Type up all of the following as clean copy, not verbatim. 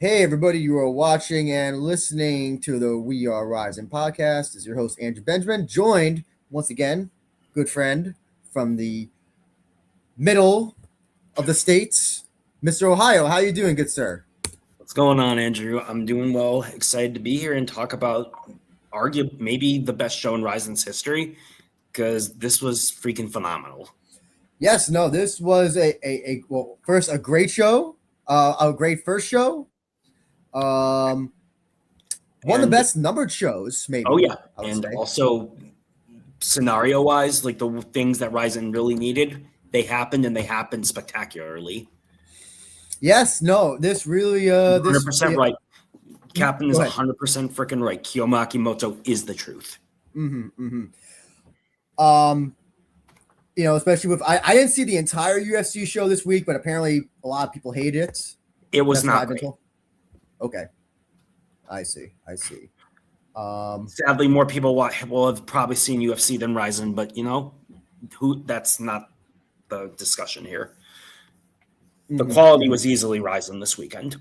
Hey, everybody, you are watching and listening to the We Are Rising podcast. This is your host, Andrew Benjamin, joined once again, good friend from the middle of the states, Mr. Ohio. How you doing, good sir? What's going on, Andrew? I'm doing well. Excited to be here and talk about maybe the best show in Rizin's history because this was freaking phenomenal. Yes, no, this was first a great show, a great first show. One of the best numbered shows, maybe. Oh yeah, and also scenario-wise, like the things that Rizin really needed, they happened and they happened spectacularly. Yes, no, this really 100% right. Captain is 100% freaking right. Kyoma Akimoto is the truth. Especially with I didn't see the entire UFC show this week, but apparently a lot of people hated it. It was not great. Okay, I see. Sadly, more people will have probably seen UFC than Rizin, but that's not the discussion here. The quality was easily Rizin this weekend.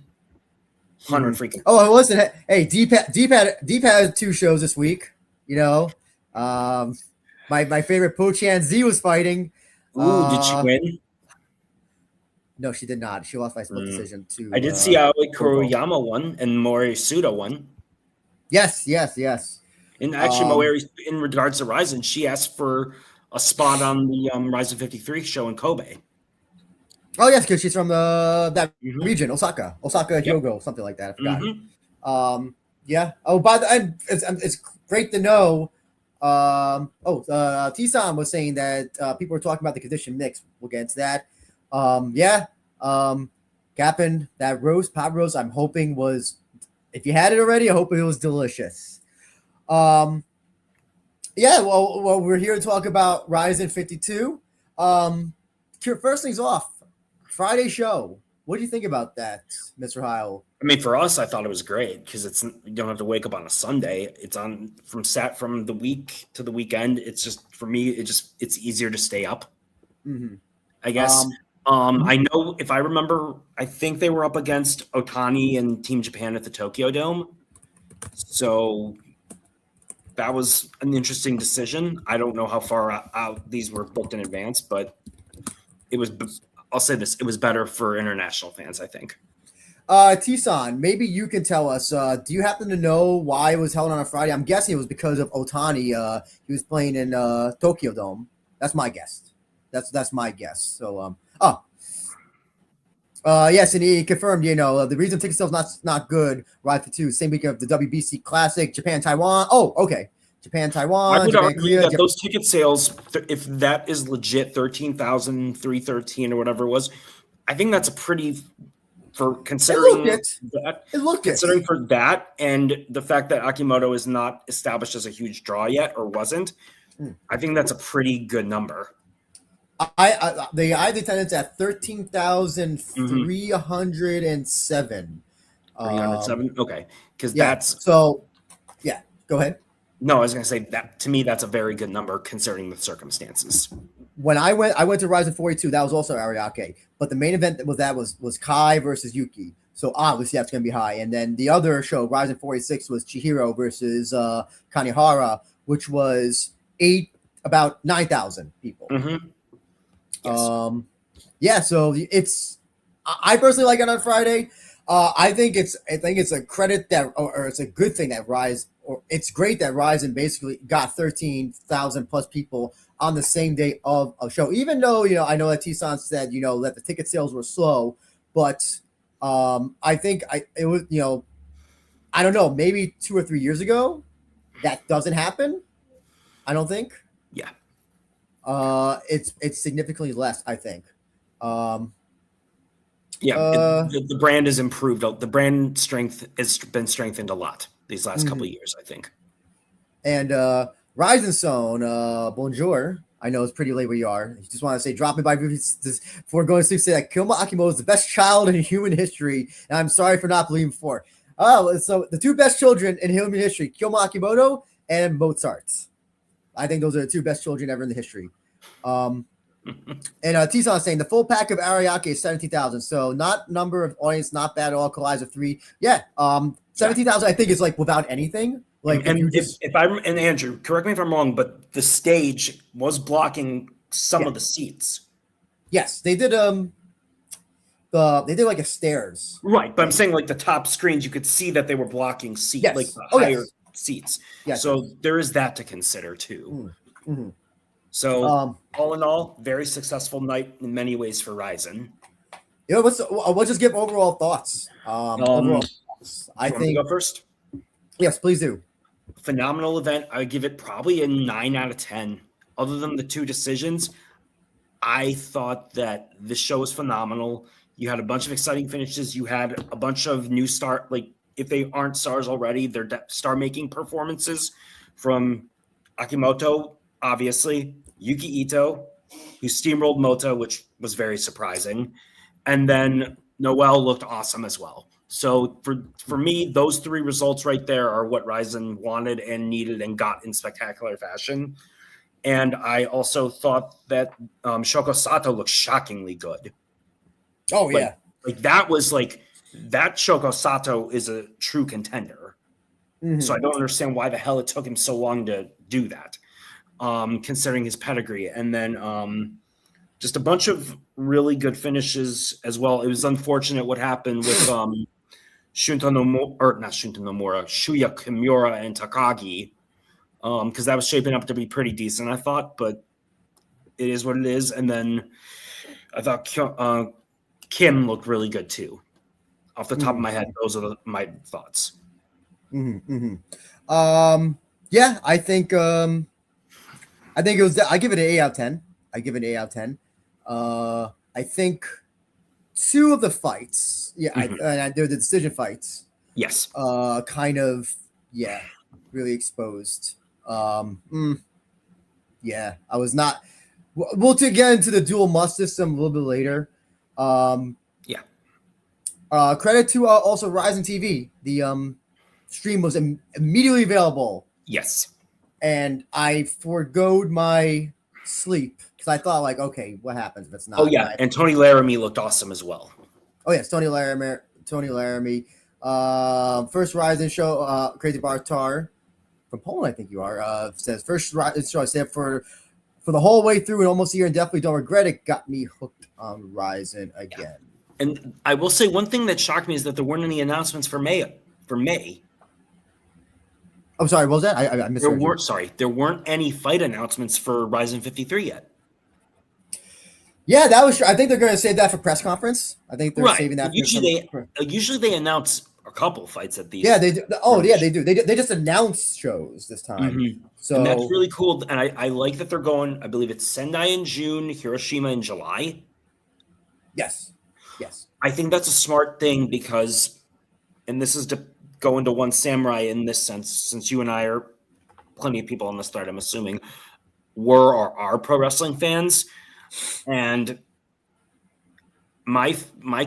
100 freaking. Oh, listen, hey, Deep had 2 shows this week. My favorite Po-chan Z was fighting. Ooh, did she win? No, she did not. She lost by split decision to. I did see Aoi Kuriyama won and Mori Suda won. Yes. And actually, Mori, in regards to Rizin, she asked for a spot on the Rizin 53 show in Kobe. Oh yes, because she's from that region, Osaka, Hyogo, something like that. I forgot. Yeah. Oh, by the end, it's great to know. T-San was saying that people were talking about the condition mix. We'll get into that. Cap'n, that pot roast, I'm hoping was, if you had it already, I hope it was delicious. Well, we're here to talk about Rizin 52. First things off, Friday show. What do you think about that, Mr. Heil? I mean, for us, I thought it was great because you don't have to wake up on a Sunday. It's on from the week to the weekend. It's just, for me, it's easier to stay up. I guess. I know, if I remember, I think they were up against Otani and Team Japan at the Tokyo Dome. So that was an interesting decision. I don't know how far out these were booked in advance, but I'll say this, it was better for international fans, I think. T-San, maybe you can tell us, do you happen to know why it was held on a Friday? I'm guessing it was because of Otani. He was playing in Tokyo Dome. That's my guess. That's my guess. So, yes, and he confirmed, the reason ticket sales not good, right for 2, same week of the WBC Classic, Japan, Taiwan. Oh, okay. Japan, Taiwan, I would Japan, argue Korea, that those ticket sales, if that is legit, 13,313 or whatever it was, I think that's a pretty, for considering considering for that and the fact that Akimoto is not established as a huge draw yet or wasn't, I think that's a pretty good number. The attendance at 13,307. 307? Okay. Because that's... So, yeah, go ahead. No, I was going to say that, to me, that's a very good number considering the circumstances. When I went to Rizin 42, that was also Ariake. But the main event was Kai versus Yuki. So obviously that's going to be high. And then the other show, Rizin 46, was Chihiro versus Kanehara, which was about 9,000 people. Yes. So I personally like it on Friday. I think it's a credit that, or it's a good thing that it's great that Rizin basically got 13,000 plus people on the same day of a show. Even though, I know that T-San said, that the ticket sales were slow, but I think it was, I don't know, maybe 2 or 3 years ago, that doesn't happen. I don't think. Yeah. It's significantly less, I think. The brand has improved. The brand strength has been strengthened a lot these last couple of years, I think. And Rizin Zone, bonjour. I know it's pretty late where you are. I just want to say, drop me by before going to say that Kyoma Akimoto is the best child in human history, and I'm sorry for not believing before. So the 2 best children in human history, Kyoma Akimoto and Mozart. I think those are the 2 best children ever in the history. And T-Son saying the full pack of Ariake is 17,000. So not number of audience, not bad at all. Collides 3. Yeah. 17,000, I think, is like without anything. Like, and if I'm, and Andrew, correct me if I'm wrong, but the stage was blocking some of the seats. Yes, they did. They did like a stairs. Right, but I'm saying like the top screens, you could see that they were blocking seats, like the higher seats. Yes. So there is that to consider too. Mm-hmm. So all in all, very successful night in many ways for Rizin. Yeah, let's just give overall thoughts. Overall thoughts. I think. To go first. Yes, please do. Phenomenal event. I would give it probably a 9 out of 10. Other than the 2 decisions, I thought that this show was phenomenal. You had a bunch of exciting finishes. You had a bunch of new like if they aren't stars already, they're star-making performances from Akimoto, obviously, Yuki Ito, who steamrolled Mota, which was very surprising. And then Noelle looked awesome as well. So for me, those 3 results right there are what Rizin wanted and needed and got in spectacular fashion. And I also thought that Shoko Sato looked shockingly good. Oh, yeah. Like that was like, that Shoko Sato is a true contender. Mm-hmm. So I don't understand why the hell it took him so long to do that, considering his pedigree. And then just a bunch of really good finishes as well. It was unfortunate what happened with Shuya Kimura and Takagi, because that was shaping up to be pretty decent, I thought, but it is what it is. And then I thought Kim looked really good too. Off the top of my head, those are my thoughts. Yeah, I think it was. I give it an 8 out of 10. I think 2 of the fights, they're the decision fights. Yes. Kind of, really exposed. I was not. We'll get into the dual must system a little bit later. Credit to also Rizin TV. The stream was immediately available. Yes. And I forgoed my sleep because I thought, like, okay, what happens if it's not? Oh, yeah. And Tony Laramie looked awesome as well. Oh, yes. Tony Laramie. First Rizin show, Crazy Bartar from Poland, I think you are, says, first Rizin show I said for the whole way through and almost a year and definitely don't regret it. Got me hooked on Rizin again. Yeah. And I will say one thing that shocked me is that there weren't any announcements for May. I'm sorry, what was that? I missed there weren't any fight announcements for Rizin 53 yet. Yeah, that was true. I think they're going to save that for press conference. I think they're saving that. Usually they announce a couple fights at these. Yeah, they do. Oh, yeah, they do. They just announced shows this time. Mm-hmm. So and that's really cool. And I like that they're going. I believe it's Sendai in June, Hiroshima in July. Yes. I think that's a smart thing because, and this is to go into One Samurai in this sense, since you and I are plenty of people on this thread, I'm assuming, were or are pro wrestling fans. And my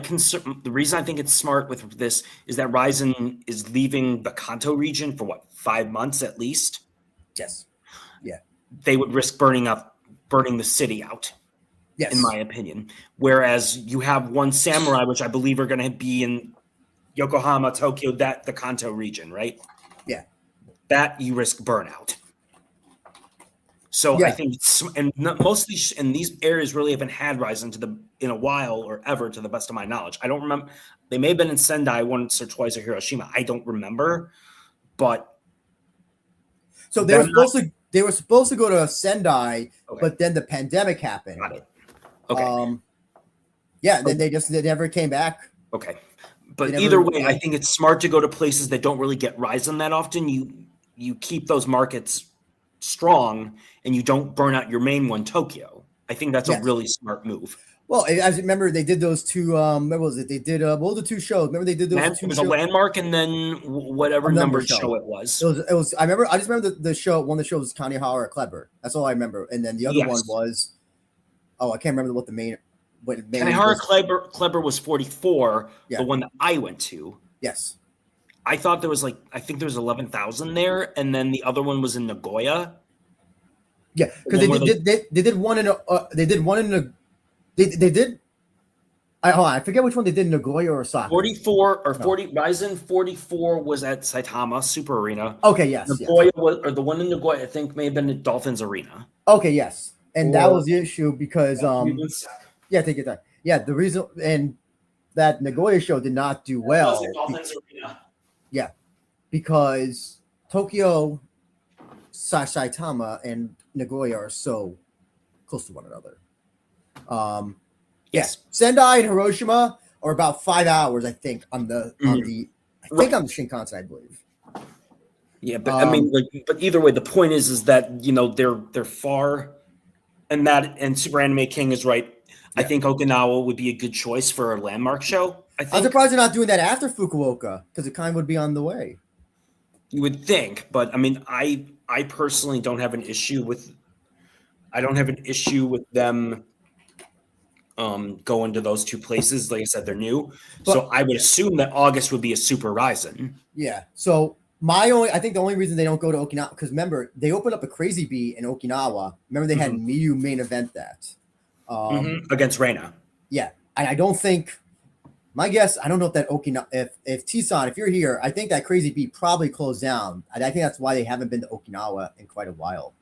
concern, the reason I think it's smart with this is that Rizin is leaving the Kanto region for 5 months at least. Yes. Yeah. They would risk burning the city out. Yes. In my opinion. Whereas you have One Samurai, which I believe are going to be in Yokohama, Tokyo, the Kanto region, right? Yeah. That you risk burnout. So I think, most of these areas really haven't had Rizin in a while or ever, to the best of my knowledge. I don't remember. They may have been in Sendai once or twice or Hiroshima. I don't remember, but so they were supposed to go to Sendai, but then the pandemic happened. Got it. Okay. Then they never came back. Okay. But either way, I think it's smart to go to places that don't really get Rizin that often. You keep those markets strong and you don't burn out your main one, Tokyo. I think that's a really smart move. Well, I remember they did those 2. What was it? They did what were the 2 shows? Remember they did those 2 It was shows? a Landmark and then whatever number show it was. It was. I just remember the show. One of the shows was Kanehara or Kleber. That's all I remember. And then the other one was. Oh, I can't remember what the main. Kanehara Kleber was 44. The one that I went to. Yes. I thought there was I think there was 11,000 there, and then the other one was in Nagoya. Yeah, because they did one in a they did. I forget which one they did in Nagoya or Osaka. 44 or 40 Rizin 44 was at Saitama Super Arena. Okay, yes. Nagoya was, or the one in Nagoya I think may have been at Dolphins Arena. Okay, yes. And that was the issue because take your time. Yeah, the reason and that Nagoya show did not do well. Dolphins Arena. Yeah. Because Tokyo, Saitama, and Nagoya are so close to one another. Yes. Sendai and Hiroshima are about 5 hours, I think, on the Shinkansen, I believe. Yeah, but I mean, but either way, the point is that they're far, and Super Anime King is right. Yeah. I think Okinawa would be a good choice for a landmark show. I'm surprised they're not doing that after Fukuoka because it kind of would be on the way. You would think, but I mean, I personally don't have an issue with. I don't have an issue with them going to those two places. Like I said, they're new, so I would assume that August would be a Super Rizin. Yeah. So I think the only reason they don't go to Okinawa because remember they opened up a Crazy Bee in Okinawa. Remember they had Miyu main event that against Reina. Yeah, and I don't think. My guess, I don't know if that Okinawa, if T-San, if you're here, I think that Crazy Bee probably closed down. I think that's why they haven't been to Okinawa in quite a while.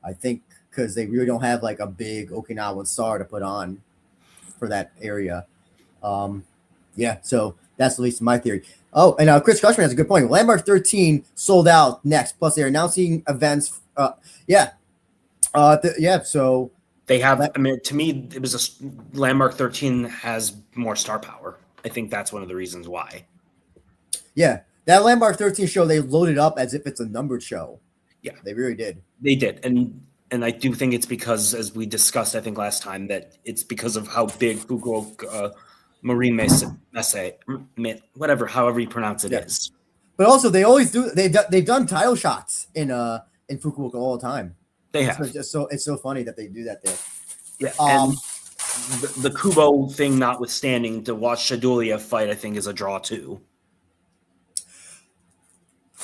I think because they really don't have like a big Okinawan star to put on for that area. Yeah, so that's at least my theory. Oh, and Chris Cushman has a good point. Landmark 13 sold out next. Plus, they're announcing events. So they have. I mean, to me, it was Landmark 13 has more star power. I think that's one of the reasons why. Yeah, that Landmark 13 show they loaded up as if it's a numbered show. Yeah, they really did. They did, and I do think it's because, as we discussed, I think last time, that it's because of how big Fukuoka Marine Messe, whatever, however you pronounce it is. But also, they always do. They've done title shots in Fukuoka all the time. They have. It's so funny that they do that there. Yeah. And the Kubo thing notwithstanding, to watch Shadulia fight, I think is a draw too.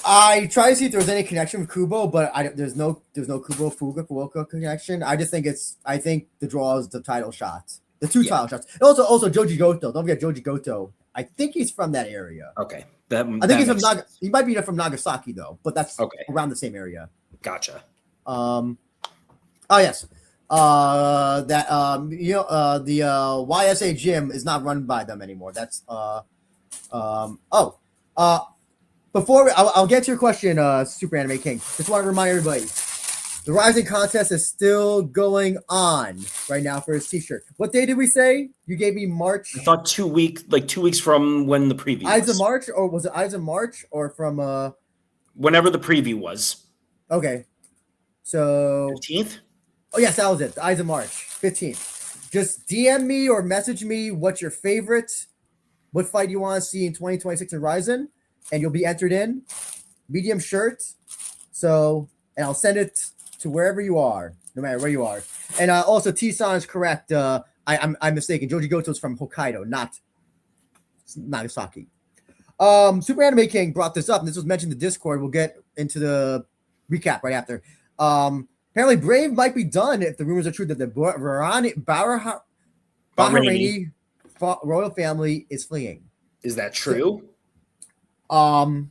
I try to see if there's any connection with Kubo, but there's no Kubo Fukuoka connection. I think the draw is the title shots, the two title shots. And also Joji Goto. Don't forget Joji Goto. I think he's from that area. Okay, I think he's from he might be from Nagasaki though, but that's around the same area. Gotcha. Yes. The YSA gym is not run by them anymore. That's before I'll get to your question, Super Anime King. Just want to remind everybody, the Rising contest is still going on right now for his T-shirt. What day did we say? You gave me March. I thought 2 weeks from when the preview. Ides of March, or was it Ides of March, or from whenever the preview was? Okay, so 15th. Oh yes, that was it. The Ides of March 15th. Just DM me or message me what's your favorite, what fight you want to see in 2026 in Rizin, and you'll be entered in. Medium shirt. So, and I'll send it to wherever you are, no matter where you are. And also, T-San is correct. I'm mistaken. Joji Goto is from Hokkaido, not Nagasaki. Super Anime King brought this up, and this was mentioned in the Discord. We'll get into the recap right after. Apparently, Brave might be done if the rumors are true that the Bahraini royal family is fleeing. Is that true? I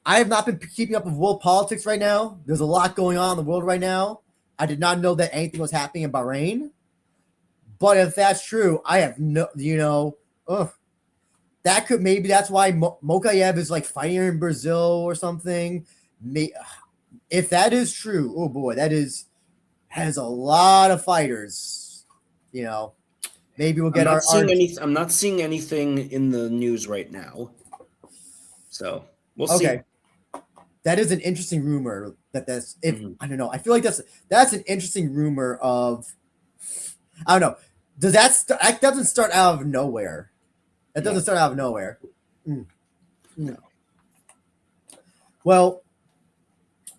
have not been keeping up with world politics right now. There's a lot going on in the world right now. I did not know that anything was happening in Bahrain. But if that's true, I have that could maybe that's why Mokayev is like fighting in Brazil or something. If that is true, oh boy, has a lot of fighters. Maybe we'll get I'm not seeing anything in the news right now. So we'll see. Okay. That is an interesting rumor I don't know. I feel like that's an interesting rumor of, I don't know. That doesn't start out of nowhere. That doesn't start out of nowhere. No. Well,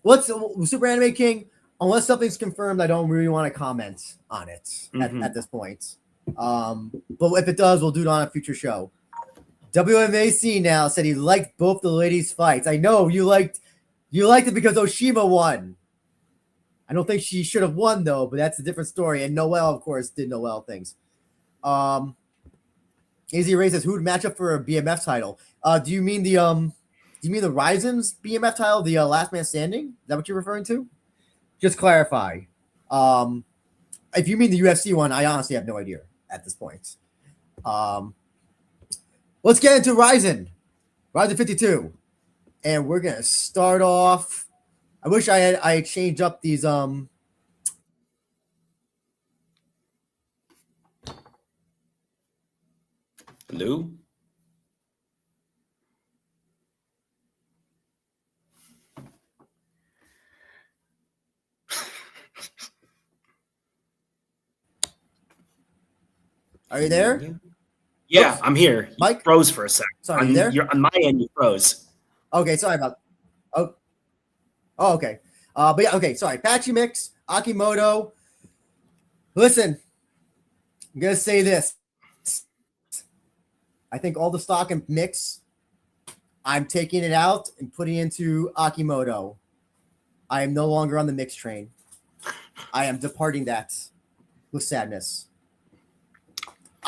what's Super Anime King? Unless something's confirmed, I don't really want to comment on it at this point. But if it does, we'll do it on a future show. WMAC now said he liked both the ladies' fights. I know you liked it because Oshima won. I don't think she should have won though, but that's a different story. And Noelle, of course, did Noelle things. Easy Ray says, who would match up for a BMF title? Do you mean the Rizin's BMF title, the Last Man Standing? Is that what you're referring to? Just clarify. If you mean the UFC one, I honestly have no idea at this point. Let's get into Rizin 52, and we're gonna start off. I wish I changed up these Lou? Are you there? Yeah, Oops. I'm here. Mike? You froze for a second. Sorry, you there? You're on my end, you froze. Okay, sorry about. Oh, okay. But yeah, okay. Sorry, Patchy Mix, Akimoto. Listen, I'm gonna say this. I think all the stock and Mix, I'm taking it out and putting it into Akimoto. I am no longer on the Mix train. I am departing that with sadness.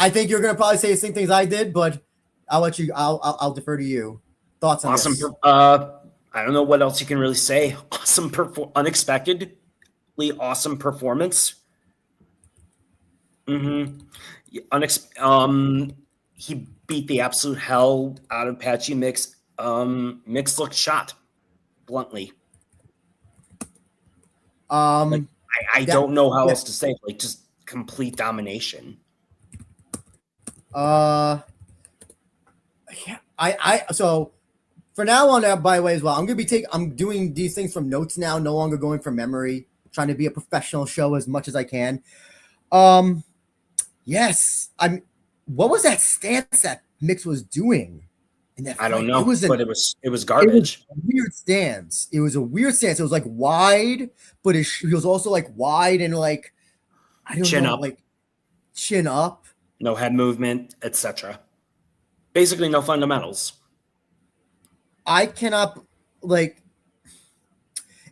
I think you're gonna probably say the same things I did, but I'll let you. I'll defer to you. Thoughts on Awesome. this? I don't know what else you can really say. Awesome, unexpectedly awesome performance. He beat the absolute hell out of Patchy Mix. Mix looked shot, bluntly. I don't know how else to say. Like, just complete domination. Yeah. So for now on, by the way, as well, I'm doing these things from notes now, no longer going from memory, trying to be a professional show as much as I can. Yes. What was that stance that Mix was doing in that fight? I don't know, but it was garbage. It was a weird stance. It was a weird stance. It was like wide, but he was also like wide and like, I don't know, like chin up. No head movement, etc. Basically, no fundamentals. I cannot, like,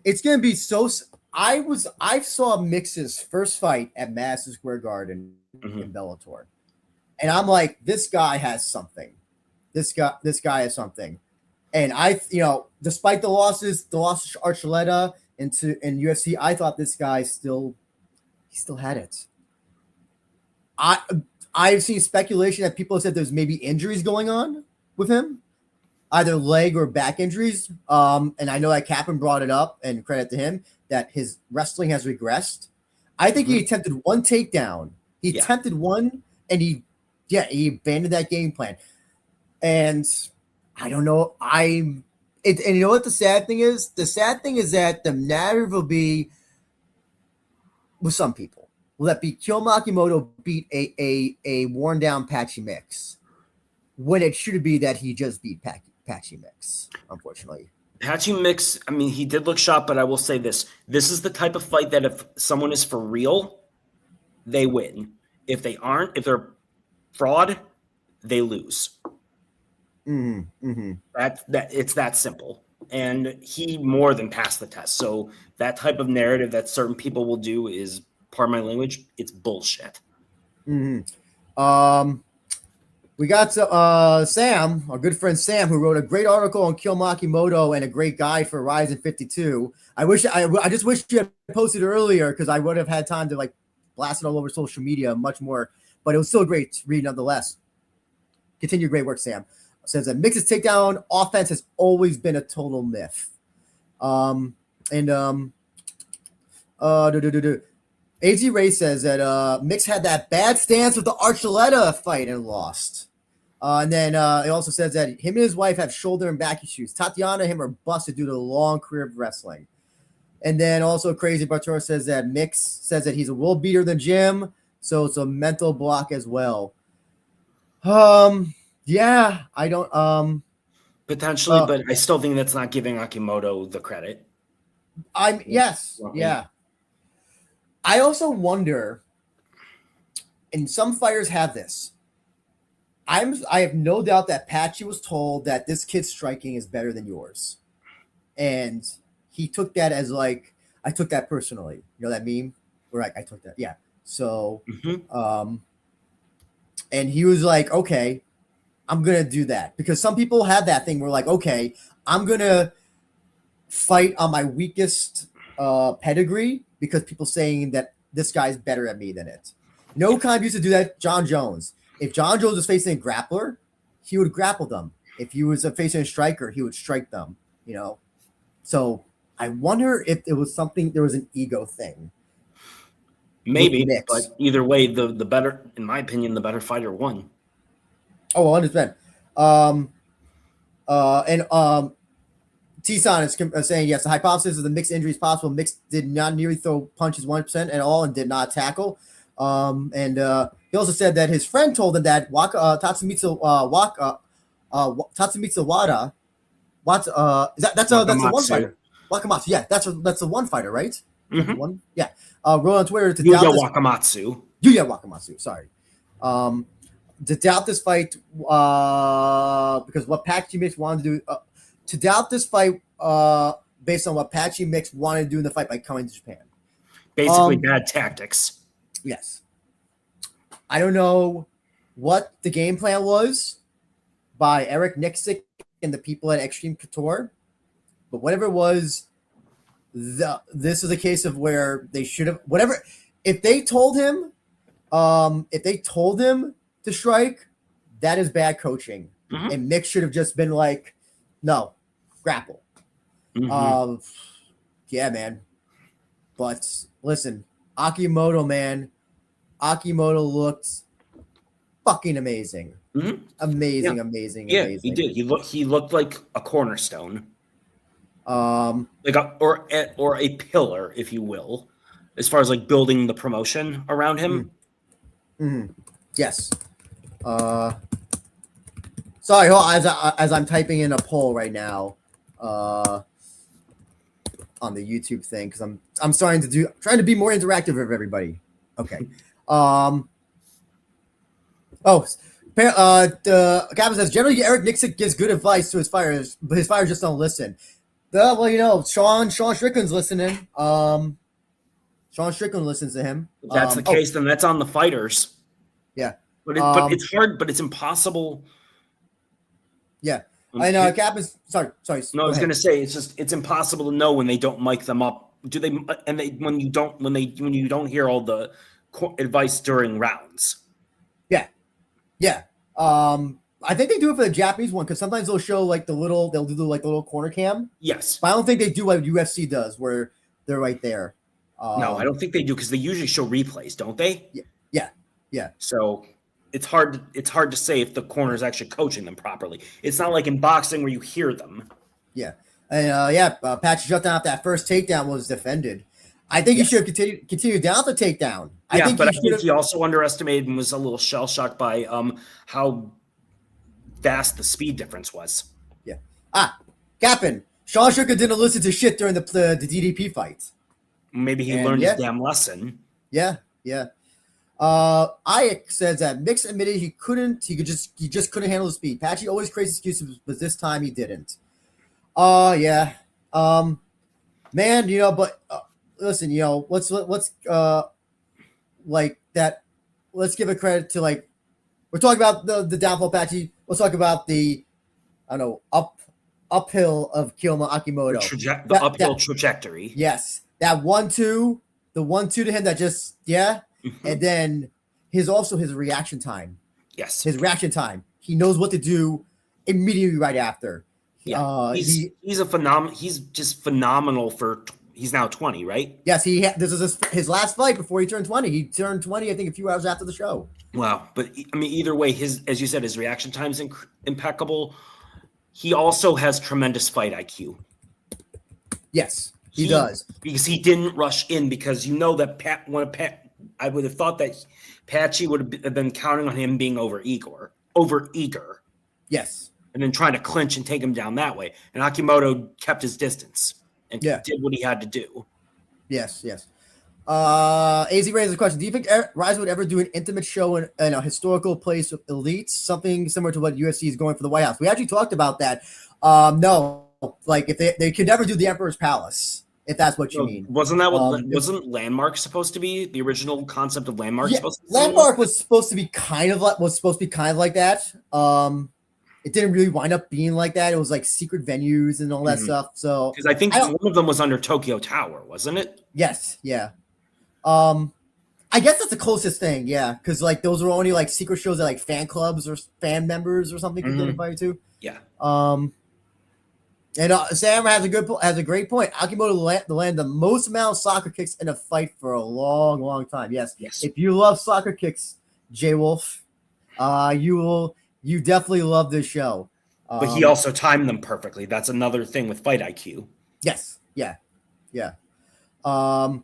it's gonna be so. I saw Mix's first fight at Madison Square Garden in Bellator, and I'm like, this guy has something. This guy has something, and despite the loss to Archuleta in UFC, I thought this guy still had it. I've seen speculation that people have said there's maybe injuries going on with him, either leg or back injuries. And I know that Kaplan brought it up, and credit to him, that his wrestling has regressed. I think he attempted one takedown. He attempted one, and he abandoned that game plan. And I don't know. And you know what the sad thing is? The sad thing is that the narrative will be, with some people, will that be Kyoma Akimoto beat a worn down Patchy Mix, when it should be that he just beat Patchy Mix, unfortunately. Patchy Mix, I mean, he did look shot, but I will say this. This is the type of fight that if someone is for real, they win. If they aren't, if they're fraud, they lose. It's that simple. And he more than passed the test. So that type of narrative that certain people will do is, pardon my language, it's bullshit. We got Sam, our good friend Sam, who wrote a great article on Kyoma Akimoto and a great guide for Rizin 52. I just wish you had posted earlier, because I would have had time to like blast it all over social media much more, but it was still great to read nonetheless. Continue great work, Sam. Says that Mix's takedown offense has always been a total myth. AZ Ray says that Mix had that bad stance with the Archuleta fight and lost. And then it also says that him and his wife have shoulder and back issues. Tatiana and him are busted due to a long career of wrestling. And then also Crazy Bartoro says that Mix says that he's a world beater than Jim, so it's a mental block as well. Yeah, I don't potentially, but I still think that's not giving Akimoto the credit. Yeah. I also wonder, and some fighters have this. I have no doubt that Patchy was told that this kid's striking is better than yours, and he took that as like, I took that personally. You know that meme where I took that. Yeah. So, and he was like, okay, I'm gonna do that because some people have that thing where like, okay, I'm gonna fight on my weakest pedigree because people saying that this guy's better at me than it. No kind used to do that. John Jones. If John Jones was facing a grappler, he would grapple them. If he was facing a striker, he would strike them. You know, so I wonder if it was something. There was an ego thing. Maybe, but either way, the better, in my opinion, the better fighter won. Oh, 100%. T-Son is saying, yes, the hypothesis of the mixed injury is possible. Mixed did not nearly throw punches 1% at all and did not tackle. And he also said that his friend told him that Tatsumitsu Wada, that's a one fighter. Wakamatsu, yeah, that's a one fighter, right? Mm-hmm. One, yeah. Wrote on Twitter to Yuya Wakamatsu. Sorry. To doubt this fight because what Patchy Mix wanted to do. To doubt this fight based on what Patchy Mix wanted to do in the fight by coming to Japan. Basically, bad tactics. Yes. I don't know what the game plan was by Eric Nixick and the people at Extreme Couture, but whatever it was, this is a case of where they should have whatever. If they told him to strike, that is bad coaching, and Mix should have just been like, no, grapple. Yeah, man. But listen, Akimoto, man. Akimoto looked fucking amazing. Amazing. Yeah, he did. He looked like a cornerstone. Like or a pillar, if you will, as far as like building the promotion around him. Yes. Sorry, as I'm typing in a poll right now, on the YouTube thing because I'm trying to be more interactive with everybody. Okay. The Captain says generally Eric Nixick gives good advice to his fighters, but his fighters just don't listen. Well, you know, Sean Strickland's listening. Sean Strickland listens to him. If that's the case, then that's on the fighters. Yeah. But it's hard, but it's impossible. Yeah. I know, Captain's sorry. No, I was gonna say it's impossible to know when they don't mic them up. Do they? And when you don't hear all the advice during rounds. Yeah. I think they do it for the Japanese one because sometimes they'll show like they'll do the little corner cam. Yes, but I don't think they do what UFC does where they're right there. No, I don't think they do because they usually show replays, don't they? Yeah. So it's hard to say if the corner is actually coaching them properly. It's not like in boxing where you hear them. Yeah, and Patchy shut down after that first takedown was defended. I think he should have continued down the takedown. I think he also underestimated and was a little shell shocked by how vast the speed difference was. Yeah. Captain, Sean Strickland didn't listen to shit during the DDP fight. Maybe he learned his damn lesson. Yeah. Ayek says that Mix admitted he just couldn't handle the speed. Patchy always crazy excuses, but this time he didn't. Yeah. Man, you know, but listen, you know, let's like that. Let's give a credit to like we're talking about the downfall Patchy. Let's talk about the uphill of Kyoma Akimoto. The uphill trajectory. Yes, that 1-2, the 1-2 to him that just and then his reaction time. Yes, his reaction time. He knows what to do immediately right after. Yeah, he's a phenomenal. He's just phenomenal for. He's now 20, right? Yes, this is his last fight before he turned 20. He turned 20, I think, a few hours after the show. Wow, but I mean, either way, as you said, his reaction time is impeccable. He also has tremendous fight IQ. Yes, he does because he didn't rush in because you know that I would have thought that Patchy would have been counting on him being over eager. Yes. And then trying to clinch and take him down that way. And Akimoto kept his distance and did what he had to do. Yes. AZ raises a question. Do you think Rise would ever do an intimate show in a historical place with elites? Something similar to what UFC is going for the White House. We actually talked about that. No. Like, if they could never do the Emperor's Palace. if that's what you mean. Wasn't that what wasn't Landmark supposed to be? The original concept of Landmark supposed to be Landmark was supposed to be kind of like that. It didn't really wind up being like that. It was like secret venues and all that stuff. So because I think one of them was under Tokyo Tower, wasn't it? Yes, yeah. I guess that's the closest thing, yeah. Because like those were only like secret shows that like fan clubs or fan members or something could get invited to. Yeah. And Sam has a great point. Akimoto landed the most amount of soccer kicks in a fight for a long, long time. Yes. If you love soccer kicks, J Wolf, you definitely love this show. But he also timed them perfectly. That's another thing with fight IQ. Yes. Yeah. After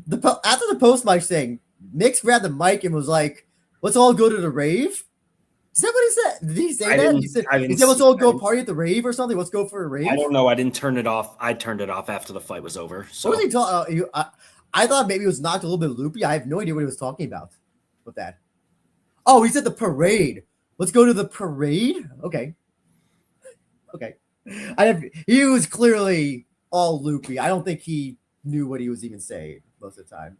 the post match thing, Mix grabbed the mic and was like, "Let's all go to the rave." Is that what he said? Did he say that? He said, let's all go party at the rave or something. Let's go for a rave. I don't know. I didn't turn it off. I turned it off after the fight was over. So. What was he talking? I thought maybe it was knocked a little bit loopy. I have no idea what he was talking about with that. Oh, he said the parade. Let's go to the parade. Okay. He was clearly all loopy. I don't think he knew what he was even saying most of the time.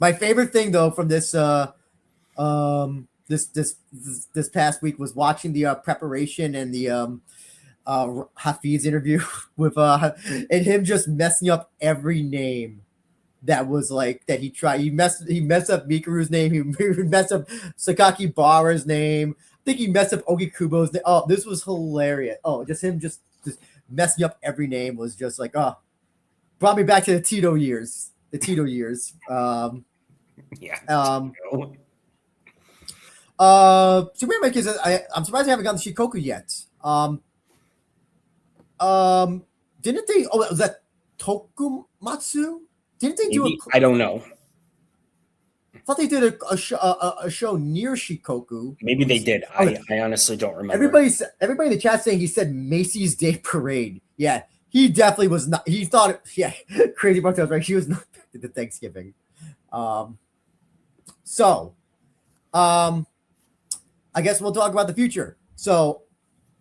My favorite thing though from this this past week was watching the preparation and the Hafiz's interview with and him just messing up every name that was like that he tried. He messed up Mikuru's name. He messed up Sakaki Bara's name. I think he messed up Ogi Kubo's name. Oh, this was hilarious. Oh, just him just messing up every name was just like brought me back to the Tito years. Superman Kids, I'm surprised I haven't gotten Shikoku yet. Didn't they? Oh, was that Tokumatsu? Didn't they do? I don't know. I thought they did a show near Shikoku. Maybe they did. I honestly don't remember. Everybody in the chat saying he said Macy's Day Parade. Yeah, he definitely was not. He thought, Crazy Buck was right. He was not at the Thanksgiving. I guess we'll talk about the future. So,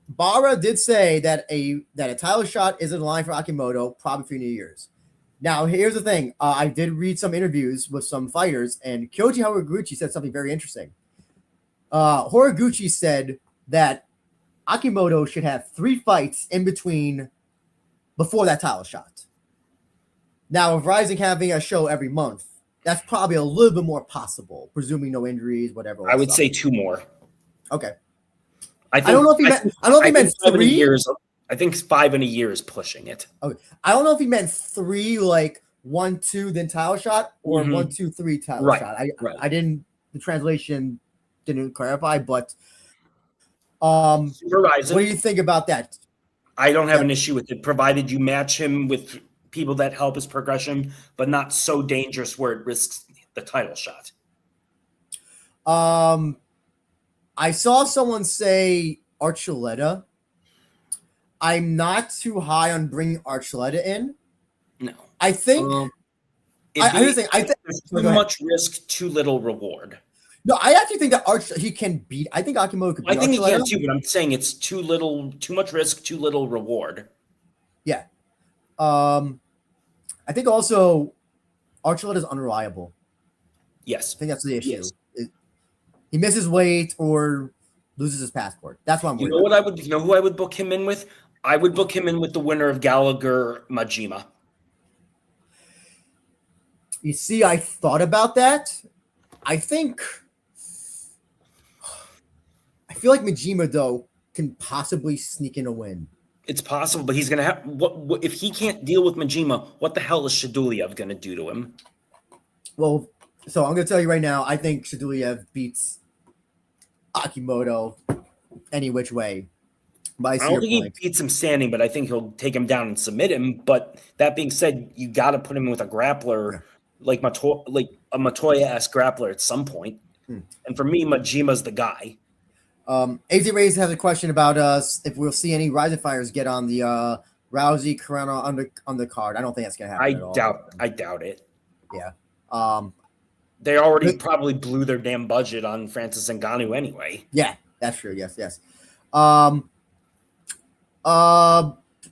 Bara did say that a title shot is in line for Akimoto probably for New Year's. Now, here's the thing. I did read some interviews with some fighters, and Kyoji Horiguchi said something very interesting. Horiguchi said that Akimoto should have 3 fights in between before that title shot. Now, with Rizin having a show every month, that's probably a little bit more possible, presuming no injuries, whatever. I would say 2 more. Okay. I don't know if he meant 3 years. I think 5 in a year is pushing it. Okay. I don't know if he meant 3, like 1, 2, then title shot, or 1, 2, 3 title shot. I didn't. The translation didn't clarify, but what do you think about that? I don't have an issue with it, provided you match him with people that help his progression, but not so dangerous where it risks the title shot. I saw someone say Archuleta. I'm not too high on bringing Archuleta in. No. I think I think too much risk, too little reward. No, I actually think that he can beat. I think Akimoto could beat I think Archuleta. he can too, but I'm saying it's too much risk, too little reward. Yeah. I think also Archuleta is unreliable. Yes. I think that's the issue. He misses weight or loses his passport. That's what I'm worried about. You know who I would book him in with? I would book him in with the winner of Gallagher Majima. You see, I thought about that. I feel like Majima though can possibly sneak in a win. It's possible, but he's gonna have what if he can't deal with Majima? What the hell is Shaduliev gonna do to him? Well, so I'm gonna tell you right now. I think Shaduliev beats Akimoto any which way. I don't think he beats him standing, but I think he'll take him down and submit him. But that being said, you got to put him with a grappler, like a Matoya-esque grappler at some point. And for me, Majima's the guy. AZ Rays has a question about us if we'll see any Rizin fighters get on the Rousey Corona on the card. I don't think that's gonna happen. I doubt it. Yeah. They already probably blew their damn budget on Francis Ngannou anyway. Yeah, that's true. Yes.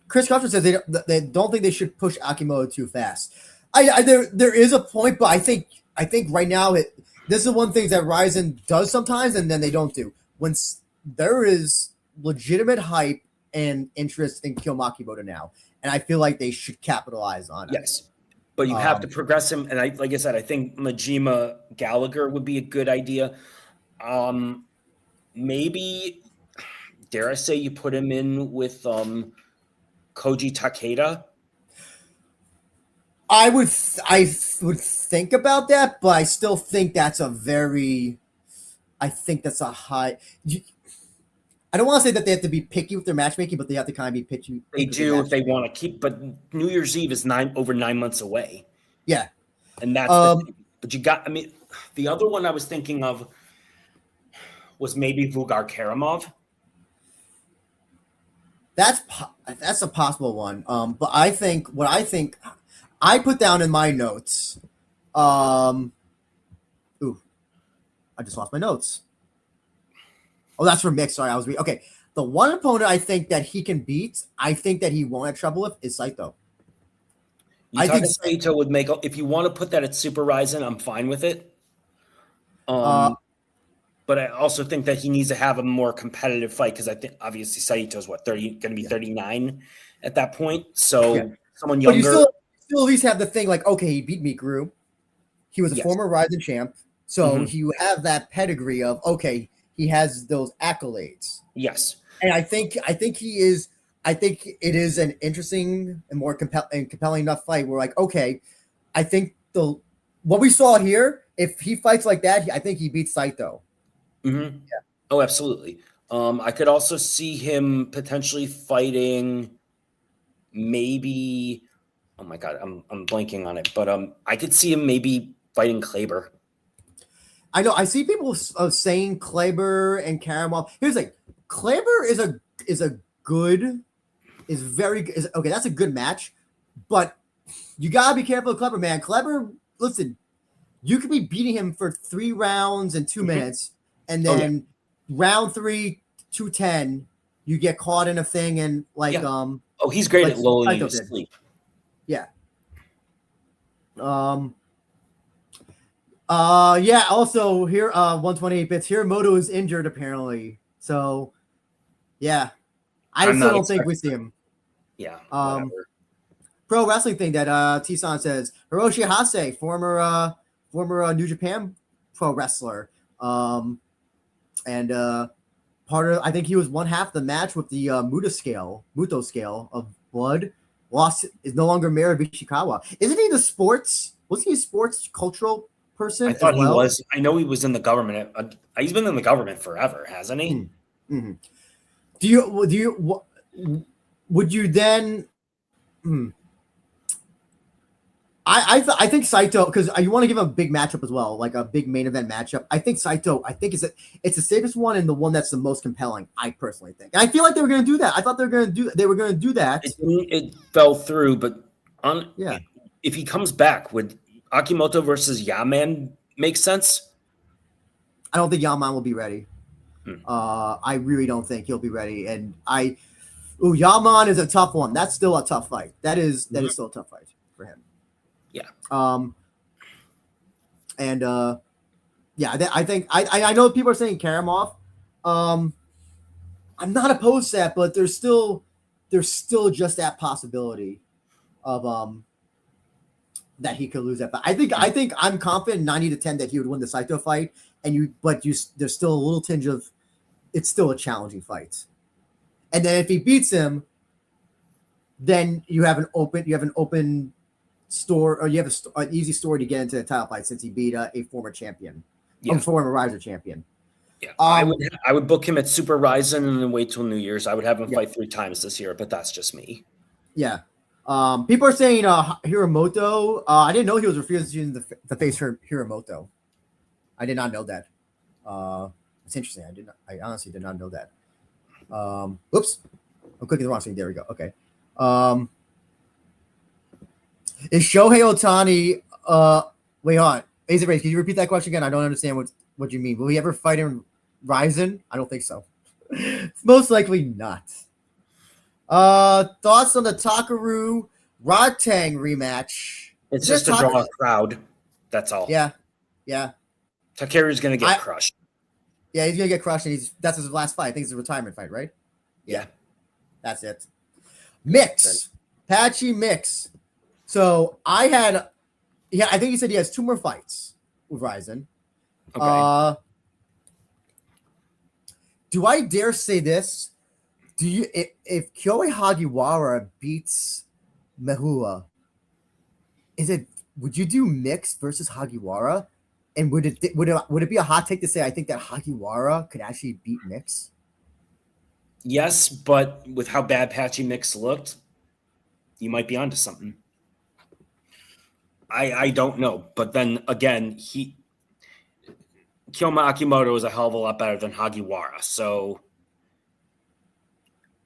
Chris Custer says they don't think they should push Akimoto too fast. There is a point, but I think right now this is one thing that Rizin does sometimes, and then they don't do. When there is legitimate hype and interest in Kyoma Akimoto now, and I feel like they should capitalize on it. Yes, but you have to progress him. And like I said, I think Majima Gallagher would be a good idea. Maybe, dare I say, you put him in with Koji Takeda. I would think about that, but I still think that's a high. I don't want to say that they have to be picky with their matchmaking, but they have to kind of be picky. They do if they want to keep. But New Year's Eve is over 9 months away. Yeah, and that's. But you got. I mean, the other one I was thinking of was maybe Vugar Karamov. That's a possible one. But I think I put down in my notes. I just lost my notes. Oh, that's for mixed. Sorry, I was reading. Okay, the one opponent I think that he can beat, I think that he won't have trouble with, is Saito. I think Saito would make. If you want to put that at Super Rizin, I'm fine with it. But I also think that he needs to have a more competitive fight because I think obviously Saito's going to be 39 at that point. So someone younger. But you still at least have the thing like, okay, he beat Mikuru. He was a former Rizin champ, so you have that pedigree of okay. He has those accolades. Yes. And I think he is. I think it is an interesting and more compelling enough fight. We're like, okay, I think what we saw here, if he fights like that, I think he beats Saito. Mm-hmm. Yeah. Oh, absolutely. I could also see him potentially fighting maybe. Oh my God, I'm blanking on it, but I could see him maybe fighting Kleber. I know. I see people saying Kleber and Karamov. Here's the thing: Kleber is very good. Okay, that's a good match, but you gotta be careful of Kleber, man. Kleber, listen, you could be beating him for 3 rounds and 2 minutes, and then round 3, 2:10, you get caught in a thing and like he's great at lulling you to sleep. Yeah. Also here 128 bits. Hiramoto is injured apparently. So yeah. I still don't think we see him. Yeah. Pro wrestling thing that T-San says. Hiroshi Hase, former New Japan pro wrestler. And part of I think he was one half the match with the Muto scale of blood. Is no longer mayor of Ishikawa. Isn't he was he a sports cultural person? I thought he was. I know he was in the government. He's been in the government forever, hasn't he? Mm-hmm. Would you then? I think Saito, because you want to give him a big matchup as well, like a big main event matchup. I think Saito. It's the safest one and the one that's the most compelling. I personally think, and I feel like they were going to do that. I thought they were going to do that. It fell through, but if he comes back, would Akimoto versus Yaman make sense? I don't think Yaman will be ready. I really don't think he'll be ready. And Yaman is a tough one. That's still a tough fight. That is still a tough fight for him. Yeah. I think I know people are saying Karamov. I'm not opposed to that, but there's still just that possibility of that he could lose that fight. I think I'm confident 90-10 that he would win the Saito fight, there's still a little tinge of it's still a challenging fight. And then if he beats him, then you have an open store, or you have an easy story to get into the title fight since he beat a former champion, former Rizin champion. Yeah, I would book him at Super Rizin and then wait till New Year's. I would have him fight 3 times this year, but that's just me. Yeah. People are saying Hiramoto. I didn't know he was refusing to face Hiramoto. I did not know that. It's interesting. I honestly did not know that. Oops, I'm clicking the wrong thing. There we go. Okay. Is Shohei Ohtani? Wait, hold on. Ace Race, can you repeat that question again? I don't understand what you mean. Will he ever fight in Rizin? I don't think so. Most likely not. Thoughts on the Takaru Rodtang rematch? It's just to draw a crowd. That's all. Yeah. Takeru's gonna get crushed. Yeah, he's gonna get crushed, and that's his last fight. I think it's a retirement fight, right? Yeah. That's it. Mix. Patchy Mix. So I think he said he has 2 more fights with Rizin. Okay. Do I dare say this? If Kyoei Hagiwara beats Mehua, would you do Mix versus Hagiwara? And would it be a hot take to say I think that Hagiwara could actually beat Mix? Yes, but with how bad Patchy Mix looked, you might be onto something. I don't know, but then again, Kyoma Akimoto is a hell of a lot better than Hagiwara, so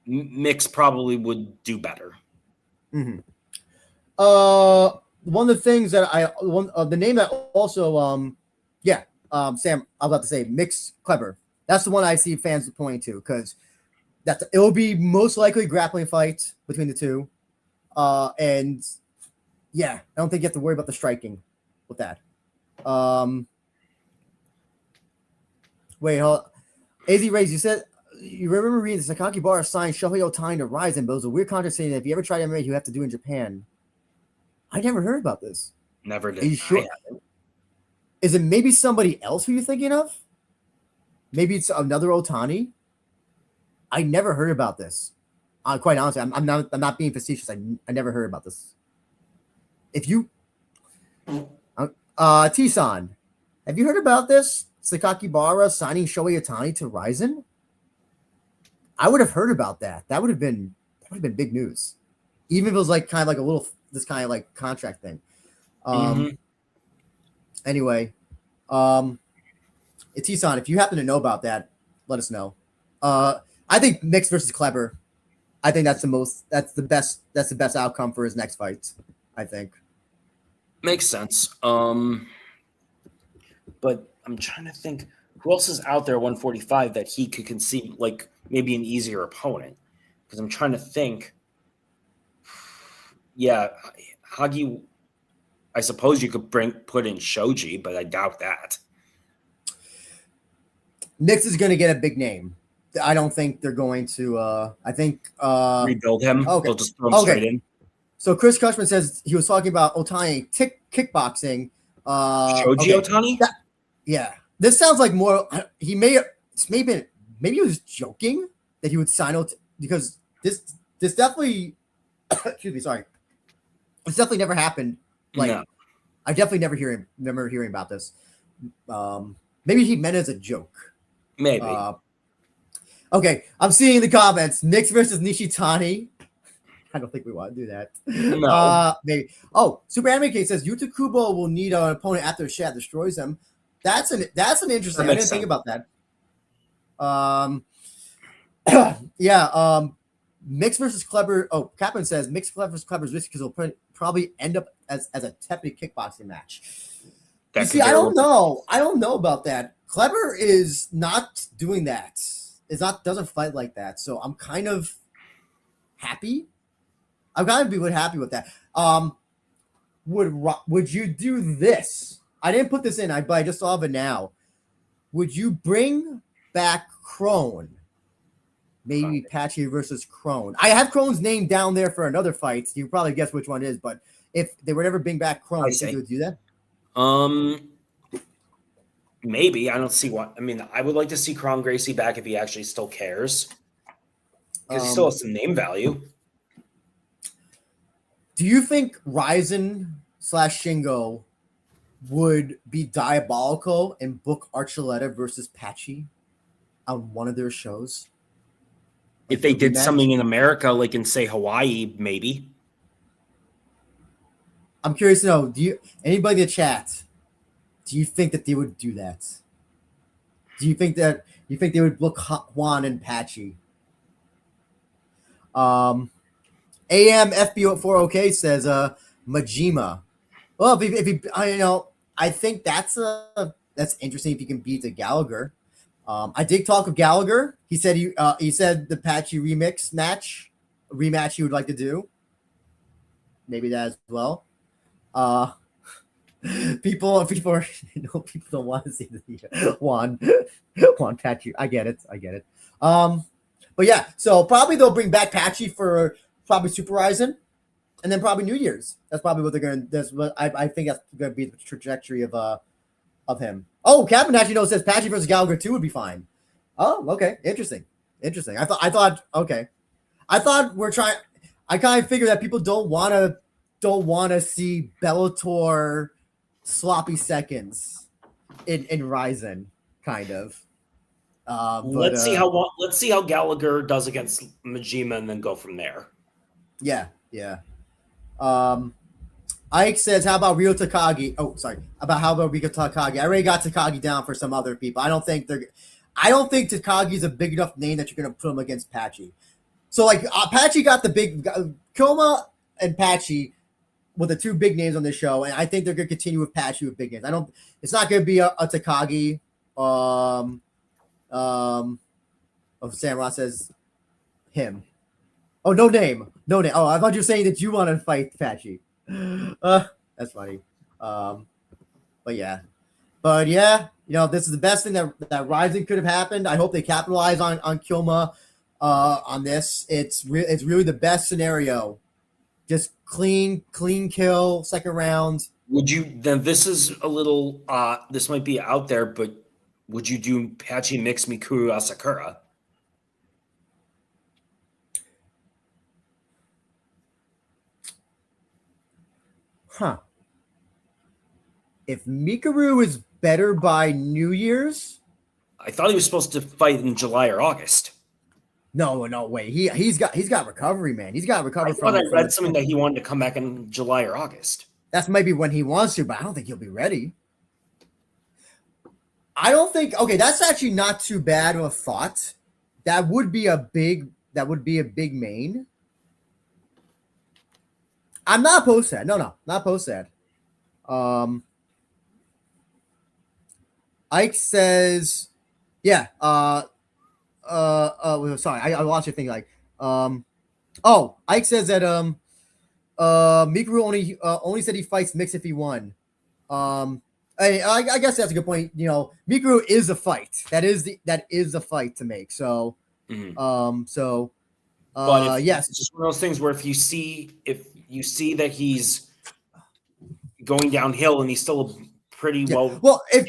Mix probably would do better. Mm-hmm. One of the things that the name that also Sam, I was about to say Mix Clever. That's the one I see fans pointing to because it will be most likely a grappling fight between the two, and yeah, I don't think you have to worry about the striking with that. Wait, hold on. AZ Rays, you said you remember reading the Sakakibara signed Shohei Ohtani to Rizin, but it was a weird contract saying that if you ever tried MMA, you have to do it in Japan. I never heard about this. Never did. Are you sure? Is it maybe somebody else who you're thinking of? Maybe it's another Ohtani. I never heard about this. Quite honestly, I'm not being facetious. I never heard about this. If you, T-san, have you heard about this? Sakakibara signing Shohei Ohtani to Rizin? I would have heard about that. That would have been big news. Even if it was like kind of like a little this kind of like contract thing. Anyway, T-san, if you happen to know about that, let us know. I think Mix versus Kleber. I think that's the best outcome for his next fight. I think makes sense. But I'm trying to think who else is out there 145 that he could conceive like maybe an easier opponent. Because I'm trying to think. Yeah, Hagi. I suppose you could put in Shoji, but I doubt that. Mix is going to get a big name. I don't think they're going to. I think rebuild him. Okay. They'll just throw him straight in. So Chris Cushman says he was talking about Ohtani kickboxing. Shoji Ohtani. Yeah, this sounds like more. He maybe he was joking that he would sign because this definitely. Excuse me, sorry. It's definitely never happened. Like no. I definitely remember hearing about this. Maybe he meant it as a joke. Maybe. Okay, I'm seeing the comments. Mix versus Nishitani. I don't think we want to do that. No. Maybe. Oh, Super Anime King says Yuta Kubo will need an opponent after Shad destroys him. That's an interesting. I didn't think about that. Yeah. Mix versus Kleber. Oh, Kaplan says Mix versus Kleber's risky because it'll probably end up as a tepid kickboxing match. You see, I don't know. I don't know about that. Kleber is not doing that. Doesn't fight like that. So I'm kind of happy. I'm kind of happy with that. Would you do this? I didn't put this in, but I just saw of it now. Would you bring back Crone? Maybe Patchy versus Crone. I have Crone's name down there for another fight. You probably guess which one it is, but if they would ever bring back Crone, you think they would do that? Maybe. I don't see what. I mean, I would like to see Kron Gracie back if he actually still cares. Because he still has some name value. Do you think Rizin / Shingo would be diabolical and book Archuleta versus Patchy on one of their shows? If they did something in America, like in, say, Hawaii, maybe. I'm curious to know, anybody in the chat, do you think that they would do that? Do you think they would book Juan and Patchy? AMFB4OK says Majima. Well, I think that's interesting if you can beat the Gallagher. I did talk with Gallagher. He said the Patchy remix match rematch he would like to do. Maybe that as well. People don't want to see the Juan Patchy. I get it. But yeah, so probably they'll bring back Patchy for probably Super Rizin, and then probably New Year's. That's probably what they're going to. That's what I think that's going to be the trajectory of him. Oh, Captain actually says Patchy versus Gallagher 2 would be fine. Oh, okay, interesting. I thought okay. I thought I kind of figured that people don't want to see Bellator sloppy seconds in Rizin, kind of. Let's see how Gallagher does against Majima, and then go from there. Yeah. Ike says, "How about Ryo Takagi?" Oh, sorry. How about Ryo Takagi? I already got Takagi down for some other people. I don't think Takagi's a big enough name that you're gonna put him against Patchy. So like Patchy got the big Kyoma and Patchy with the two big names on this show, and I think they're gonna continue with Patchy with big names. It's not gonna be a Takagi. Sam Ross says him. Oh, no name. Oh, I thought you were saying that you want to fight Patchy. That's funny. But yeah, this is the best thing that Rizin could have happened. I hope they capitalize on Kyoma on this. It's really the best scenario. Just clean kill, second round. Would you then? This is a little. This might be out there, but would you do Patchy mix Mikuru Asakura? Huh. If Mikuru is better by New Year's, I thought he was supposed to fight in July or August. No way. He's got recovery, man. He's got recovery from. I read something that he wanted to come back in July or August. That's maybe when he wants to, but I don't think he'll be ready. I don't think. Okay, that's actually not too bad of a thought. That would be a big main. I'm not opposed to that. No, not opposed to that. Ike says, yeah. Sorry, I lost your thing. Like, Ike says that Mikuru only said he fights mix if he won. I guess that's a good point. Mikuru is a fight. That is the fight to make. So, but yes, it's just one of those things where if you see that he's going downhill and he's still pretty well. Well, if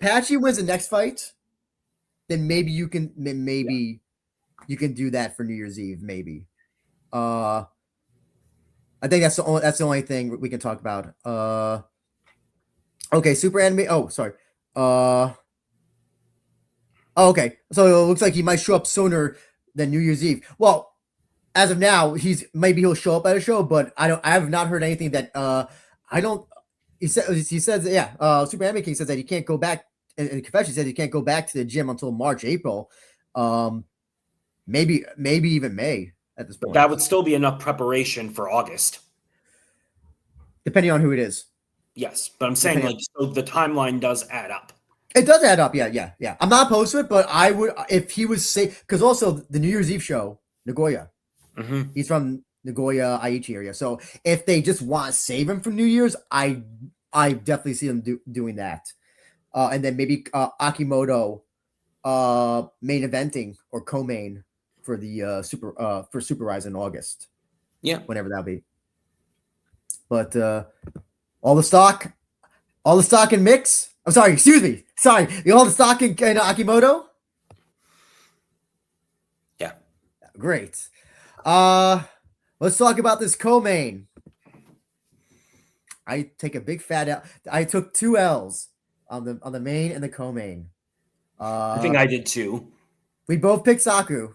Patchy wins the next fight, then maybe you can do that for New Year's Eve. Maybe. I think that's the only thing we can talk about. Okay, Super Anime. Oh, sorry. Okay. So it looks like he might show up sooner than New Year's Eve. Well, as of now, he'll show up at a show, but I have not heard anything that he says Super Anime King says that he can't go back. And confession said he can't go back to the gym until March, April, maybe even May at this point. But that would still be enough preparation for August, depending on who it is. Yes, but I'm saying so the timeline does add up. It does add up. Yeah. I'm not opposed to it, but I would if he was safe, because also the New Year's Eve show, Nagoya. Mm-hmm. He's from Nagoya, Aichi area. So if they just want to save him from New Year's, I definitely see them doing that. And then maybe Akimoto main eventing or co-main for the Super Rise in August. Yeah, whenever that'll be. But all the stock in mix. I'm sorry. Excuse me. Sorry. All the stock in Akimoto. Yeah. Great. Let's talk about this co-main. I take a big fat L. I took 2 L's on the main and the co-main. I think I did too. We both picked Saku.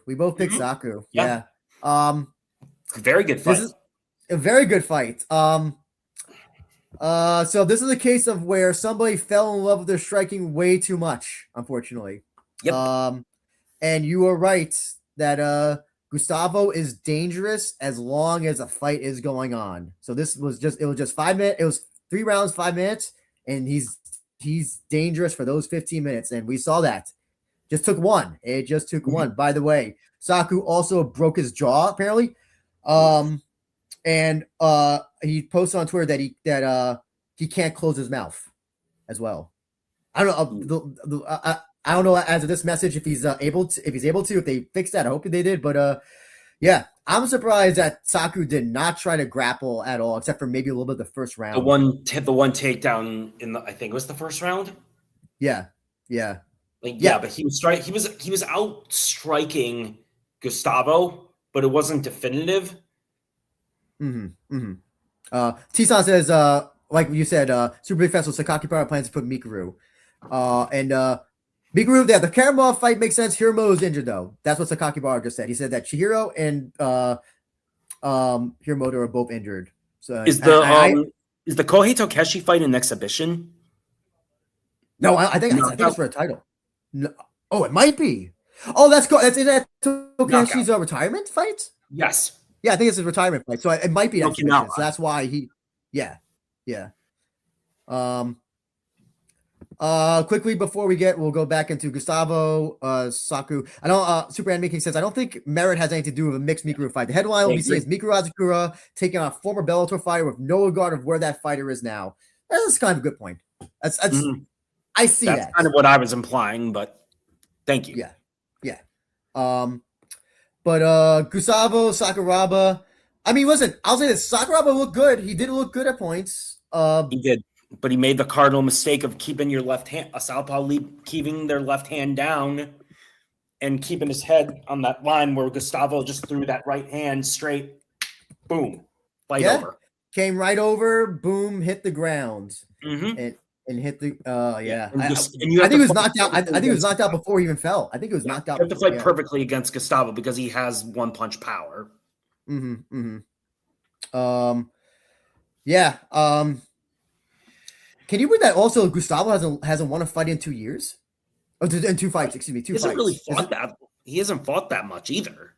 Saku. Yeah. Very good fight. This is a very good fight. So this is a case of where somebody fell in love with their striking way too much, unfortunately. Yep. And you are right that Gustavo is dangerous as long as a fight is going on. So it was just 5 minutes. It was 3 rounds, 5 minutes, and he's dangerous for those 15 minutes, and we saw that. Just took one. It just took one. By the way, Saku also broke his jaw apparently, and he posted on Twitter that he can't close his mouth as well. I don't know. I don't know as of this message if he's able to. If they fixed that, I hope they did. But yeah, I'm surprised that Saku did not try to grapple at all, except for maybe a little bit of the first round. The one takedown in I think it was the first round. Yeah. But he was out striking Gustavo, but it wasn't definitive. T-san says, like you said, Super Big Festival, Sakakibara plans to put Mikuru. And Mikuru, the Karamov fight makes sense. Hiromo is injured, though. That's what Sakakibara just said. He said that Chihiro and Hiromoto are both injured. So is the Kohei Tokeshi fight an exhibition? No, I think it's for a title. No. Oh, it might be. Oh, that's cool. That's Tokeshi's retirement fight? Yes. Yeah, I think it's his retirement fight. So it might be an exhibition. So that's why yeah. Quickly before we'll go back into Gustavo, Saku. I know Super Anime King says, I don't think merit has anything to do with a mixed Mikuru fight. The headline will be saying Mikuru Azakura taking on a former Bellator fighter with no regard of where that fighter is now. That's kind of a good point. That's I see that. That's kind of what I was implying, but thank you. Yeah. But Gustavo Sakuraba, I mean, listen, I'll say this. Sakuraba looked good. He did look good at points. He did, but he made the cardinal mistake of keeping your left hand, a southpaw leap, keeping their left hand down and keeping his head on that line where Gustavo just threw that right hand straight. Boom. Fight over. Came right over, boom, hit the ground. And hit the I think he was knocked out. I think he was knocked out before he even fell. I think he was knocked out. You have to fight perfectly against Gustavo because he has one punch power. Can you read that also? Gustavo hasn't won a fight in 2 years. Oh, in 2 fights. Excuse me, 2 fights. He hasn't fought that much either.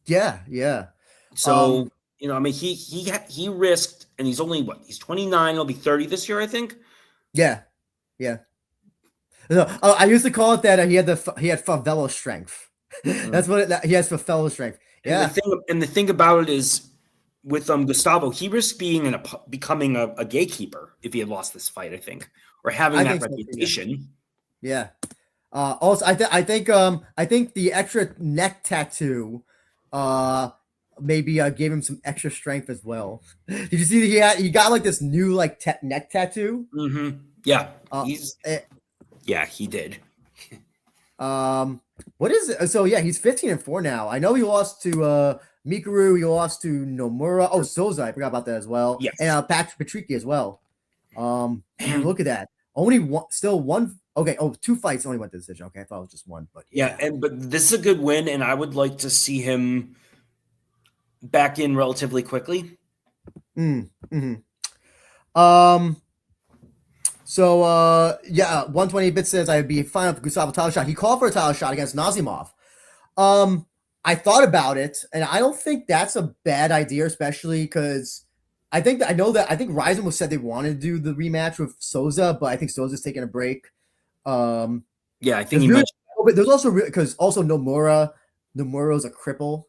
Yeah. So I mean, he risked, and he's only he's 29. He'll be 30 this year, I think. Yeah. I used to call it that he had favela strength. That's what he has, favela strength. Yeah. And the thing about it is, with Gustavo, he risked becoming a gatekeeper if he had lost this fight, I think, or having that reputation. Yeah. Also, I think the extra neck tattoo, maybe gave him some extra strength as well. Did you see that he got like this new neck tattoo? Yeah. He did. What is it? So yeah, he's 15-4 now. I know he lost to Mikuru, he lost to Nomura. Oh, Souza, I forgot about that as well. Yes. And Patrick as well. Look at that. Only one. Okay. Oh, 2 fights only went to decision. Okay, I thought it was just one, but but this is a good win, and I would like to see him back in relatively quickly. So 128-bit says I'd be fine with Gustavo title shot. He called for a title shot against Nazimov. I thought about it, and I don't think that's a bad idea, especially because I think Rizin said they wanted to do the rematch with Souza, but I think Souza's taking a break. I think he mentioned that. But there's also because Nomura's a cripple.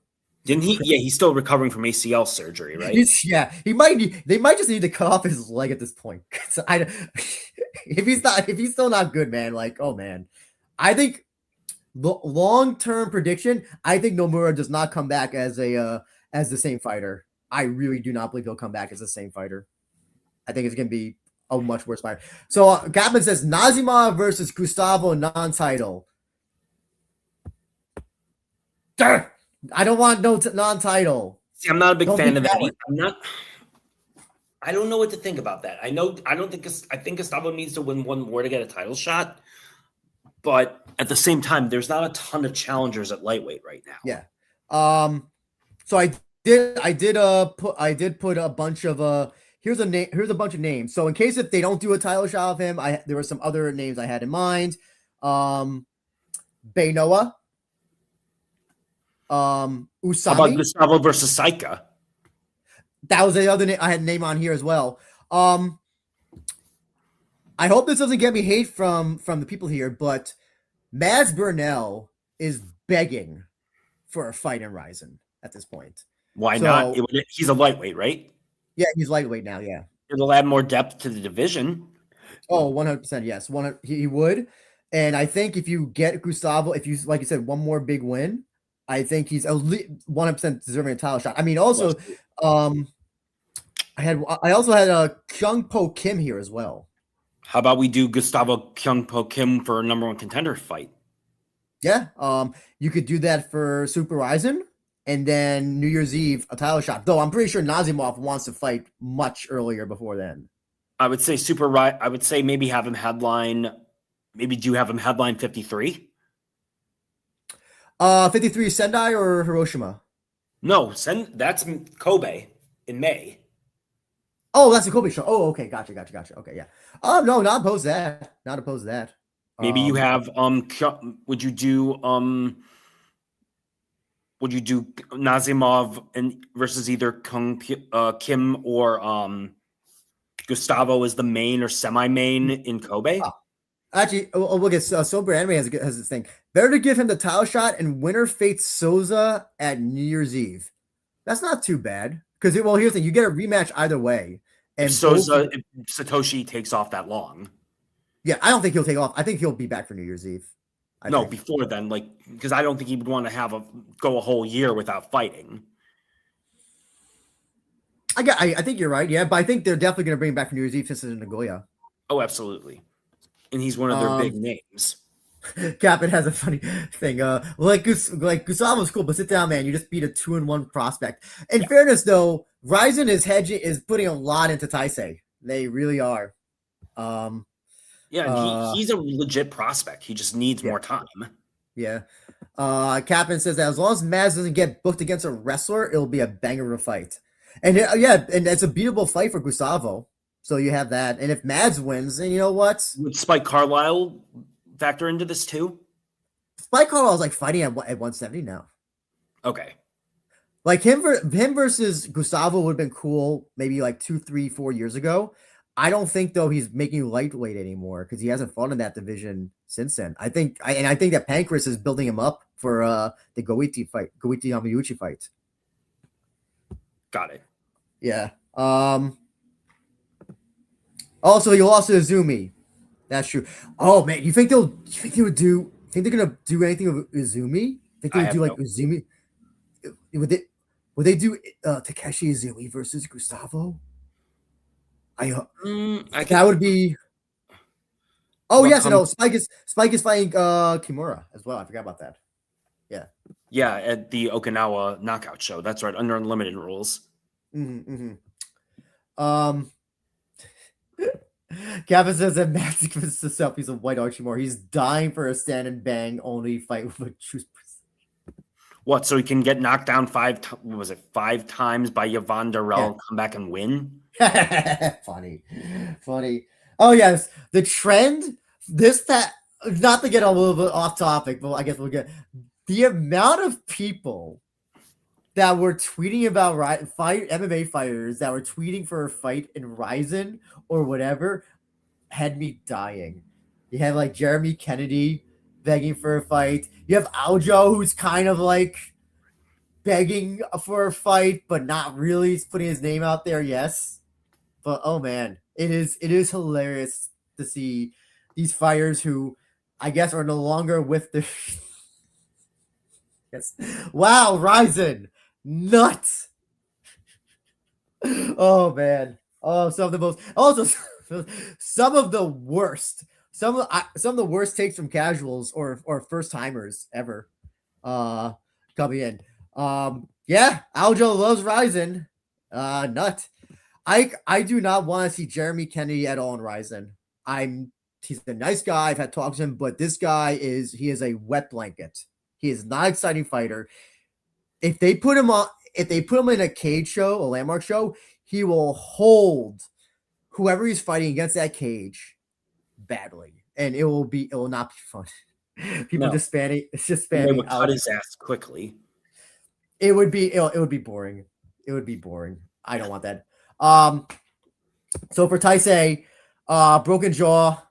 Didn't he? Yeah, he's still recovering from ACL surgery, right? He might. They might just need to cut off his leg at this point. If he's still not good, man. Oh man, I think the long-term prediction. I think Nomura does not come back as the same fighter. I really do not believe he'll come back as the same fighter. I think it's gonna be a much worse fight. So Gapman says Nazimov versus Gustavo non-title. I don't want no non-title. See, I'm not a big fan of that. I don't know what to think about that. I think Gustavo needs to win one more to get a title shot, but at the same time, there's not a ton of challengers at lightweight right now. Yeah. So I did put a bunch of here's a bunch of names. So in case if they don't do a title shot of him, there were some other names I had in mind. Beinoa. Usami. How about Gustavo versus Saika? That was the other name I had a name on here as well. I hope this doesn't get me hate from the people here, but Mads Burnell is begging for a fight in Rizin at this point. Why not? He's a lightweight, right? Yeah, he's lightweight now. Yeah, it'll add more depth to the division. Oh, 100%. Yes, he would. And I think if you get Gustavo, if you like you said, one more big win, I think he's 100% deserving a title shot. I mean, also, I also had Kyung Po Kim here as well. How about we do Gustavo Kyung Po Kim for a number 1 contender fight? Yeah, you could do that for Super Rizin, and then New Year's Eve a title shot. Though I'm pretty sure Nazimov wants to fight much earlier before then. I would say I would say maybe have him headline. Maybe do you have him headline 53? 53 Sendai or Hiroshima? No, that's Kobe in May. Oh, that's a Kobe show. Oh, okay, gotcha. Okay, yeah. No, not opposed to that. Not opposed to that. Maybe you have would you do Nazimov versus either Kim or Gustavo as the main or semi-main in Kobe? Actually, look at Sober Anime has this thing. Better to give him the title shot and winner fates Souza at New Year's Eve. That's not too bad because here's the thing: you get a rematch either way. And if Satoshi takes off that long, yeah, I don't think he'll take off. I think he'll be back for New Year's Eve. Before then, because I don't think he would want to go a whole year without fighting. I think you're right, yeah, but I think they're definitely going to bring him back for New Year's Eve since it's in Nagoya. Oh, absolutely. And he's one of their big names. Captain has a funny thing. Gustavo's cool, but sit down, man. You just beat a 2-1 prospect. In fairness, though, Rizin is putting a lot into Taisei. They really are. He's a legit prospect. He just needs more time. Yeah. Captain says that as long as Maz doesn't get booked against a wrestler, it'll be a banger of a fight. And and it's a beatable fight for Gustavo. So you have that. And if Mads wins, then you know what? Would Spike Carlisle factor into this too? Spike Carlisle's like fighting at 170 now. Okay. Like him versus Gustavo would have been cool maybe like 2, 3, 4 years ago. I don't think though he's making lightweight anymore because he hasn't fought in that division since then. I think that Pancras is building him up for the Goiti Yamauchi fight. Got it. Yeah. Also, you lost to Izumi. That's true. Oh man, you think they're gonna do anything with Izumi? Think they would do Izumi? Would they do Takeshi Izumi versus Gustavo? That would be. Oh yes, no. Spike is fighting Kimura as well. I forgot about that. Yeah. Yeah, at the Okinawa knockout show. That's right, under unlimited rules. Gavin says that Max convinces himself he's a white Archimore. He's dying for a stand and bang only fight with a true. What? So he can get knocked down 5 times by Yvonne Darrell and come back and win? Funny. Oh yes, the trend. Not to get a little bit off topic, but I guess we'll get the amount of people that were tweeting about MMA fighters that were tweeting for a fight in Rizin or whatever had me dying. You have like Jeremy Kennedy begging for a fight. You have Aljo who's kind of like begging for a fight, but not really. He's putting his name out there, yes. But oh man, it is hilarious to see these fighters who I guess are no longer with the yes. Wow, Rizin. Nuts. Oh man. Oh, some of the worst takes from casuals or first timers ever coming in. Yeah, Aljo loves Rizin. Nut. I do not want to see Jeremy Kennedy at all in Rizin. He's a nice guy. I've had talks to him, but this guy is a wet blanket. He is not an exciting fighter. If they put him in a cage show, a landmark show, he will hold whoever he's fighting against that cage badly, and it will not be fun. People just spamming. It's just spamming. They would cut his ass quickly. It would be boring. It would be boring. I don't want that. So for Taisei, broken jaw,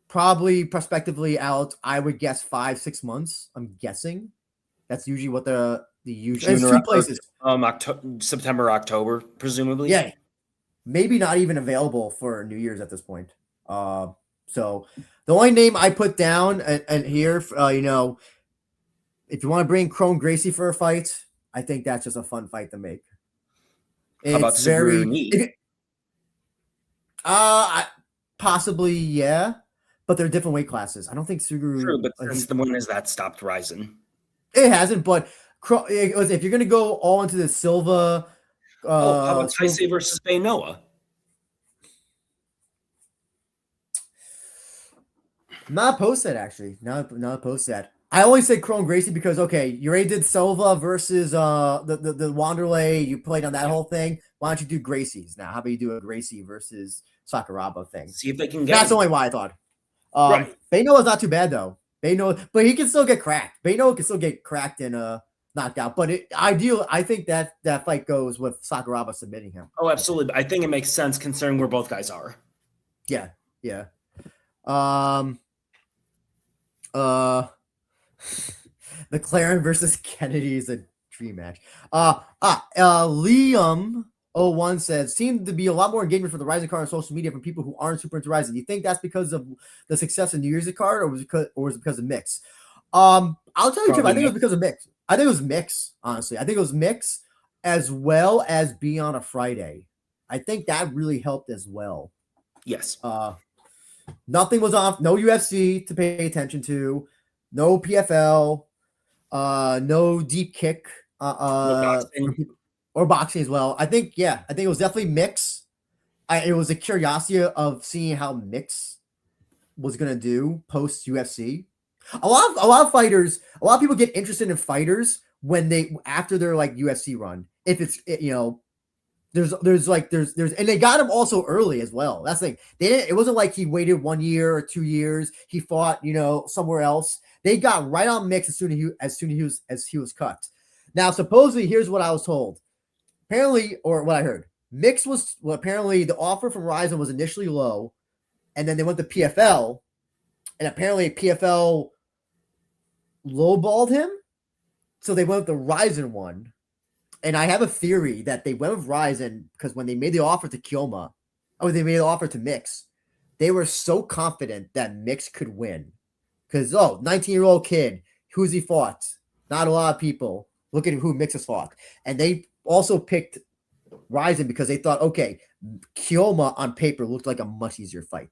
probably prospectively out. I would guess 5-6 months. I'm guessing that's usually what the usual. It's 2 places. September, October, presumably. Yeah, maybe not even available for New Year's at this point. So the only name I put down and here, you know, if you want to bring Chrome Gracie for a fight, I think that's just a fun fight to make. How about Suguru Ni? Possibly, yeah, but they're different weight classes. I don't think Suguru. True, but since the one is that stopped Rizin. It hasn't, but if you're gonna go all into the Silva, how about Taisei versus Noah? Not opposed to that, actually. Not opposed to that. I only said Chrome Gracie because you already did Silva versus the Wanderlei. You played on that whole thing. Why don't you do Gracie's now? How about you do a Gracie versus Sakuraba thing? See if they can get. That's only why I thought. Right. Noah's not too bad though. Noah, but he can still get cracked. Noah can still get cracked and knocked out. But I think that fight goes with Sakuraba submitting him. Oh, absolutely. I think it makes sense considering where both guys are. Yeah. McLaren versus Kennedy is a dream match. Liam01 says, seemed to be a lot more engagement for the Rizin card on social media from people who aren't super into Rizin. Do you think that's because of the success of New Year's card, or was it because of mix? I'll tell you, Chip, I think it was because of mix. I think it was mix, honestly. I think it was mix as well as being on a Friday. I think that really helped as well. Yes. Nothing was off. No UFC to pay attention to. No PFL. No deep kick. Or boxing as well. I think it was definitely mix. It was a curiosity of seeing how mix was gonna do post UFC. A lot of fighters, a lot of people get interested in fighters after their like UFC run. If it's there's and they got him also early as well. That's the thing. It wasn't like he waited 1 year or 2 years. He fought somewhere else. They got right on mix as soon as he was cut. Now supposedly, here's what I was told. Apparently, or what I heard, mix was apparently the offer from Rizin was initially low, and then they went to PFL, and apparently PFL lowballed him, so they went with the Rizin one. And I have a theory that they went with Rizin because when they made the offer to Kyoma, or they made the offer to Mix, they were so confident that Mix could win. Because, 19-year-old kid, who's he fought? Not a lot of people. Look at who Mix has fought. And they also picked Rizin because they thought, okay, Kyoma on paper looked like a much easier fight.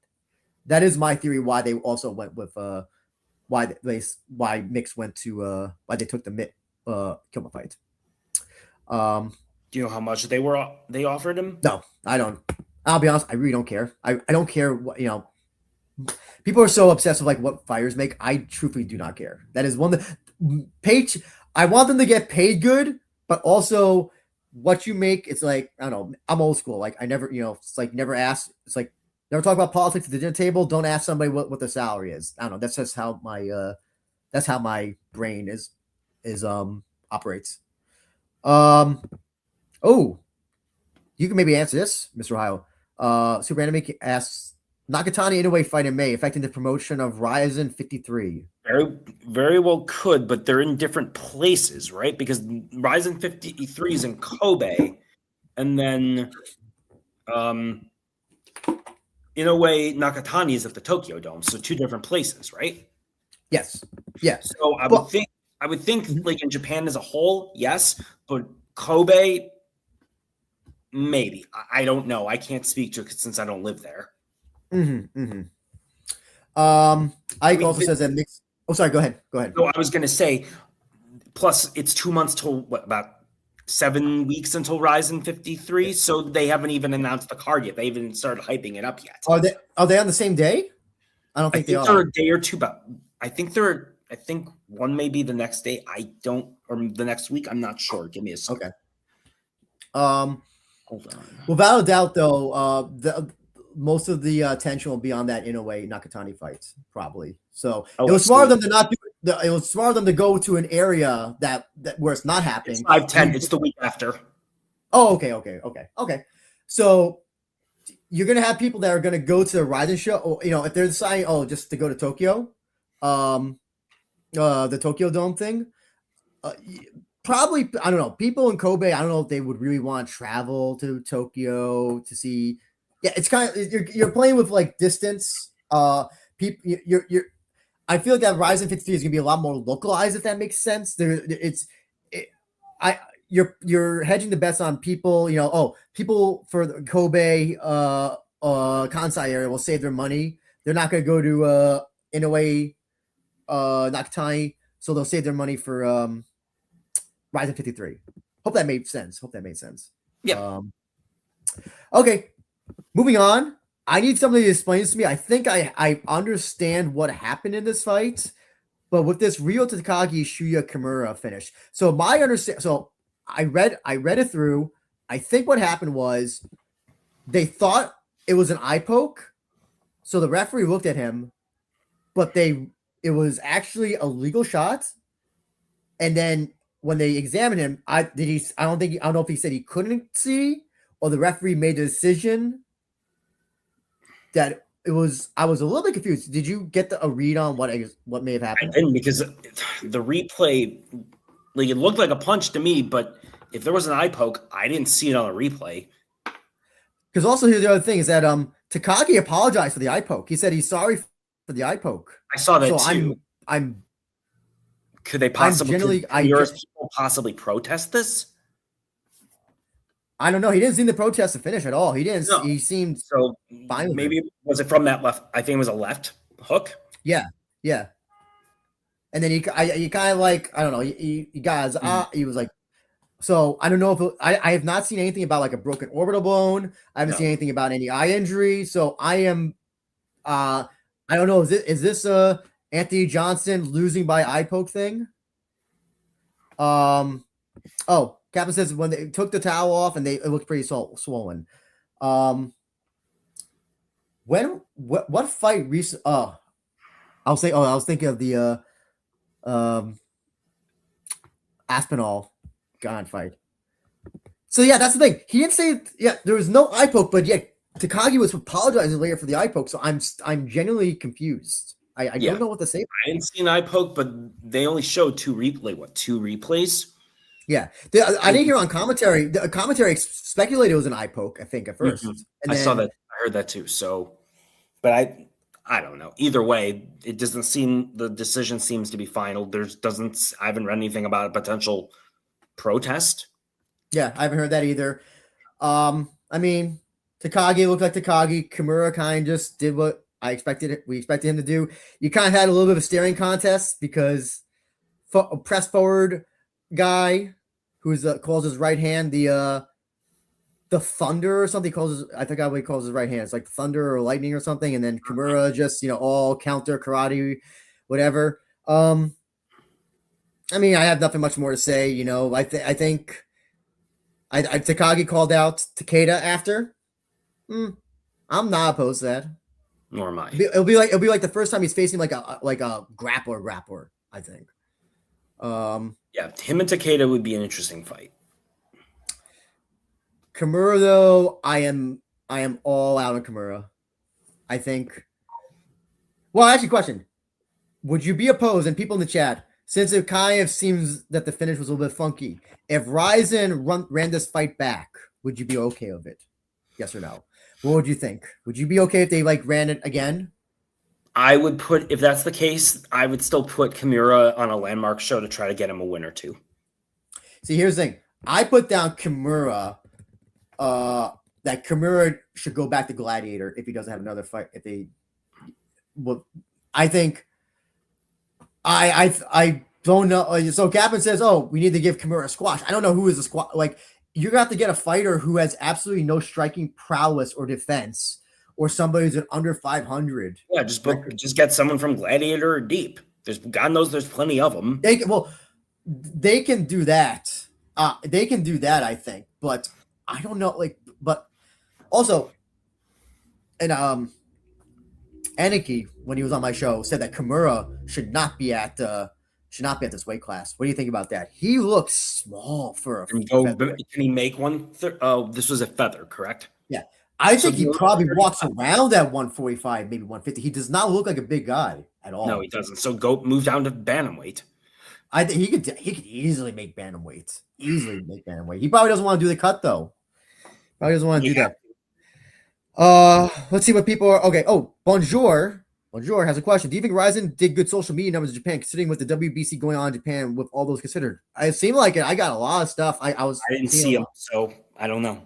That is my theory why they also went with why Mix went to why they took the Kyoma fight. Do you know how much they offered him? No, I don't. I'll be honest, I really don't care. I don't care what people are so obsessed with like what fighters make. I truthfully do not care. That is one that page. I want them to get paid good, but also what you make. It's like, I don't know. I'm old school. Like I never, it's like never ask. It's like never talk about politics at the dinner table. Don't ask somebody what their salary is. I don't know. That's just how my brain is operates. Oh, you can maybe answer this, Mr. Ohio. Super Anime asks, Nakatani Inoue fight in May affecting the promotion of Rizin 53. Very, very well could, but they're in different places, right? Because Rizin 53 is in Kobe, and then Inoue Nakatani is at the Tokyo Dome, so 2 different places, right? Yes. So I would think like in Japan as a whole, yes, but Kobe, maybe. I don't know. I can't speak to it since I don't live there. Ike also says that mix. Oh, sorry. Go ahead. No, I was going to say, plus it's 2 months till about 7 weeks until Rizin 53, so they haven't even announced the card yet. They haven't started hyping it up yet. Are they on the same day? I don't think they are. They're a day or two, but I think one may be the next day. Or the next week. I'm not sure. Give me a second. Okay. Hold on. Without a doubt, though, most of the attention will be on that Inoue Nakatani fight, probably. So it was smart of them to not do. It was smart of them to go to an area that where it's not happening. It's 5/10. It's the week after. Oh, okay. So you're gonna have people that are gonna go to the Rizin show, or, if they're deciding, just to go to Tokyo, the Tokyo Dome thing. Probably, I don't know. People in Kobe, I don't know if they would really want to travel to Tokyo to see. Yeah, it's kind of you're playing with like distance. People, you're. I feel like that Rizin 53 is gonna be a lot more localized, if that makes sense. You're hedging the bets on people. People for the Kobe, Kansai area will save their money. They're not gonna go to Inoue, Nakatani, so they'll save their money for Rizin 53. Hope that made sense. Yeah. Okay, moving on. I need somebody to explain this to me. I think I understand what happened in this fight, but with this Ryo Takagi Shuya Kimura finish. So I read it through. I think what happened was they thought it was an eye poke, so the referee looked at him, but it was actually a legal shot, and then when they examined him, I don't know if he said he couldn't see, or the referee made the decision that it was. I was a little bit confused. Did you get a read on what may have happened? I didn't, because the replay, like, it looked like a punch to me, but if there was an eye poke, I didn't see it on the replay. Because also, here's the other thing is that Takagi apologized for the eye poke. He said he's sorry for the eye poke. I saw that too. Could they possibly possibly protest this? I don't know. He didn't seem to protest the finish at all. He didn't. No. He seemed so fine. Maybe was it from that left? I think it was a left hook. Yeah. And then he kind of like, I don't know. He got his he was like. So I don't know if I have not seen anything about like a broken orbital bone. I haven't seen anything about any eye injury. So I am. I don't know. Is this Anthony Johnson losing by eye poke thing? Captain says when they took the towel off and it looked pretty swollen. What fight recent? I was thinking of the Aspinall Gon fight. So yeah, that's the thing. He didn't say there was no eye poke, but yet Takagi was apologizing later for the eye poke. So I'm genuinely confused. I don't know what to say. I didn't see an eye poke, but they only showed two replays. Yeah, I didn't hear on commentary. The commentary speculated it was an eye poke, I think, at first. Mm-hmm. And I saw that. I heard that too. So, but I don't know. Either way, it doesn't seem the decision seems to be final. I haven't read anything about a potential protest. Yeah, I haven't heard that either. I mean, Takagi looked like Takagi. Kimura kind of just did what we expected him to do. You kind of had a little bit of a staring contest because press forward guy who's calls his right hand the thunder or something. I forgot what he calls his right hand. It's like thunder or lightning or something. And then Kimura just all counter karate, whatever. I mean, I have nothing much more to say. I think Takagi called out Takeda after. I'm not opposed to that. Nor am I. It'll be like the first time he's facing like a grappler. I think. Yeah, him and Takeda would be an interesting fight. Kimura, though, I am all out on Kimura. I think. Well, actually, question: would you be opposed? And people in the chat, since it kind of seems that the finish was a little bit funky, if Rizin ran this fight back, would you be okay with it? Yes or no? What would you think? Would you be okay if they ran it again? I would if that's the case, I would still put Kimura on a landmark show to try to get him a win or two. See, here's the thing. I put down Kimura, that Kimura should go back to Gladiator if he doesn't have another fight. I think, I don't know. So Kaplan says, we need to give Kimura a squash. I don't know who is a squash. Like, you're going to have to get a fighter who has absolutely no striking prowess or defense, or somebody who's an under 500. Yeah, just get someone from Gladiator or Deep. God knows there's plenty of them. They can do that. I think. But I don't know. But also, and Aniki, when he was on my show, said that Kimura should not be at this weight class. What do you think about that? He looks small for a feather. Can he make one? This was a feather, correct? Yeah. I think he probably walks around at 145, maybe 150. He does not look like a big guy at all. No, he doesn't. So go move down to bantamweight. I think he could easily make bantamweight. Easily make bantamweight. He probably doesn't want to do the cut though. Probably doesn't want to do that. Let's see what people are. Okay. Oh, Bonjour. Bonjour has a question. Do you think Rizin did good social media numbers in Japan, considering with the WBC going on in Japan with all those considered? It seemed like it. I got a lot of stuff. I didn't see him, so I don't know.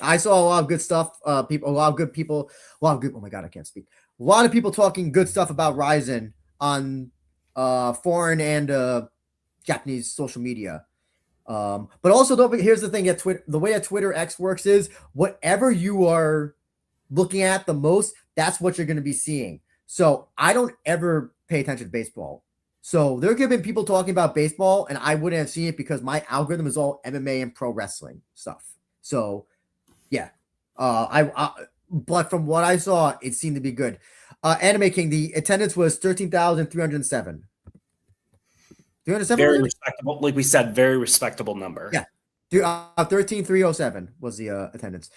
I saw a lot of good stuff. A lot of good people. A lot of good. Oh my god, I can't speak. A lot of people talking good stuff about Rizin on foreign and Japanese social media. But also, here's the thing: the way that Twitter X works is whatever you are looking at the most, that's what you're going to be seeing. So I don't ever pay attention to baseball. So there could have been people talking about baseball, and I wouldn't have seen it because my algorithm is all MMA and pro wrestling stuff. So yeah, but from what I saw, it seemed to be good. Anime King, the attendance was 13,307. 307. Very respectable, like we said, very respectable number. Yeah, 13,307 was the attendance.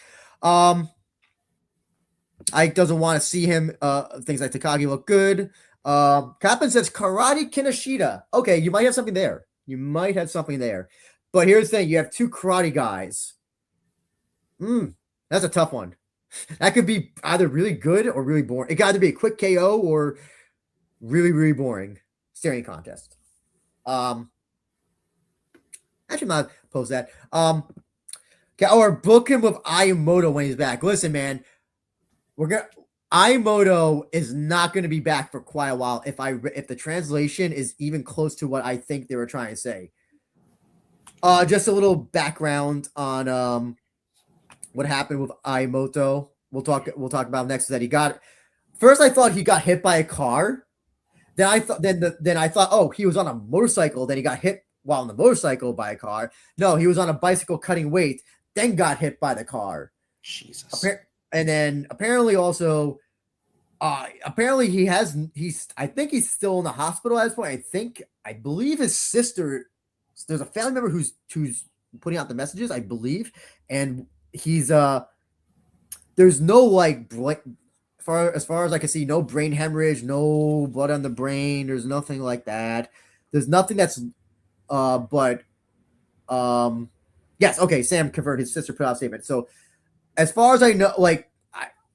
Ike doesn't want to see him. Things like Takagi look good. Kaplan says Karate Kinoshita. Okay, you might have something there. But here's the thing: you have two karate guys. That's a tough one. That could be either really good or really boring. It got to be a quick KO or really, really boring staring contest. I should not post that. Or book him with Akimoto when he's back. Listen, man. Akimoto is not going to be back for quite a while if the translation is even close to what I think they were trying to say. Just a little background on what happened with Akimoto. We'll talk about next. That first I thought he got hit by a car. Then I thought oh, he was on a motorcycle. Then he got hit while on the motorcycle by a car. No, he was on a bicycle cutting weight. Then got hit by the car. Jesus. And then apparently also, apparently I think he's still in the hospital at this point. I believe his sister, there's a family member who's putting out the messages, I believe. And he's, there's no as far as I can see, no brain hemorrhage, no blood on the brain. There's nothing like that. There's nothing that's, yes. Okay. Sam converted, his sister put out a statement. So, as far as I know,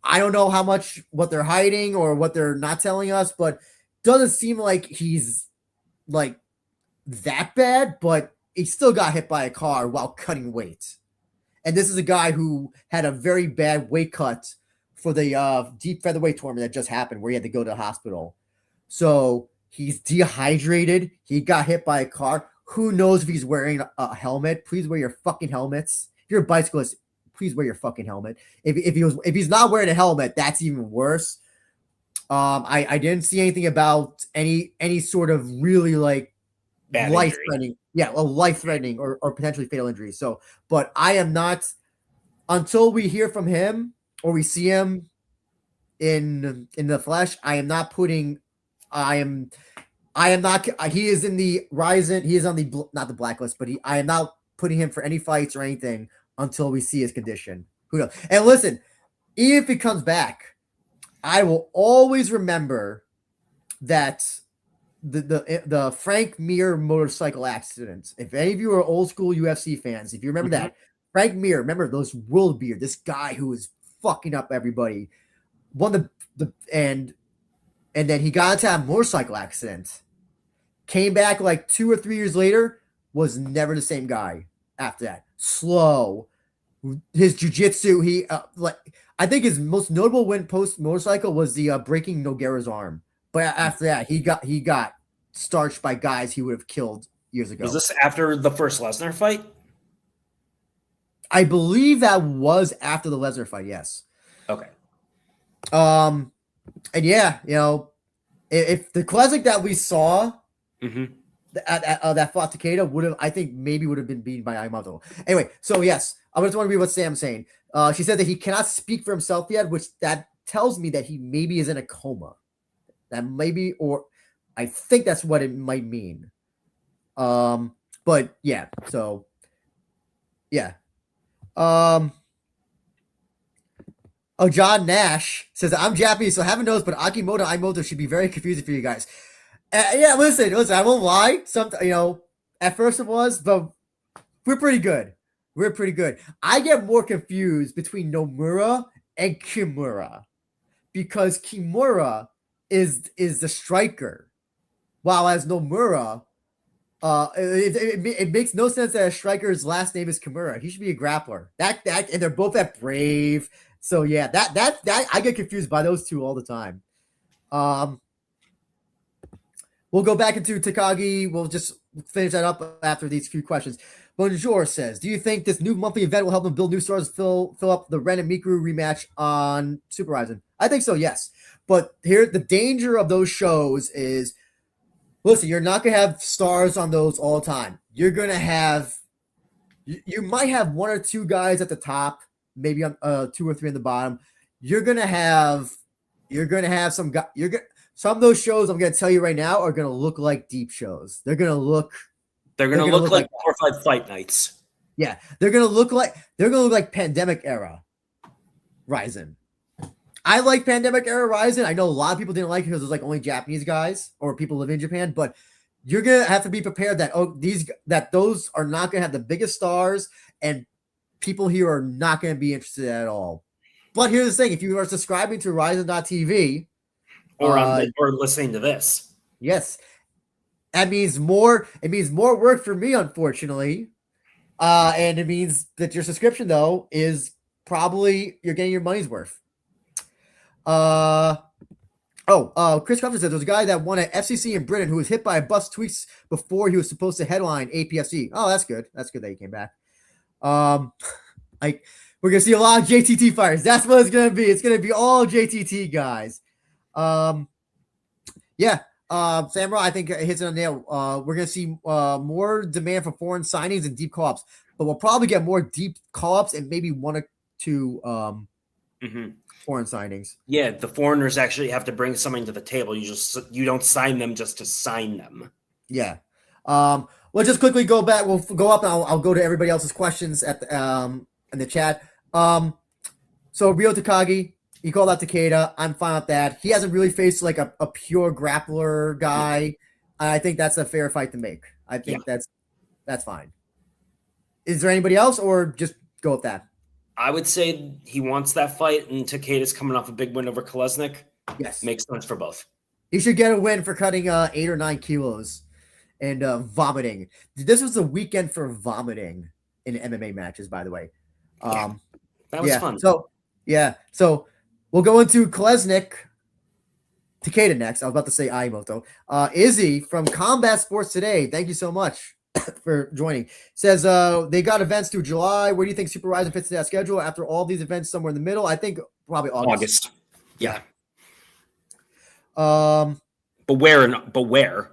I don't know how much what they're hiding or what they're not telling us, but doesn't seem like he's that bad, but he still got hit by a car while cutting weight. And this is a guy who had a very bad weight cut for the deep featherweight tournament that just happened where he had to go to the hospital. So he's dehydrated. He got hit by a car. Who knows if he's wearing a helmet? Please wear your fucking helmets. If you're a bicyclist, please wear your fucking helmet. If he's not wearing a helmet, that's even worse. I didn't see anything about any sort of really life-threatening, life-threatening or potentially fatal injuries. So, but I am not, until we hear from him or we see him in the flesh, I am not putting. I am not. He is in the Rizin. He is on the not the blacklist, but I am not putting him for any fights or anything until we see his condition. Who knows? And listen, even if he comes back, I will always remember that the Frank Mir motorcycle accident. If any of you are old school UFC fans, if you remember that, Frank Mir, remember those World Beer, this guy who was fucking up everybody, won and then he got into a motorcycle accident, came back 2 or 3 years later, was never the same guy after that. Slow. His jiu-jitsu, I think his most notable win post motorcycle was the breaking Nogueira's arm. But after that, he got starched by guys he would have killed years ago. Was this after the first Lesnar fight? I believe that was after the Lesnar fight, yes. Okay. And yeah, if the classic that we saw that fought Takeda would have, I think maybe would have been beaten by Akimoto. Anyway, so yes, I just want to read what Sam's saying. She said that he cannot speak for himself yet, which that tells me that he maybe is in a coma. That maybe, or I think that's what it might mean. But yeah, so yeah. Oh, John Nash says, I'm Japanese, so haven't noticed, but Akimoto should be very confusing for you guys. Yeah, listen, I won't lie. At first it was, but we're pretty good. I get more confused between Nomura and Kimura because Kimura is the striker, while as Nomura, it makes no sense that a striker's last name is Kimura. He should be a grappler. That and they're both at Brave. So yeah, that I get confused by those two all the time. We'll go back into Takagi. We'll just finish that up after these few questions. Bonjour says, do you think this new monthly event will help them build new stars, fill up the Ren and Mikuru rematch on Super Rizin? I think so, yes. But here, the danger of those shows is, listen, you're not going to have stars on those all the time. You're going to have, you might have one or two guys at the top, maybe on 2 or 3 on the bottom. You're going to have some guys. Some of those shows I'm going to tell you right now are going to look like deep shows. They're going to look like 4 or 5 fight nights. Yeah, they're going to look like pandemic era Rizin. I like pandemic era Rizin. I know a lot of people didn't like it because it was like only Japanese guys or people living in Japan, but you're going to have to be prepared that those are not going to have the biggest stars and people here are not going to be interested at all. But here's the thing, if you are subscribing to Rizin.tv or listening to this. Yes. It means more work for me, unfortunately. And it means that your subscription, though, is probably you're getting your money's worth. Chris Crawford said there's a guy that won an FCC in Britain who was hit by a bus tweets before he was supposed to headline APFC. Oh, that's good. That's good that he came back. We're gonna see a lot of JTT fighters. That's what it's gonna be. It's gonna be all JTT guys. Samurai, I think it hits it on the nail. We're going to see more demand for foreign signings and deep call-ups, but we'll probably get more deep call-ups and maybe 1 or 2 foreign signings. Yeah, the foreigners actually have to bring something to the table. You don't sign them just to sign them. Yeah. We'll just quickly go back. We'll go up and I'll go to everybody else's questions at the, in the chat. So Ryo Takagi, he called out Takeda. I'm fine with that. He hasn't really faced like a pure grappler guy. I think that's a fair fight to make. I think that's fine. Is there anybody else or just go with that? I would say he wants that fight, and Takeda's coming off a big win over Kolesnik. Yes. Makes sense for both. He should get a win for cutting 8 or 9 kilos and vomiting. This was a weekend for vomiting in MMA matches, by the way. That was fun. So we'll go into Kolesnik, Takeda next. I was about to say Akimoto. Izzy from Combat Sports Today, thank you so much for joining. Says they got events through July. Where do you think Super Rizin fits in that schedule? After all these events, somewhere in the middle. I think probably August. Yeah. But where?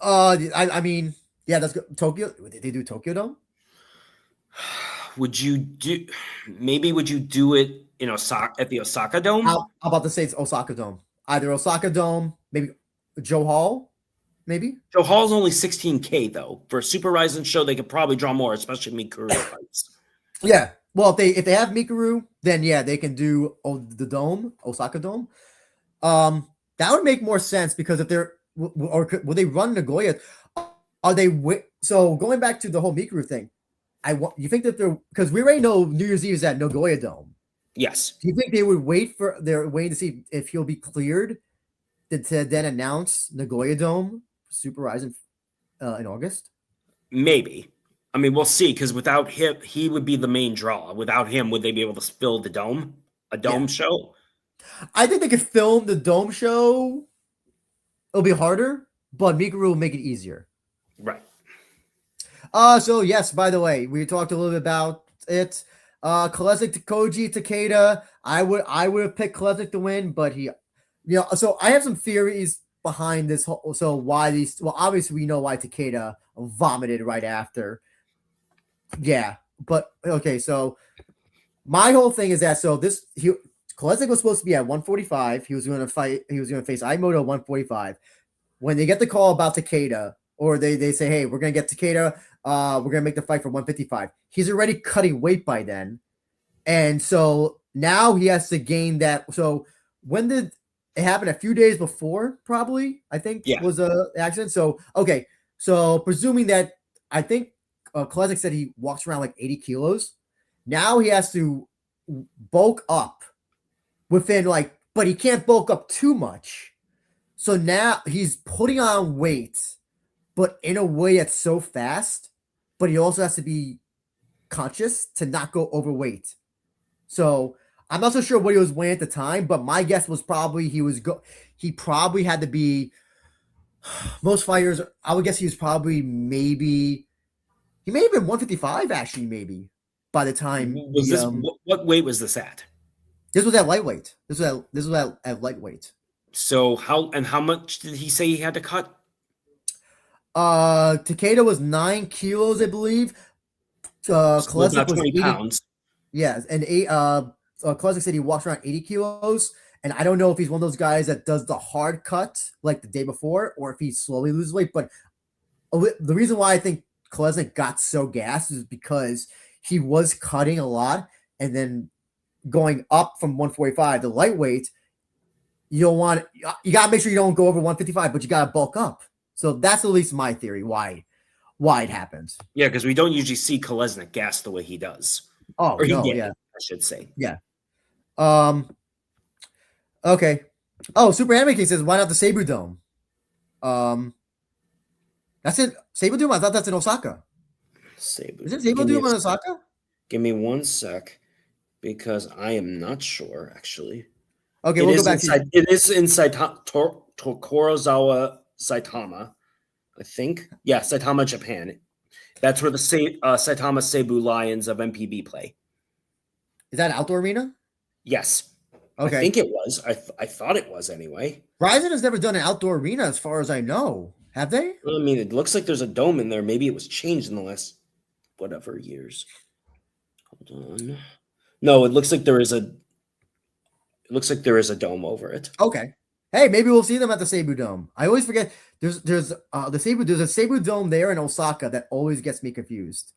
I mean, yeah, that's good. Tokyo. Did they do Tokyo Dome? Would you do it in Osaka at the Osaka Dome? I'm about to say it's Osaka Dome. Either Osaka Dome, maybe Joe Hall, maybe. Joe Hall's only 16K though. For a Super Rizin show, they could probably draw more, especially Mikuru fights. Yeah. Well, if they have Mikuru, then yeah, they can do the Dome, Osaka Dome. That would make more sense because if they're or will they run Nagoya? Are they so going back to the whole Mikuru thing? You think that they're because we already know New Year's Eve is at Nagoya Dome. Yes. Do you think they would they're waiting to see if he'll be cleared to then announce Nagoya Dome Super Rizin in August? Maybe. I mean, we'll see because without him, he would be the main draw. Without him, would they be able to fill the dome? A dome show? I think they could film the dome show. It'll be harder, but Mikuru will make it easier. Right. So yes, by the way, we talked a little bit about it. Kolesnik to Koji Takeda. I would have picked Kolesnik to win, but so I have some theories behind this whole obviously we know why Takeda vomited right after. Yeah, but okay, so my whole thing is that Kolesnik was supposed to be at 145. He was going to face Akimoto at 145. When they get the call about Takeda, or they say, hey, we're going to get Takeda, we're going to make the fight for 155. He's already cutting weight by then. And so now he has to gain that. So when did it happen? A few days before, probably, I think, was a accident. So, okay. So presuming that, I think Kolesnik said he walks around like 80 kilos. Now he has to bulk up within but he can't bulk up too much. So now he's putting on weight, but in a way that's so fast, but he also has to be conscious to not go overweight. So I'm not so sure what he was weighing at the time, but my guess was probably he probably had to be, most fighters, I would guess he was probably he may have been 155 actually, maybe by the time. What weight was this at? This was at lightweight. This was at lightweight. So how much did he say he had to cut? Takeda was 9 kilos, I believe. Kolesnik was 20 80 pounds. Yeah, and Kolesnik said he walks around 80 kilos, and I don't know if he's one of those guys that does the hard cut like the day before, or if he slowly loses weight. But the reason why I think Kolesnik got so gassed is because he was cutting a lot, and then going up from 145 to lightweight, you gotta make sure you don't go over 155, but you gotta bulk up. So that's at least my theory why it happens. Yeah, because we don't usually see Kolesnik gas the way he does. Oh, or no, I should say. Yeah. Okay. Oh, Super Anime King says, why not the Seibu Dome? That's it. Seibu Dome? I thought that's in Osaka. Is it Seibu Dome in Osaka? Give me one sec, because I am not sure, actually. Okay, we'll go back to it is in Tokorozawa, Saitama, I think. Yeah, Saitama, Japan. That's where the Saitama Seibu Lions of MPB play. Is that an outdoor arena? Yes. Okay. I think it was. I thought it was anyway. Rizin has never done an outdoor arena as far as I know. Have they? Well, I mean, it looks like there's a dome in there. Maybe it was changed in the last whatever years. Hold on. No, it looks like there is a dome over it. Okay. Hey, maybe we'll see them at the Seibu Dome. I always forget there's a Seibu Dome there in Osaka that always gets me confused.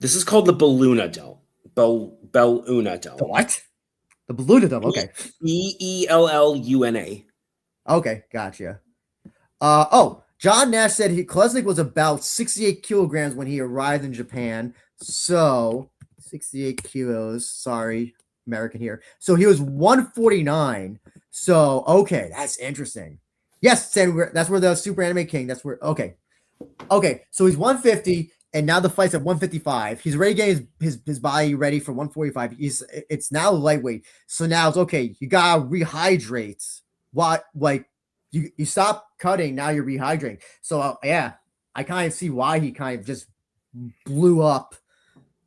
This is called the Belluna Dome. Belluna Dome. The what? The Belluna Dome. Okay. Belluna. Okay, gotcha. John Nash said Kolesnik was about 68 kilograms when he arrived in Japan. So 68 kilos. Sorry, American here. So he was 149. So okay, that's interesting. Yes, that's where the Super Anime King. That's where. Okay. So he's 150, and now the fight's at 155. He's already getting his body ready for 145. It's now lightweight. So now it's okay. You gotta rehydrate. You stop cutting, now you're rehydrating. So I kind of see why he kind of just blew up.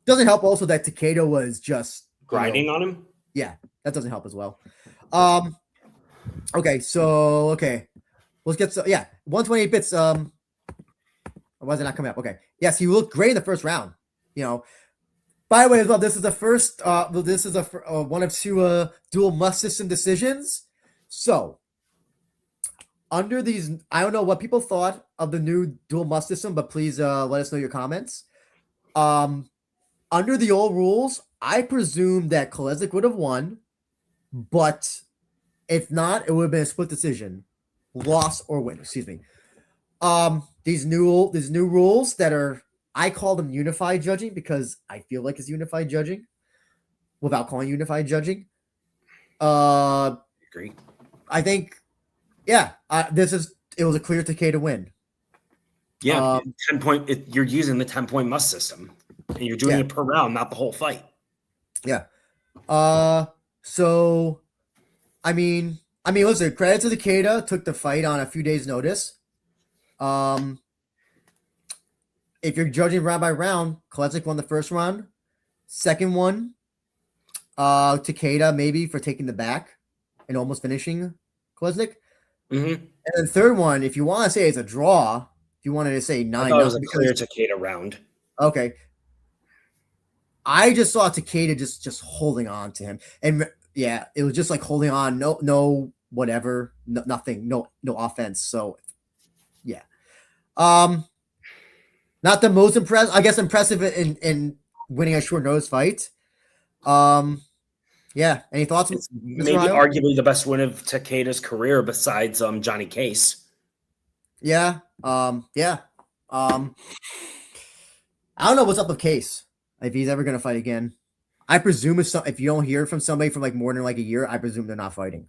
Doesn't help also that Takeda was just grinding on him. Yeah, that doesn't help as well. Okay, let's get 128 bits. Why is it not coming up? Okay, yes, he looked great in the first round. By the way, as well, this is the first. This is one of two dual must system decisions. So under these, I don't know what people thought of the new dual must system, but please let us know your comments. Under the old rules, I presume that Kolesnik would have won, but if not, it would have been a split decision, loss or win. Excuse me. These new rules that are, I call them unified judging because I feel like it's unified judging, without calling unified judging. Agree. I think, it was a clear Takeda win. Yeah, 10 point. You're using the 10-point must system, and you're doing it per round, not the whole fight. Yeah. So, I mean, listen. Credit to Takeda, took the fight on a few days' notice. If you're judging round by round, Kolesnik won the first round. Second one, Takeda maybe for taking the back and almost finishing Kolesnik. Mm-hmm. And then third one, if you want to say it's a draw, if you wanted to say 9-0, it was a clear Takeda round. Okay. I just saw Takeda just holding on to him, and it was just like holding on, no whatever, nothing, no offense. So, yeah, not the most impressive. I guess impressive in winning a short notice fight. Yeah. Any thoughts? It's Mr. maybe Ryo? arguably the best win of Takeda's career besides Johnny Case. Yeah. Yeah. I don't know what's up with Case. If he's ever gonna fight again. I presume if you don't hear from somebody for like more than like a year, I presume they're not fighting.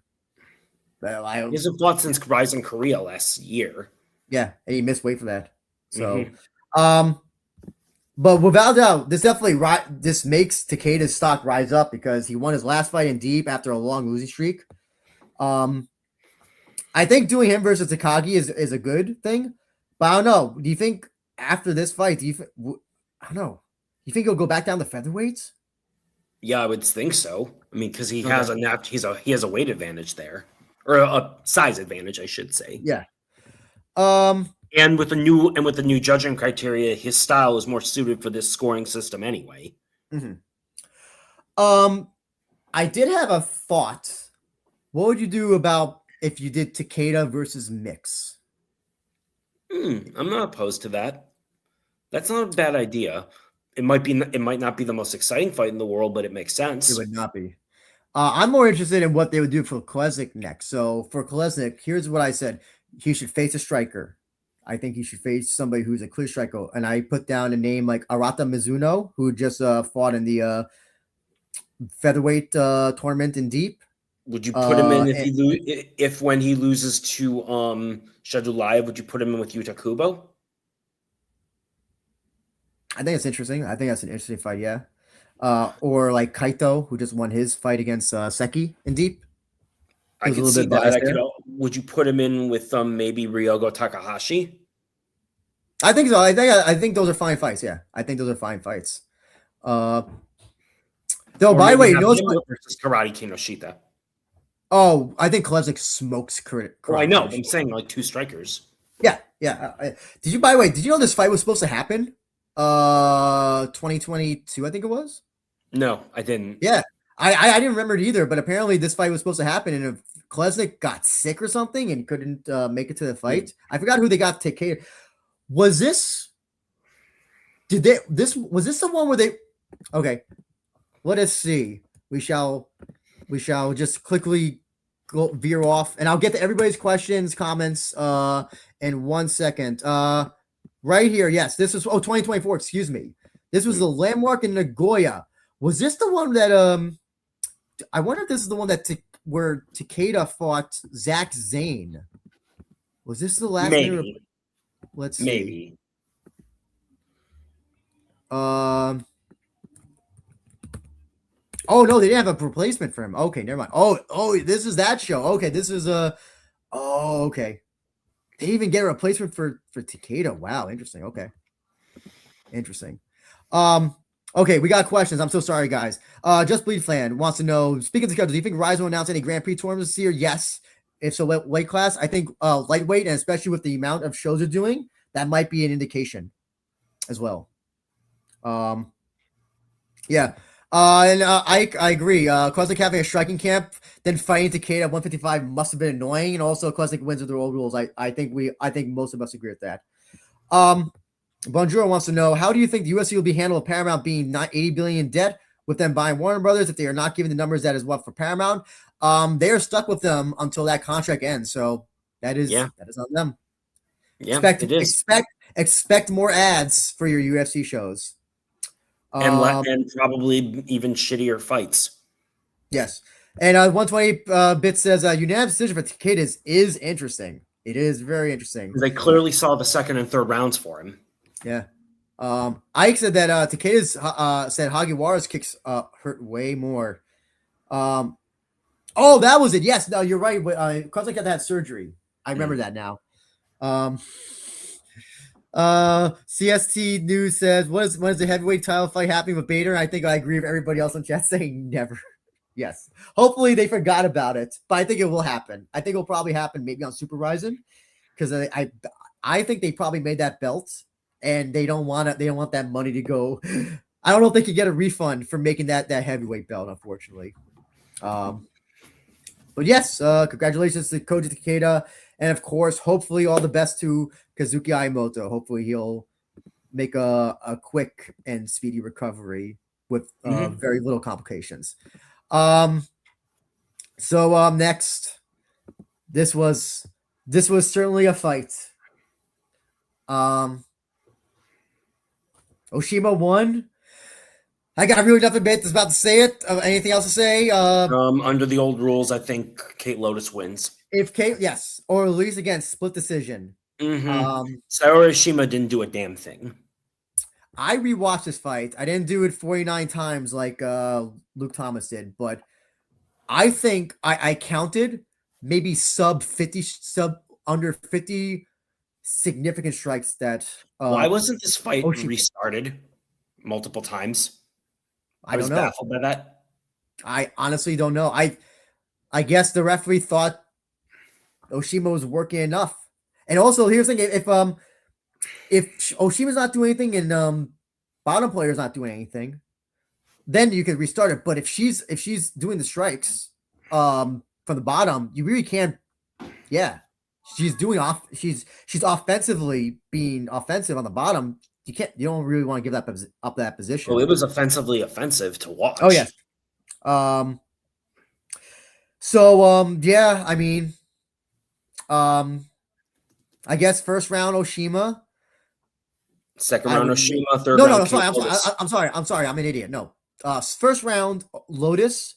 But He hasn't fought since Rizin Korea last year. Yeah, and he missed weight for that. So, but without doubt, this makes Takeda's stock rise up because he won his last fight in deep after a long losing streak. I think doing him versus Takagi is a good thing, but I don't know. Do you think after this fight, I don't know. You think he'll go back down to featherweights? Yeah, I would think so. I mean, because he has he has a weight advantage there, or a size advantage, I should say. Yeah. And with the new judging criteria, his style is more suited for this scoring system anyway. I did have a thought. What would you do about if you did Takeda versus Mix? I'm not opposed to that. That's not a bad idea. It might not be the most exciting fight in the world, but it makes sense. It would not be. I'm more interested in what they would do for Kolesnik next. So for Kolesnik, here's what I said. He should face a striker. I think he should face somebody who's a clear striker. And I put down a name like Arata Mizuno, who just fought in the featherweight tournament in deep. Would you put him in if when he loses to Shadulayev, would you put him in with Yuta Kubo? I think it's interesting. I think that's an interesting fight, yeah. Or like Kaito, who just won his fight against Seki in deep. I could see that. Would you put him in with maybe Ryogo Takahashi? I think so. I think those are fine fights. Yeah, I think those are fine fights. Though, by the way, you know versus Karate Kinoshita. Oh, I think Kolesnik smokes Karate. I know. I'm saying like two strikers. Yeah. Did you? By the way, did you know this fight was supposed to happen? 2022, I think it was. No, I didn't. Yeah, I didn't remember it either. But apparently, this fight was supposed to happen, and if Kolesnik got sick or something and couldn't make it to the fight, I forgot who they got to take care. Was this? Was this the one where they? Okay, let us see. We shall just quickly veer off, and I'll get to everybody's questions, comments, in 1 second. Right here, yes, this is 2024. Excuse me. This was the landmark in Nagoya. Was this the one that I wonder if this is the one that where Takeda fought Zach Zane? Was this the last? Maybe. Let's see. Maybe. Oh no, they didn't have a replacement for him. Okay, never mind. Oh, this is that show. Okay, this is okay. They even get a replacement for Takeda. Wow, interesting. Okay. Interesting. Okay, we got questions. I'm so sorry, guys. Just Bleed Fan wants to know, speaking of the schedule, do you think Rise will announce any Grand Prix tournaments this year? Yes. If so, weight class, I think lightweight, and especially with the amount of shows they're doing, that might be an indication as well. Yeah. And I agree. Kolesnik having a striking camp, then fighting Takeda at 155 must have been annoying, and also Kolesnik wins with the old rules. I think most of us agree with that. Bonjour wants to know, how do you think the UFC will be handled with Paramount being not 80 billion in debt with them buying Warner Brothers if they are not giving the numbers that is what for Paramount? They are stuck with them until that contract ends. So that is on them. Yeah, expect more ads for your UFC shows. And probably even shittier fights. Yes. And 120 bit says unanimous decision for Takeda is interesting. It is very interesting. They clearly saw the second and third rounds for him. Yeah. Ike said that Takeda's said Hagiwara's kicks hurt way more. Oh, that was it. Yes, no, you're right. Kolesnik had that surgery. I remember that now. CST News says, when is the heavyweight title fight happening with Bader? I think I agree with everybody else in chat saying never. Yes. Hopefully they forgot about it, but I think it will happen. I think it will probably happen maybe on Super Rizin, because I think they probably made that belt and they don't want that money to go. I don't know if they could get a refund for making that heavyweight belt, unfortunately. But yes, congratulations to Koji Takeda, and of course, hopefully all the best to Kazuki Akimoto. Hopefully he'll make a quick and speedy recovery with very little complications. So next, this was certainly a fight. Oshima won. I got really nothing about to say it. Anything else to say? Under the old rules, I think Kate Lotus wins. If Kate, yes, or at least again split decision. Saori Oshima didn't do a damn thing. I rewatched this fight. I didn't do it 49 times like Luke Thomas did, but I think I counted maybe under 50 significant strikes that. Why wasn't this fight restarted multiple times? I was baffled by that. I honestly don't know. I guess the referee thought Oshima was working enough. And also, here's the thing: if Oshima's not doing anything and bottom player's not doing anything, then you could restart it. But if she's doing the strikes from the bottom, you really can't. Yeah, she's doing she's offensively being offensive on the bottom. You don't really want to give up that position. Well, it was offensively offensive to watch. Oh yes. Yeah, I mean, I guess first round Oshima. Second round Oshima. Third round. I'm sorry. I'm an idiot. No. First round Lotus.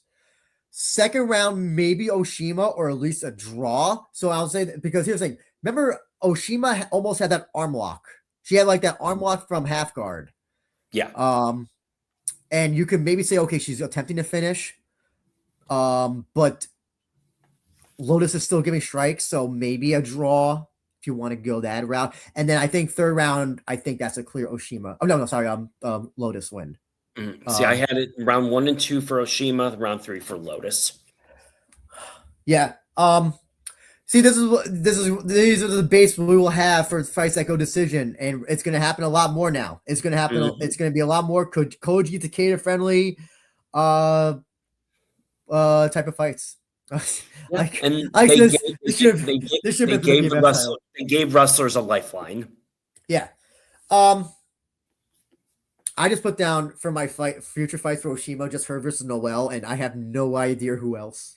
Second round maybe Oshima or at least a draw. So I'll say that because here's the thing. Remember Oshima almost had that arm lock. She had like that arm lock from half guard. Yeah. And you can maybe say, okay, she's attempting to finish. But Lotus is still giving strikes, so maybe a draw if you want to go that route. And then I think third round, I think that's a clear Oshima. Oh no, sorry, Lotus win. See, I had it round 1 and 2 for Oshima, round 3 for Lotus. Yeah. See, these are the base we will have for fights that go decision, and it's going to happen a lot more now. It's going to happen. It's going to be a lot more Koji Takeda friendly, type of fights. They gave wrestlers a lifeline. Yeah. I just put down for my future fights for Oshima, just her versus Noelle, and I have no idea who else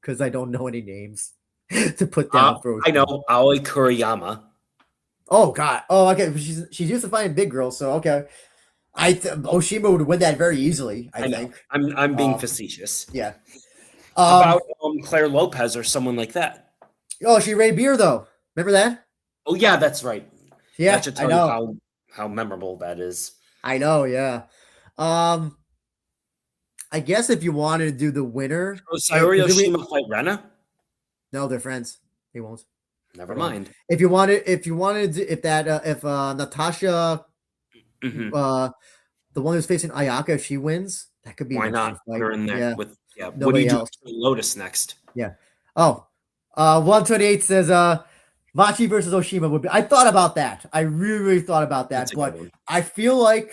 because I don't know any names to put down for Oshima. I know Aoi Kuriyama. Oh God. Oh, okay. She's used to fighting big girls, so okay. Oshima would win that very easily. I think. I'm being facetious. Yeah. About Claire Lopez or someone like that. Oh, she Ray Beer though. Remember that? Oh yeah, that's right. Yeah, that should tell you how memorable that is. I know. Yeah. I guess if you wanted to do the winner, Saori Oshima fight Rena? No, they're friends. They won't. Never mind. If Natasha, the one who's facing Ayaka, if she wins, that could be. Why not? We're in there with nobody what do you else. do Lotus next? Yeah. 128 says Machi versus Oshima would be. I thought about that. I really thought about that, but I feel like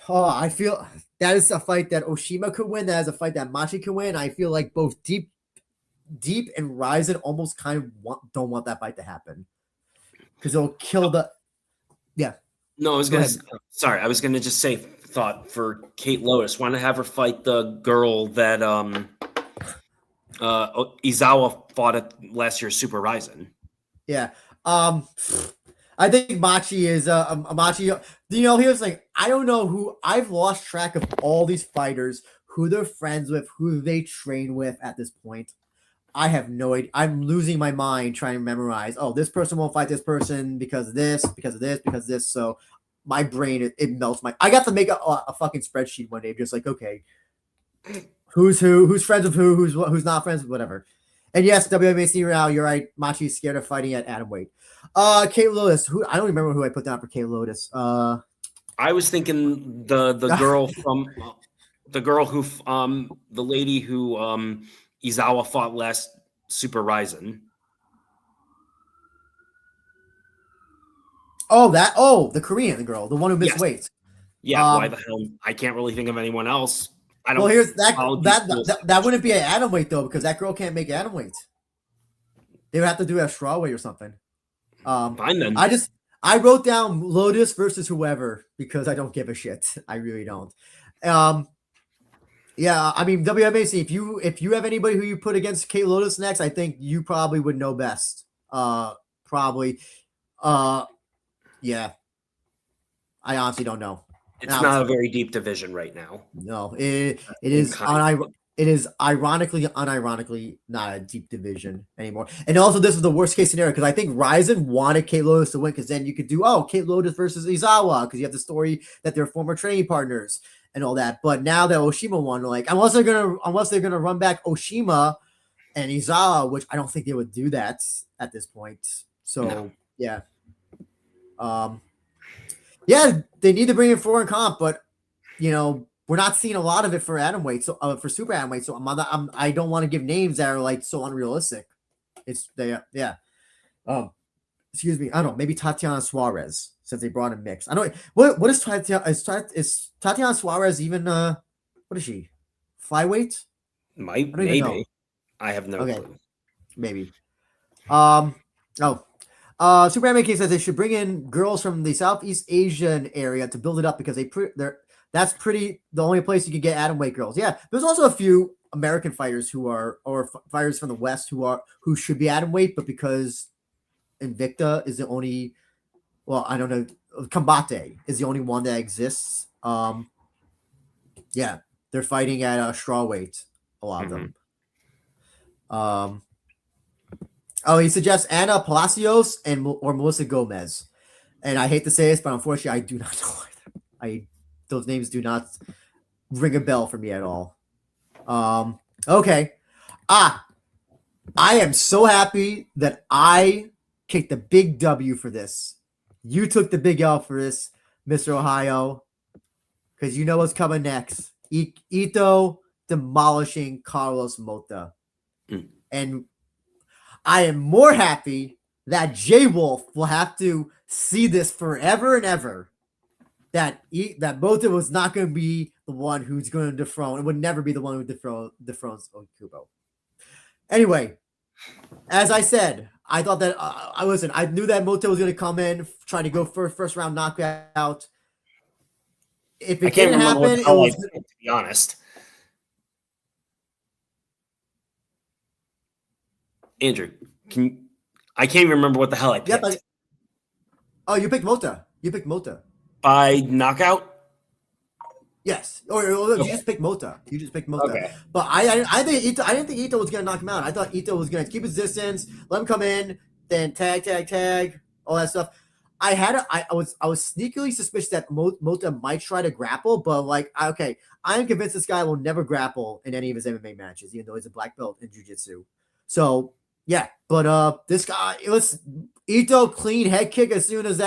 that is a fight that Oshima could win. That is a fight that Machi could win. I feel like both Deep and Rizin almost kind of don't want that fight to happen because it'll kill the. Yeah. No, I was gonna just say thought for Kate Lotus. Want to have her fight the girl that Izawa fought at last year's Super Rizin. Yeah. I think Machi is Machi. Here's the thing. I don't know who. I've lost track of all these fighters, who they're friends with, who they train with at this point. I have no idea. I'm losing my mind trying to memorize. Oh, this person won't fight this person because of this, because of this, because of this. So my brain, it melts I got to make a fucking spreadsheet one day, just like, okay, who's friends with who's not friends with whatever. And yes, WMAC now, you're right. Machi's scared of fighting at atomweight. Kate Lotus, I don't remember who I put down for Kate Lotus. I was thinking the girl from the lady who Izawa fought last Super Rizin. The Korean girl, the one who missed weight. Yeah, why the hell? I can't really think of anyone else. I don't. Well, here's that wouldn't be an atomweight though, because that girl can't make atomweight. They would have to do a strawweight or something. Fine then. I wrote down Lotus versus whoever because I don't give a shit. I really don't. Yeah, I mean WMAC. If you have anybody who you put against Kate Lotus next, I think you probably would know best. Probably. Yeah. I honestly don't know. It's not a very deep division right now. No, it is ironically, unironically not a deep division anymore. And also, this is the worst case scenario because I think Rizin wanted Kate Lotus to win because then you could do Kate Lotus versus Izawa because you have the story that they're former training partners and all that. But now that Oshima won, like unless they're gonna run back Oshima and Izawa, which I don't think they would do that at this point. So no. Yeah. Yeah, they need to bring in foreign comp, but we're not seeing a lot of it for atom weight, so for super atom weight. So I don't want to give names that are like so unrealistic. Excuse me. I don't know. Maybe Tatiana Suarez since they brought in mix. I don't. What is Tatiana? Is Tatiana Suarez even? What is she? Flyweight? Maybe. I have no clue. Maybe. Super Anime says they should bring in girls from the Southeast Asian area to build it up because that's the only place you can get atom weight girls. Yeah, there's also a few American fighters fighters from the West who should be atom weight, but because Invicta is the only, I don't know, Combate is the only one that exists. Yeah, they're fighting at straw weight. A lot of them. He suggests Anna Palacios or Melissa Gomez. And I hate to say this, but unfortunately, I do not know either. Those names do not ring a bell for me at all. Okay. I am so happy that I kicked the big W for this. You took the big L for this, Mr. Ohio, because you know what's coming next. Ito demolishing Carlos Mota. And I am more happy that J-Wolf will have to see this forever and ever. That Mota was not going to be the one who's going to dethrone. It would never be the one who dethrones Okubo. Anyway, as I said, I thought that I knew that Mota was going to come in, trying to go for a first round knockout. If it didn't happen, to be honest. Andrew, I can't even remember what the hell I picked. You picked Mota. You picked Mota. By knockout? Yes. Or you just picked Mota. You just picked Mota. Okay. But I didn't think Ito was gonna knock him out. I thought Ito was gonna keep his distance, let him come in, then tag, all that stuff. I was sneakily suspicious that Mota might try to grapple, but I am convinced this guy will never grapple in any of his MMA matches, even though he's a black belt in jiu-jitsu. So yeah, but this guy, Ito clean head kick as soon as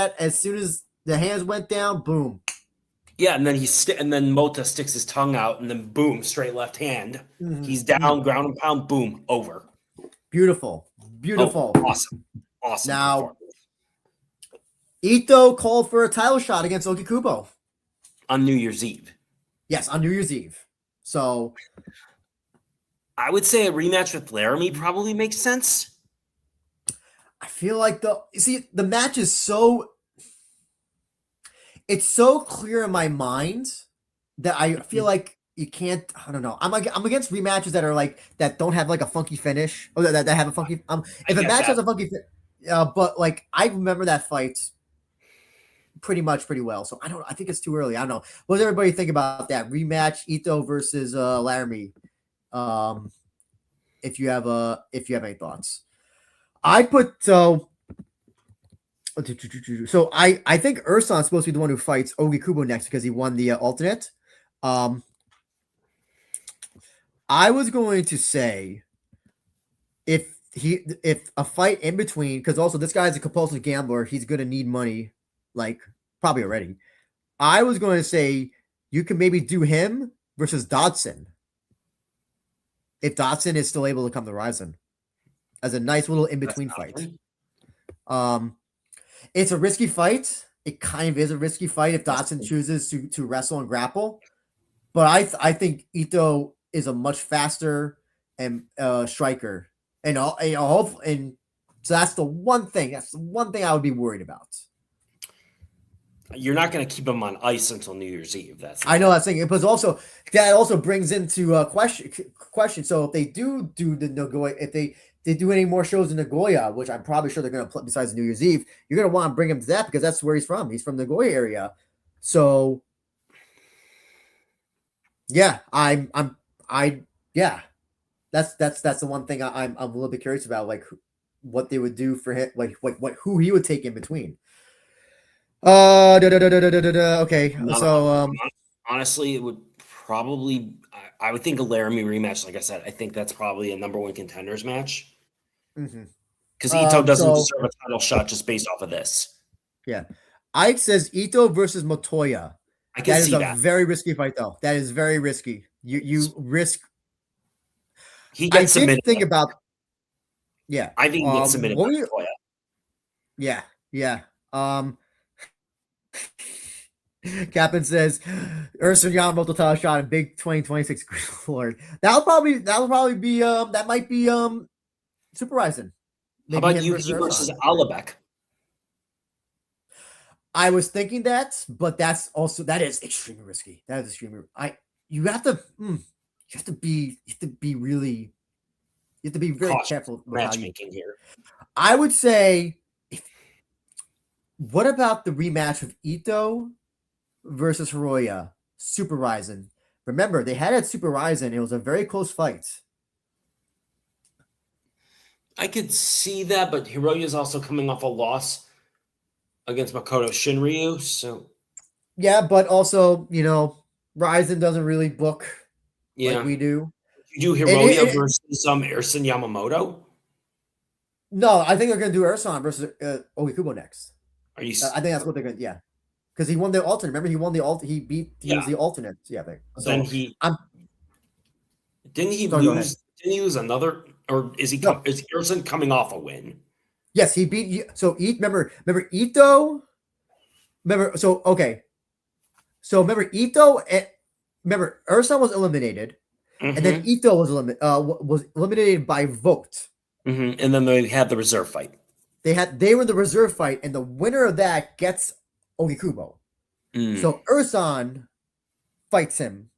the hands went down, boom. Yeah, and then and then Mota sticks his tongue out, and then boom, straight left hand. Mm-hmm. He's down, ground and pound, boom, over. Beautiful. Awesome. Now, Ito called for a title shot against Okikubo on New Year's Eve. Yes, on New Year's Eve. So I would say a rematch with Laramie probably makes sense. I feel like the match is it's so clear in my mind that I feel like you can't. I don't know. I'm against rematches that are that don't have a funky finish or that have a funky. If a match has a funky, but I remember that fight pretty well. So I think it's too early. I don't know. What does everybody think about that rematch? Ito versus Laramie. If you have any thoughts, I put so I think Ursan's supposed to be the one who fights Ogi next because he won the alternate. I was going to say if a fight in between, because also this guy's a compulsive gambler, he's going to need money, probably already. I was going to say you can maybe do him versus Dodson. If Dodson is still able to come to Rizin as a nice little in-between fight. It's a risky fight. It kind of is a risky fight if Dodson chooses to wrestle and grapple. But I think Ito is a much faster and striker. And so that's the one thing. That's the one thing I would be worried about. you're not going to keep him on ice until New Year's Eve. I know that's thing. But also that also brings into a question. So if they do the Nagoya, if they do any more shows in Nagoya, which I'm probably sure they're going to put besides New Year's Eve, you're going to want to bring him to that because that's where he's from. He's from the Nagoya area. So yeah, that's the one thing I'm a little bit curious about, like what they would do for him, like who he would take in between. Okay, so honestly, it would probably I would think a Laramie rematch. Like I said, I think that's probably a number one contenders match because Ito doesn't deserve a title shot just based off of this. Yeah, Ike says Ito versus Motoya. I can see that. That is a very risky fight, though. That is very risky. You risk. He gets submitted. Think about. Yeah, I think he gets submitted by Motoya. Yeah. Captain says Ursa Yamamoto title shot in big 2026 Lord. That'll probably be that might be Super Rizin. How about Yuki versus Alabek? I was thinking that, but that is extremely risky. That is extremely you have to be very careful with matchmaking here. I would say what about the rematch of Ito versus Hiroya, Super Rizin? Remember, they had it at Super Rizin. It was a very close fight. I could see that, but Hiroya is also coming off a loss against Makoto Shinryu. So yeah, but also, Rizin doesn't really book like we do. You do Hiroya versus Erson Yamamoto? No, I think they're going to do Erson versus Ogikubo next. Are you? I think that's what they're going to. Yeah, because he won the alternate. Remember, he won the alt. He was the alternate. Yeah, I think. So then didn't he lose? Didn't he lose another? Or is he? No. Is Erson coming off a win? Yes, he beat. So remember Ito. Remember Ito. Remember Erson was eliminated, and then Ito was eliminated by vote. And then they had the reserve fight. They were in the reserve fight, and the winner of that gets Ogikubo. So Erson fights him.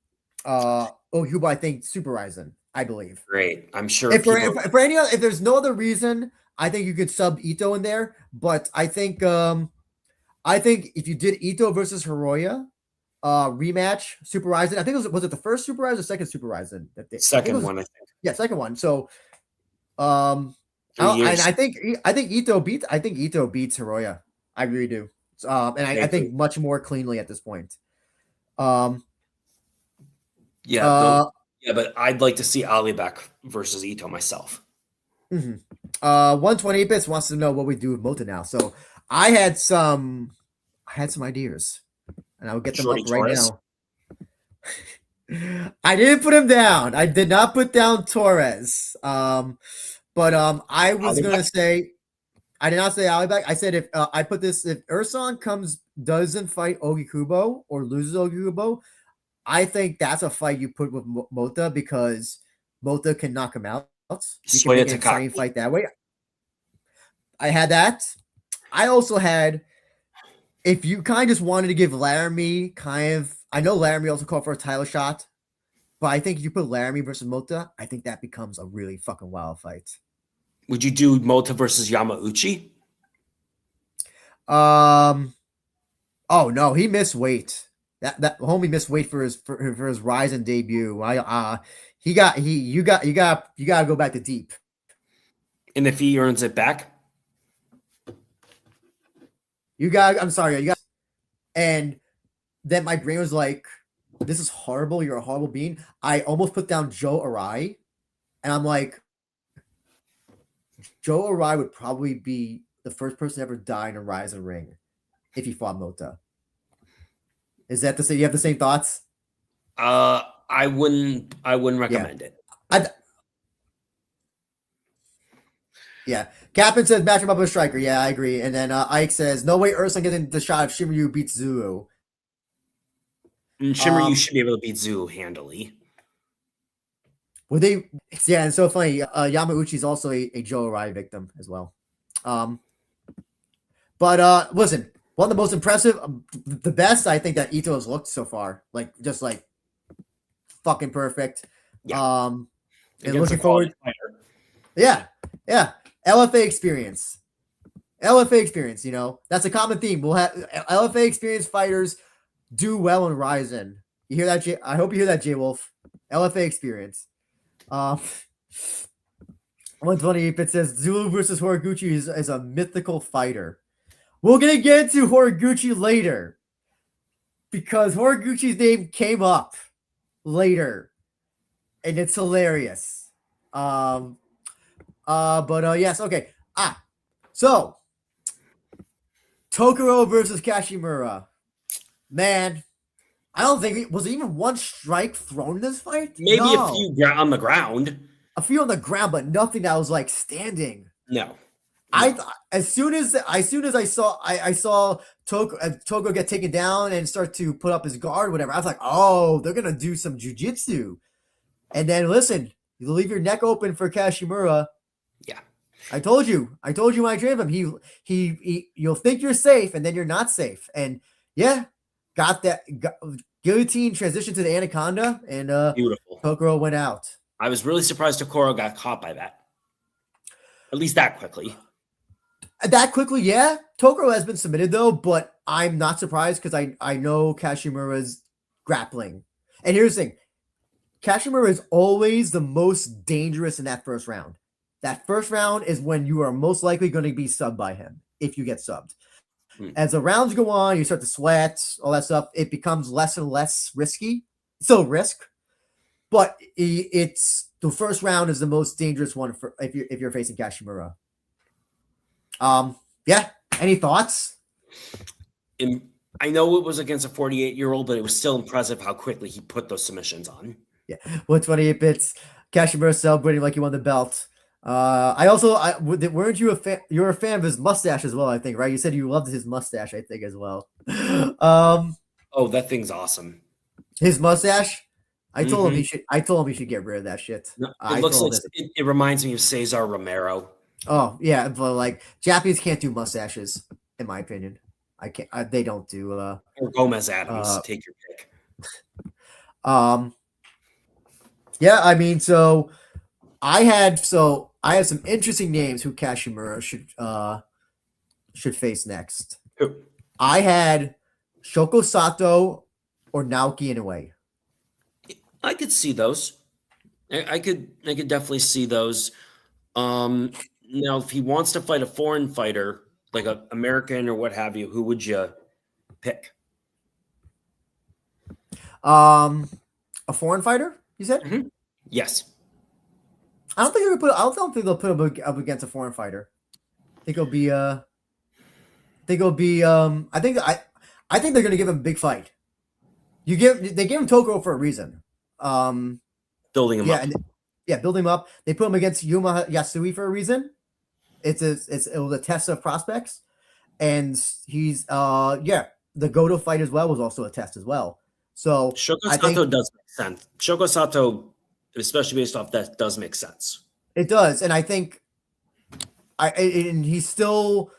Ogikubo, I think, Super Rizin, I believe. Great. I'm sure if there's no other reason, I think you could sub Ito in there. But I think if you did Ito versus Hiroya rematch, Super Rizin, I think was it the first Super Rizin or second Super Rizin? Second one, I think. Yeah, second one. So and I think Ito beats Hiroya. I really do. And I think much more cleanly at this point. But I'd like to see Alibek versus Ito myself. 128 bits wants to know what we do with Mota now. So I had some ideas, and I'll get them up right now. I didn't put him down. I did not put down Torres. But I was going to say, I did not say Alibek. I said if Erson doesn't fight Ogikubo or loses Ogikubo, I think that's a fight you put with Mota because Mota can knock him out. You can make an exciting fight that way. I had that. I also had, if you kind of just wanted to give Laramie I know Laramie also called for a title shot, but I think if you put Laramie versus Mota, I think that becomes a really fucking wild fight. Would you do Mota versus Yamauchi? Oh no, he missed weight. That homie missed weight for his Rizin debut. You got to go back to deep. And if he earns it back, and then my brain was like, this is horrible. You're a horrible being. I almost put down Joe Arai, and I'm like, Joe Arai would probably be the first person to ever die in a Rizin ring if he fought Mota. Is that the same? You have the same thoughts? I wouldn't recommend it. Yeah. Captain says match him up with a striker. Yeah, I agree. And then Ike says, no way Urson getting the shot if Shimryu beats Zuru. And Shimryu should be able to beat Zuru handily. Well, it's so funny. Yamauchi is also a Joe Arai victim as well. But listen, One of the most impressive, the best I think that Ito has looked so far. Like just like fucking perfect. Yeah. And Against looking a quality forward. fighter. Yeah, yeah. LFA experience. LFA experience, you know, that's a common theme. We'll have LFA experience fighters do well in Rizin. You hear that, I hope you hear that, J Wolf. LFA experience. 128 it says Zulu versus Horiguchi is a mythical fighter. We're gonna get into Horiguchi later because Horiguchi's name came up later, and it's hilarious. But yes, okay. So Tokoro versus Kashimura. Man, I don't think was there even one strike thrown in this fight. Maybe a few on the ground. A few on the ground, but nothing that was like standing. No. As soon as I saw Toko get taken down and start to put up his guard, whatever, I was like, oh, they're gonna do some jujitsu. And then listen, you leave your neck open for Kashimura. Yeah. I told you when I trained him, he you'll think you're safe and then you're not safe. And yeah, got guillotine transition to the anaconda, and beautiful. Tokoro went out. I was really surprised Tokoro got caught by that. At least that quickly. That quickly, yeah. Tokoro has been submitted though, but I'm not surprised because I know Kashimura's grappling. And here's the thing. Kashimura is always the most dangerous in that first round. That first round is when you are most likely going to be subbed by him if you get subbed. As the rounds go on, you start to sweat, all that stuff. It becomes less and less risky. Still risk, but it's the first round is the most dangerous one for if you're facing Kashimura. Yeah. Any thoughts? I know it was against a 48-year-old, but it was still impressive how quickly he put those submissions on. Yeah, 128 bits. Kashimura celebrating like he won the belt. Weren't you a fan? You're a fan of his mustache as well, I think, right? You said you loved his mustache, I think, as well. Oh, that thing's awesome. His mustache. I told him he should. I told him he should get rid of that shit. No, it looks like it reminds me of Cesar Romero. Oh yeah, but like Japanese can't do mustaches, in my opinion. I can't. They don't do. Or Gomez Adams. Take your pick. Yeah, I mean, so I had some interesting names who Kashimura should face next. Who? I had Shoko Sato or Naoki Inoue. I could see those. I could definitely see those. Now, if he wants to fight a foreign fighter, like an American or what have you, who would you pick? A foreign fighter, you said? Mm-hmm. Yes. I don't think they'll put him up against a foreign fighter. I think they're gonna give him a big fight. They give him Tokoro for a reason. Building him up. Building him up. They put him against Yuma Yasui for a reason. It was a test of prospects, and he's the Goto fight as well was also a test as well. So Shoko Sato does make sense. Shoko Sato, especially based off that, does make sense. It does, and I think he's still.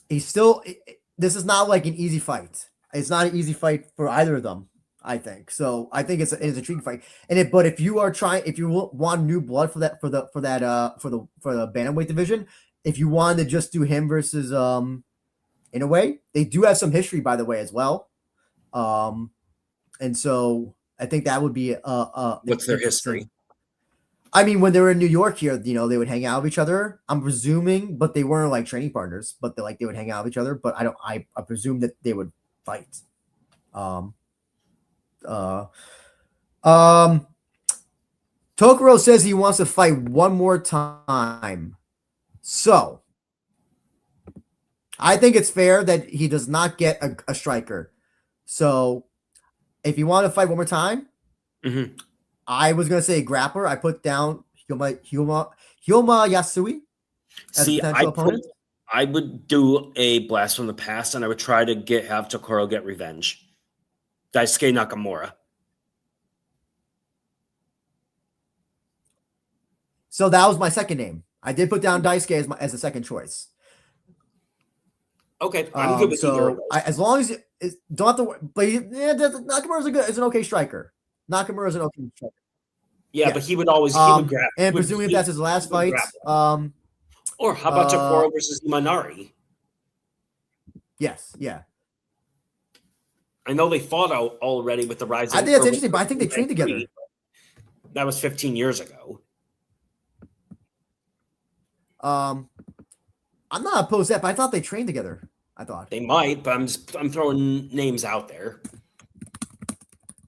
This is not like an easy fight. It's not an easy fight for either of them. I think so. I think it's a intriguing fight. But if you want new blood for the bantamweight division, if you wanted to just do him versus in a way, they do have some history by the way as well. And so I think that would be what's their history? I mean, when they were in New York here, they would hang out with each other. I'm presuming, but they weren't like training partners. But they would hang out with each other. But I presume that they would fight. Tokoro says he wants to fight one more time. So I think it's fair that he does not get a striker. So if you want to fight one more time, I was going to say grappler. I put down Hyoma Yasui as a potential opponent. I would do a blast from the past, and I would try to have Tokoro get revenge. Daisuke Nakamura. So that was my second name. I did put down Daisuke as a second choice. Okay, I'm good with either of those. As long as don't have to, but Nakamura is an okay striker. Nakamura is an okay striker. Yeah, but he would grab. And presumably that's his last fight. Or how about Tokoro versus Manari? Yes, yeah. I know they fought out already with the Rizin. I think that's interesting, but I think they trained together. That was 15 years ago. I'm not opposed to that, but I thought they trained together. I thought they might, but I'm throwing names out there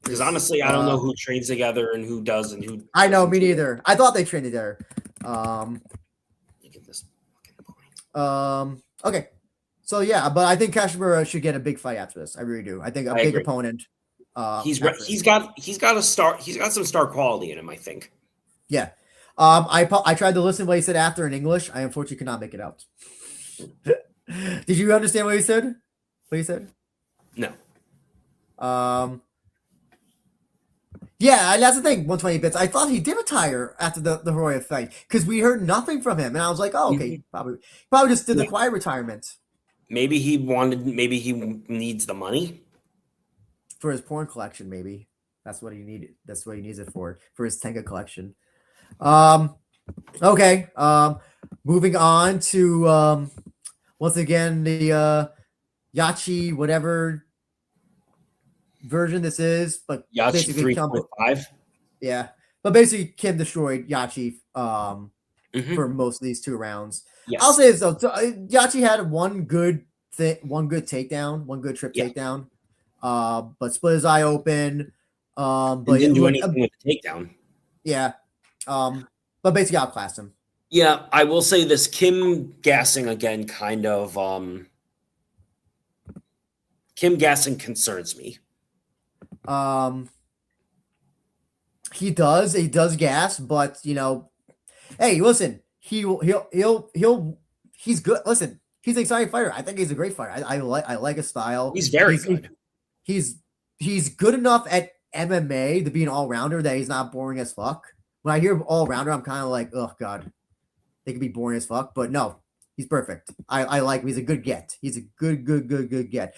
because honestly, I don't know who trains together and who does and who. I know, me neither. I thought they trained together. Look at this fucking point. Okay. So yeah, but I think Kashimura should get a big fight after this. I really do. I think a big opponent. He's got some star quality in him, I think. Yeah. I tried to listen to what he said after in English. I unfortunately could not make it out. Did you understand what he said? What he said? No. Yeah, that's the thing. 120 bits. I thought he did retire after the Hiroya fight because we heard nothing from him, and I was like, oh, okay, probably just did the quiet retirement. Maybe he needs the money for his porn collection. Maybe that's what he needed. That's what he needs it for his Tenga collection. Okay. Moving on to once again the Yachi whatever version this is, but Yachi basically 3.5. Yeah, but basically Kim destroyed Yachi for most of these 2 rounds. Yes. I'll say this though, Yachi had one good takedown, one good trip takedown, but split his eye open. But didn't do anything with the takedown. Yeah, but basically outclassed him. Yeah, I will say this: Kim gassing again, kind of. Kim gassing concerns me. He does gas, but hey, listen, he's good. Listen, he's an exciting fighter. I think he's a great fighter. I like his style. He's very good. He's good enough at MMA to be an all-rounder that he's not boring as fuck. When I hear all-rounder, I'm kind of like, oh god, they could be boring as fuck. But no, he's perfect. I like him. He's a good get. He's a good get.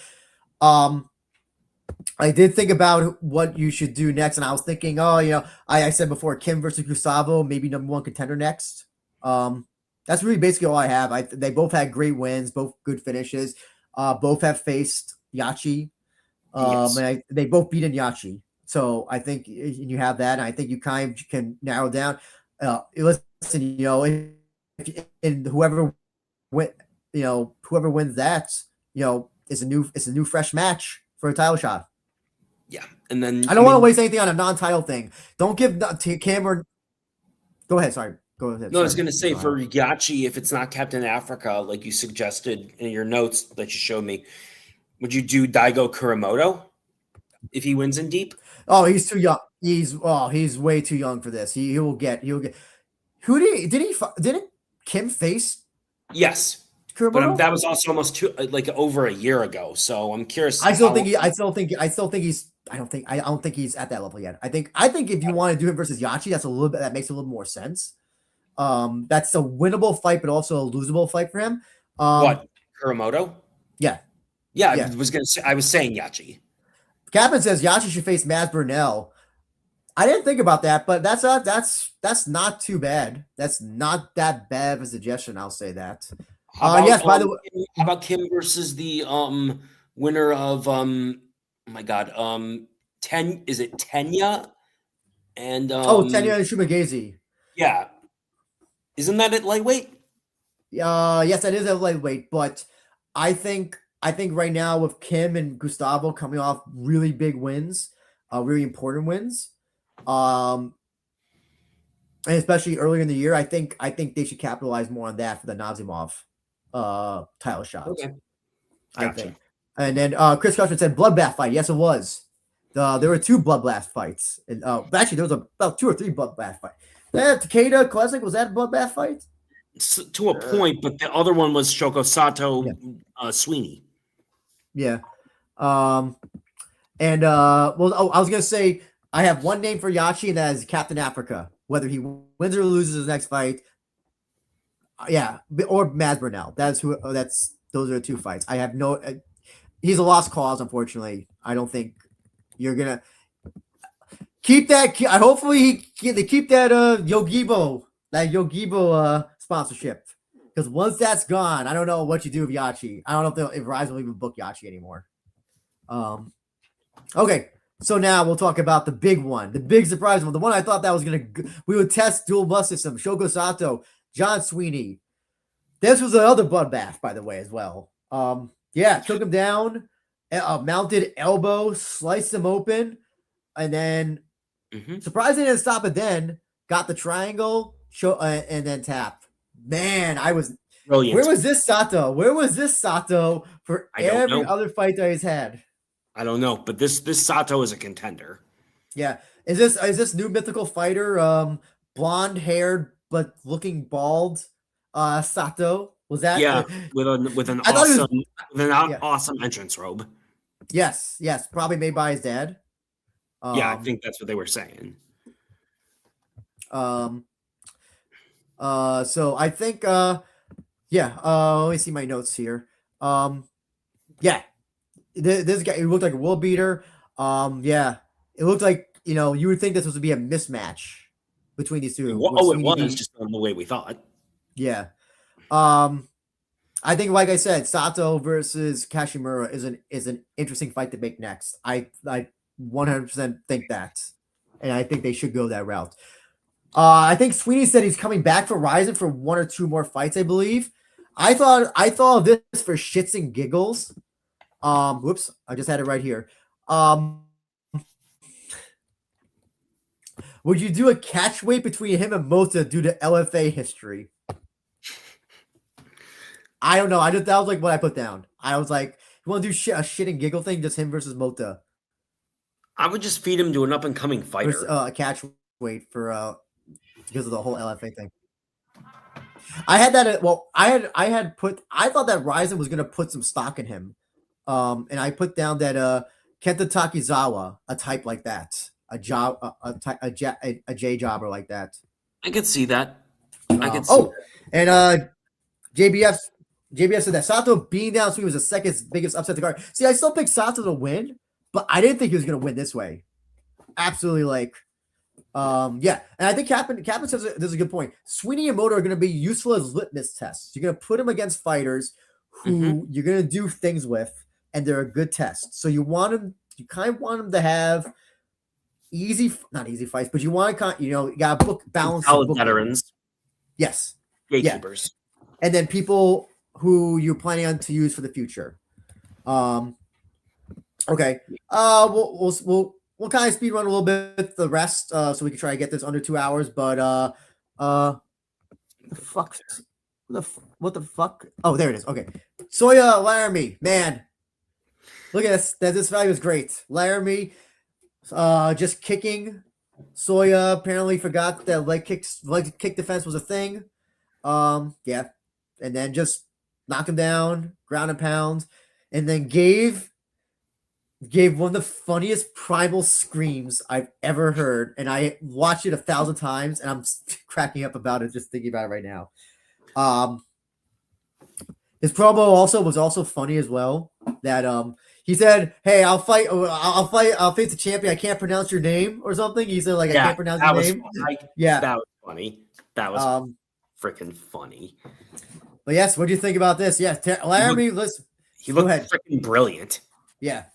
I did think about what you should do next, and I was thinking, I said before, Kim versus Gustavo, maybe #1 contender next. That's really basically all I have. They both had great wins, both good finishes. Both have faced Yachi, and they both beat Yachi. So I think you have that, and I think you kind of can narrow down. Listen, and whoever wins that, is a new fresh match for a title shot. Yeah, and then I don't want to waste anything on a non-title thing. Don't give Cameron. Go ahead. Sorry. Go ahead. No, I was going to say for Yachi, if it's not Captain Africa, like you suggested in your notes that you showed me, would you do Daigo Kuramoto if he wins in deep? Oh, he's too young. He's way too young for this. He'll get. Who didn't Kim face? Yes. But that was also almost over a year ago. So I'm curious. I don't think he's at that level yet. I think if you want to do him versus Yachi, that makes a little more sense. That's a winnable fight, but also a losable fight for him. What, Kuramoto? Yeah. I was saying Yachi. Captain says Yachi should face Maz Burnell. I didn't think about that, but that's not too bad. That's not that bad of a suggestion. I'll say that. Yes. By the way, how about Kim versus the winner of Tenya? And Tenya and Shumagazi. Yeah, isn't that at lightweight? Yes, that is at lightweight. But I think right now with Kim and Gustavo coming off really big wins, really important wins, and especially earlier in the year, I think they should capitalize more on that for the Nazimov title shot. Okay. I think. And then Chris Cushman said bloodbath fight. Yes, it was. There were 2 bloodbath fights. And actually there was about 2 or 3 bloodbath fights. Takeda Kolesnik, was that a bloodbath fight? To a point, but the other one was Shoko Sato Sweeney. Yeah. I was gonna say I have one name for Yachi, and that is Captain Africa. Whether he wins or loses his next fight. Yeah, or Maz Burnell. That's Those are the two fights. I have no. He's a lost cause, unfortunately. I don't think you're gonna keep that. Hopefully, they keep that Yogibo sponsorship, because once that's gone, I don't know what you do with Yachi. I don't know if Rizin will even book Yachi anymore. Okay, so now we'll talk about the big one, the big surprise one, the one I thought that was we would test dual bus system. Shoko Sato, John Sweeney. This was another bloodbath, by the way, as well. Yeah, took him down, mounted elbow, sliced him open, and then surprisingly didn't stop it. Then got the triangle, and then tap. Man, I was brilliant. Where was this Sato? Where was this Sato for every other fight that he's had? I don't know, but this Sato is a contender. Yeah, is this new mythical fighter, blonde haired but looking bald? Sato, was that? Yeah, with an awesome entrance robe. Yes, probably made by his dad. Yeah, I think that's what they were saying. So I think let me see my notes here. This guy, he looked like a world beater. It looked like, you would think this was to be a mismatch between these two. It was just the way we thought. Yeah. I think, like I said, Sato versus Kashimura is an interesting fight to make next. I 100% think that, and I think they should go that route. I think Sweeney said he's coming back for Rizin for 1 or 2 more fights, I believe. I thought of this for shits and giggles. Whoops, I just had it right here. Would you do a catch weight between him and Mota due to LFA history? I don't know. That was like what I put down. I was like, you want to do a shit and giggle thing, just him versus Mota? I would just feed him to an up and coming fighter. Versus, a catch weight for because of the whole LFA thing. I had that. I thought that Rizin was gonna put some stock in him, and I put down that Kenta Takizawa, a type like that, a J jobber like that. I could see that. And JBF said that Sato being down Sweeney was the second biggest upset to card. See, I still picked Sato to win, but I didn't think he was going to win this way. Absolutely, and I think Captain says this is a good point. Sweeney and Mota are going to be useful as litmus tests. You're going to put them against fighters who you're going to do things with, and they're a good test. So you kind of want them to have not easy fights, but you want to you got to book balance. Solid veterans. Yes. Gatekeepers. Yeah. And then people who you're planning on to use for the future. Okay. We'll kind of speed run a little bit the rest, so we can try to get this under 2 hours. But what the fuck? Oh, there it is. Okay. Soya Laramie, man, look at this. This value is great. Laramie, just kicking. Soya apparently forgot that leg kick defense was a thing. And then just knock him down, ground and pound, and then gave one of the funniest primal screams I've ever heard, and I watched it 1,000 times, and I'm cracking up about it just thinking about it right now. His promo was also funny as well. That he said, "Hey, I'll face the champion. I can't pronounce your name," or something. He said, "Like I can't pronounce your name." That was funny. That was freaking funny. But yes, what do you think about this? Yeah, Laramie, he looked freaking brilliant. Yeah,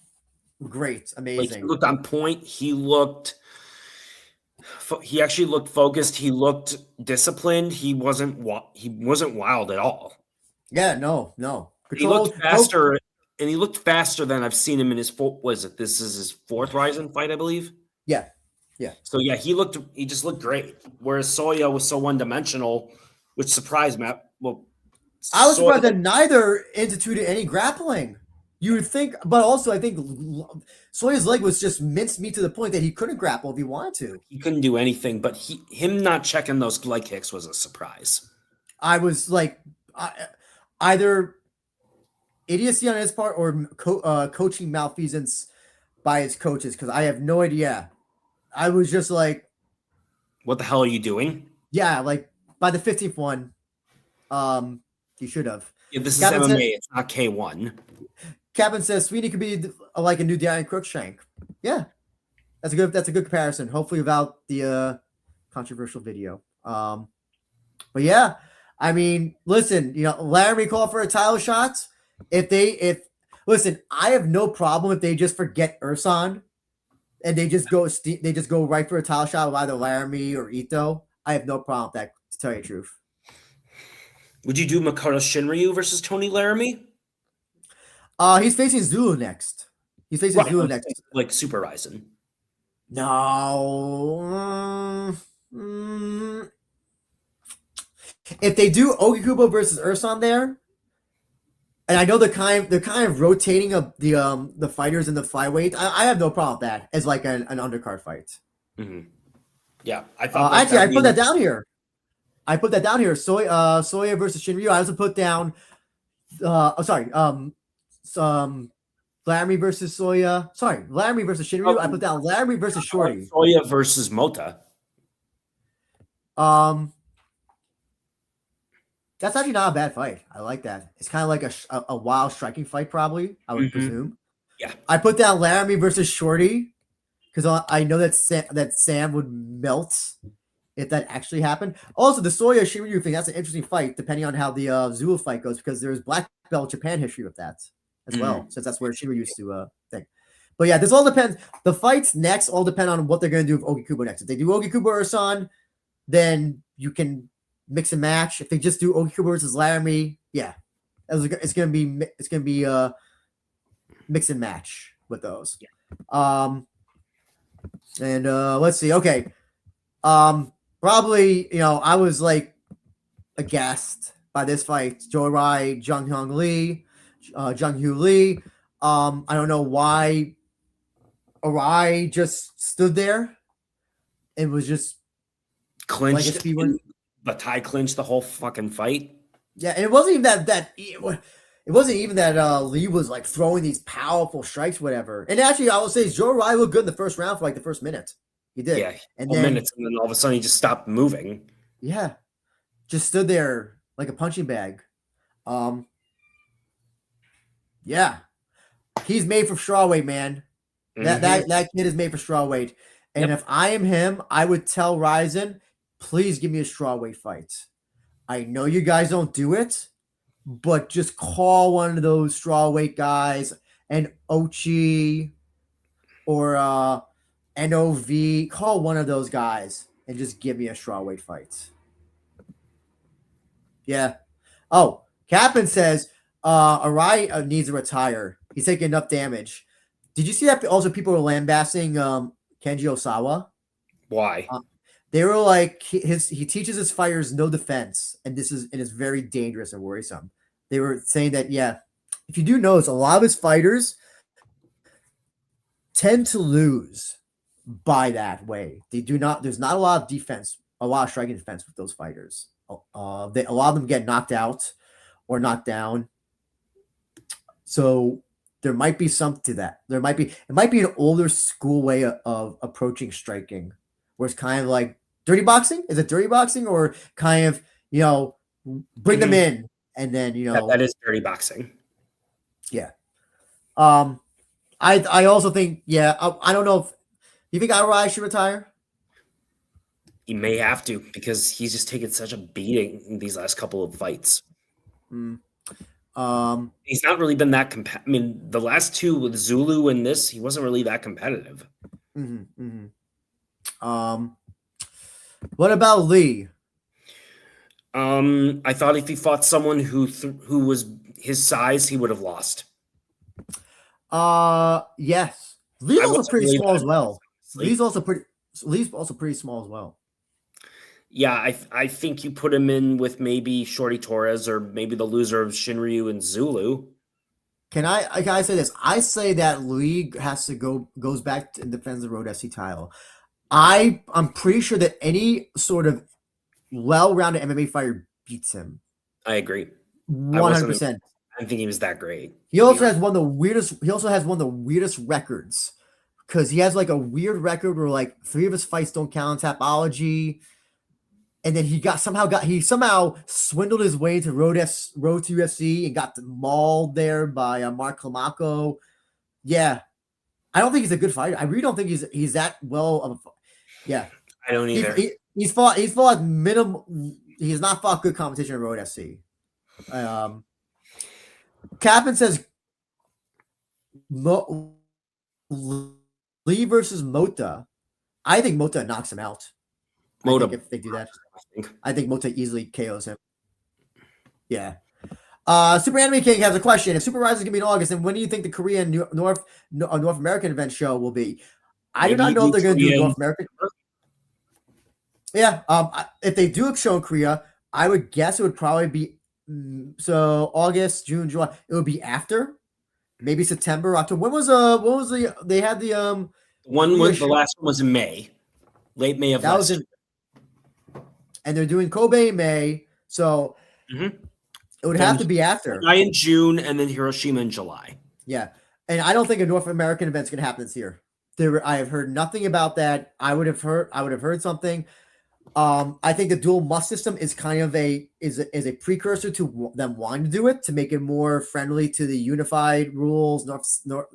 great, amazing. He looked on point. He actually looked focused. He looked disciplined. He wasn't wild at all. Yeah, no. He looked faster, and he looked faster than I've seen him in his this is his 4th Rizin fight, I believe. Yeah. So yeah, he just looked great. Whereas Soya was so one-dimensional, which surprised me. Well, I was surprised that neither instituted any grappling. You would think, but also I think Soya's leg was just minced meat to the point that he couldn't grapple if he wanted to. He couldn't do anything, but him not checking those leg kicks was a surprise. I was like, either idiocy on his part or coaching malfeasance by his coaches, because I have no idea. I was just like, what the hell are you doing? Yeah, like by the 15th one, you should have. Yeah, this is Captain MMA. said- It's not K1. Captain says Sweeney could be like a new Darian Crookshank. Yeah, that's a good comparison. Hopefully without the controversial video. But yeah, I mean, listen, Laramie called for a title shot. Listen, I have no problem if they just forget Ursan and they just go right for a title shot with either Laramie or Ito. I have no problem with that, to tell you the truth. Would you do Makoto Shinryu versus Tony Laramie? He's facing Zulu next. Zulu next. Like Super Rizin. No. If they do Ogikubo versus Ursan there, and I know they're kind of rotating the fighters in the flyweight, I have no problem with that as like an undercard fight. Mm-hmm. Yeah, I thought. Actually, I put that down here. Soya versus Shinryu. I also put down. Laramie versus Soya. Sorry, Laramie versus Shinryu. I put down Laramie versus Shorty. Soya versus Mota. That's actually not a bad fight. I like that. It's kind of like a wild striking fight, probably, I would presume. Yeah. I put down Laramie versus Shorty because I know that Sam would melt if that actually happened. Also, the Soya Shinryu thing, that's an interesting fight, depending on how the Zulu fight goes, because there's black belt Japan history with that as well, since that's where Shinryu used to think. But yeah, this all depends. The fights next all depend on what they're going to do with Ogikubo next. If they do Ogikubo Ursan, then you can mix and match. If they just do Ogikubo versus Laramie, yeah, it's gonna be mix and match with those. Yeah. And let's see. Okay, probably I was like aghast by this fight. Jorai Jung Hyun Lee. I don't know why Arai just stood there and was just clinched. But Ty clinched the whole fucking fight. Yeah, and it wasn't even that it wasn't even that Lee was like throwing these powerful strikes, whatever. And actually, I will say Joe Rai looked good in the first round for like the first minute. He did. Yeah, and then then minutes, and then all of a sudden he just stopped moving. Yeah, just stood there like a punching bag. Yeah, he's made for strawweight, man. That kid is made for strawweight. And if I am him, I would tell Rizin, please give me a strawweight fight. I know you guys don't do it, but just call one of those strawweight guys, an Ochi or NOV. Call one of those guys and just give me a strawweight fight. Yeah. Oh, Captain says Arai needs to retire. He's taking enough damage. Did you see that? Also, people were lambasting Kenji Osawa. Why? They were like, he teaches his fighters no defense, and it's very dangerous and worrisome. They were saying that, yeah, if you do notice, a lot of his fighters tend to lose by that way. There's not a lot of defense, a lot of striking defense with those fighters. A lot of them get knocked out or knocked down. So there might be something to that. It might be an older school way of approaching striking, where it's kind of like dirty boxing. Is it dirty boxing or kind of, bring them in and then, that is dirty boxing. Yeah. I also think, I don't know if you think Arai should retire. He may have to, because he's just taken such a beating in these last couple of fights. He's not really been that I mean, the last two with Zulu and this, he wasn't really that competitive. What about Lee? I thought if he fought someone who was his size, he would have lost. Yes. Lee's also pretty small as well. Lee's also pretty small as well. Yeah, I think you put him in with maybe Shorty Torres or maybe the loser of Shinryu and Zulu. Can I say this? I say that Lee goes back and defends the Road SC title. I'm pretty sure that any sort of well-rounded MMA fighter beats him. I agree. 100%. I think he was that great. He also has one of the weirdest records, because he has like a weird record where like 3 of his fights don't count on Tapology. and then he somehow swindled his way to Road to UFC and got mauled there by Mark Climaco. Yeah, I don't think he's a good fighter. I really don't think he's that well of a. Yeah, I don't either. He's fought minimum. He's not fought good competition in Road FC. Captain says Lee versus Mota. I think Mota knocks him out. Mota, if they do that, I think Mota easily KOs him. Yeah. Super Anime King has a question. If Super Rise is going to be in August, then when do you think the Korean North American event show will be? I do not know if they're going to do North American. Yeah. If they do a show in Korea, I would guess it would probably be August, June, July. It would be after, maybe September, October. When was they had the the last one was in May, late May of last year. And they're doing Kobe in May, so it would have to be after. July in June, and then Hiroshima in July. Yeah, and I don't think a North American event's going to happen this year. I have heard nothing about that. I would have heard something. I think the dual must system is kind of a precursor to them wanting to do it to make it more friendly to the unified rules, North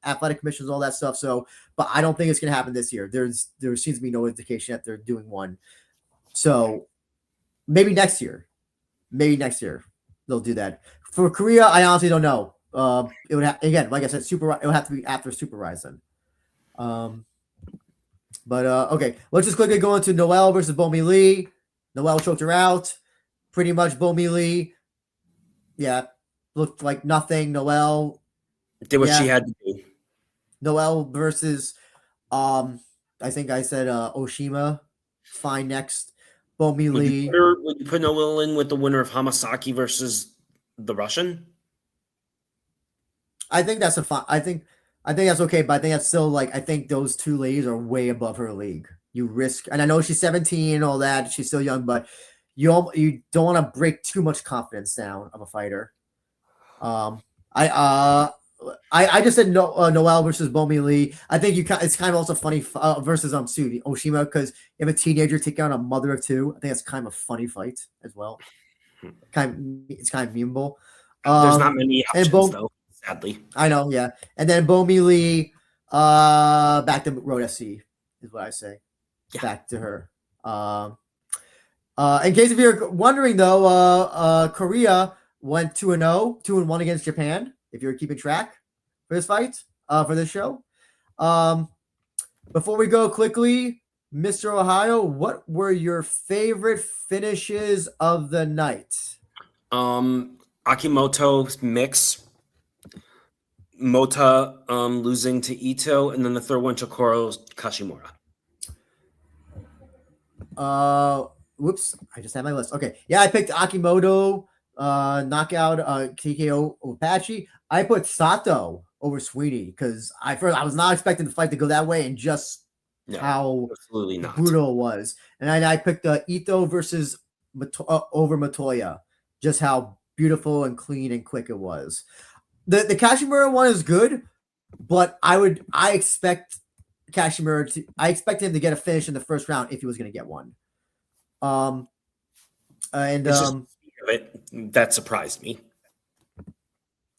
athletic commissions, all that stuff. So, but I don't think it's going to happen this year. There seems to be no indication that they're doing one. So maybe next year they'll do that. For Korea, I honestly don't know. It would again, like I said, it would have to be after Super Rise then. But okay, let's just quickly go into Noelle versus Bomi Lee. Noelle choked her out. Pretty much Bomi Lee, yeah, looked like nothing. Noelle did what she had to do. Noelle versus I think I said Oshima. Fine next. Bomi Lee. Would you put Noelle in with the winner of Hamasaki versus the Russian? I think that's I think that's okay, but I think that's still I think those two ladies are way above her league. You risk, and I know she's 17 and all that. She's still young, but you don't want to break too much confidence down of a fighter. I just said Noelle versus Bomi Lee. I think it's kind of also funny versus Oshima, because you have a teenager take out a mother of two. I think that's kind of a funny fight as well. It's kind of memeable. There's not many options though, sadly. I know, yeah. And then Bomi Lee, back to Road SC is what I say. Yeah. Back to her. In case if you're wondering though, Korea went 2-0, 2-1 against Japan. If you're keeping track for this fight, for this show. Before we go quickly, Mr. Ohio, what were your favorite finishes of the night? Akimoto's mix, Mota losing to Ito, and then the third one, Chikoro's Kashimura. Whoops, I just had my list. Okay, yeah, I picked Akimoto knockout TKO Patchy. I put Sato over Sweeney because I was not expecting the fight to go that way, and just how absolutely not brutal it was. And I picked Ito versus over Matoya, just how beautiful and clean and quick it was. The Kashimura one is good, but I expect him to get a finish in the first round if he was going to get one. That surprised me.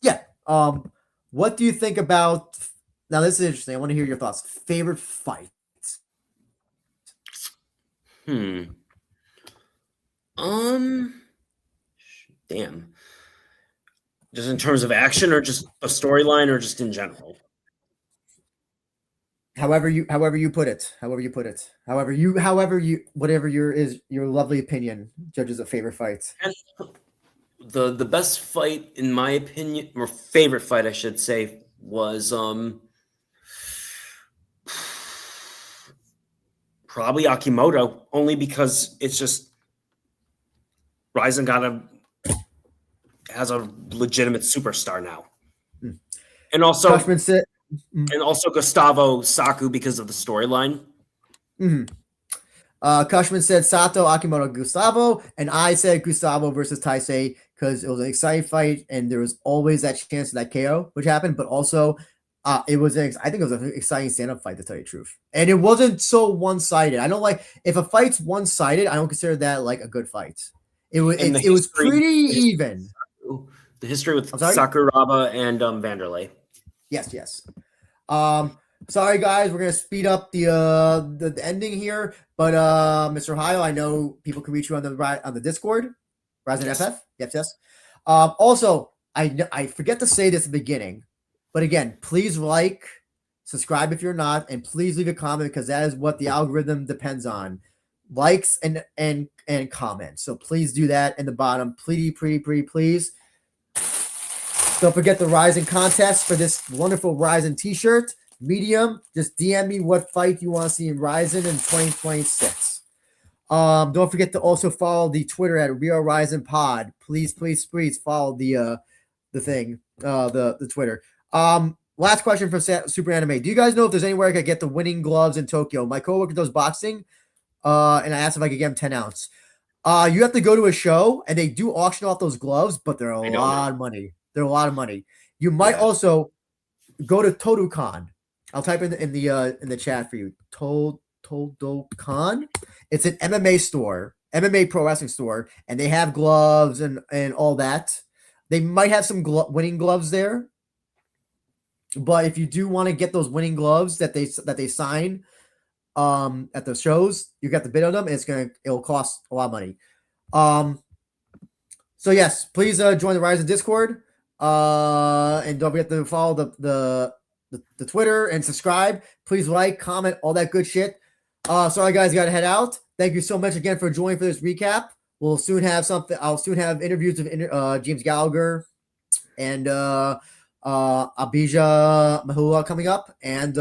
Yeah. What do you think about? Now this is interesting. I want to hear your thoughts. Favorite fight? Damn. Just in terms of action, or just a storyline, or just in general? However you put it. Whatever your lovely opinion judges a favorite fight. And the best fight, in my opinion, or favorite fight, I should say, was probably Akimoto, only because it's just Rizin has a legitimate superstar now, and also Gustavo Saku because of the storyline. Cushman said Sato, Akimoto, Gustavo, and I said Gustavo versus Taisei because it was an exciting fight and there was always that chance of that KO which happened, but also It was I think it was an exciting stand-up fight, to tell you the truth, and it wasn't so one-sided. I don't like if a fight's one-sided. I don't consider that like a good fight. It was pretty even. The history with Sakuraba and Vanderlei. Yes. Sorry guys, we're gonna speed up the ending here, but Mr. Ohio, I know people can reach you on the Discord, Rizin FF. Yes. Also, I forget to say this at the beginning, but again, please like, subscribe if you're not, and please leave a comment because that is what the algorithm depends on. Likes and comments. So please do that in the bottom. Please. Don't forget the Rizin contest for this wonderful Rizin t-shirt. Medium. Just DM me what fight you want to see in Rizin in 2026. Don't forget to also follow the Twitter at Ryo Rizin Pod. Please follow the thing, the Twitter. Last question from Super Anime. Do you guys know if there's anywhere I could get the winning gloves in Tokyo? My coworker does boxing, and I asked if I could get him 10 ounce. You have to go to a show, and they do auction off those gloves, but they're a lot of money. They're a lot of money. You might also go to Todokan. I'll type in the chat for you. Todokan. It's an MMA store, MMA pro wrestling store, and they have gloves and all that. They might have some winning gloves there, but if you do want to get those winning gloves that they sign at the shows, you got the bid on them, and it'll cost a lot of money. So yes, please join the Rizin Discord. And don't forget to follow the Twitter and subscribe. Please like, comment, all that good shit. Sorry guys, gotta head out. Thank you so much again for joining for this recap. We'll soon have something. I'll soon have interviews of James Gallagher and Abija Mahula coming up. And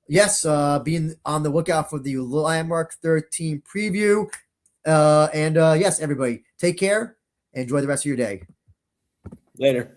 yes, being on the lookout for the Landmark 13 preview. And yes, everybody, take care and enjoy the rest of your day. Later.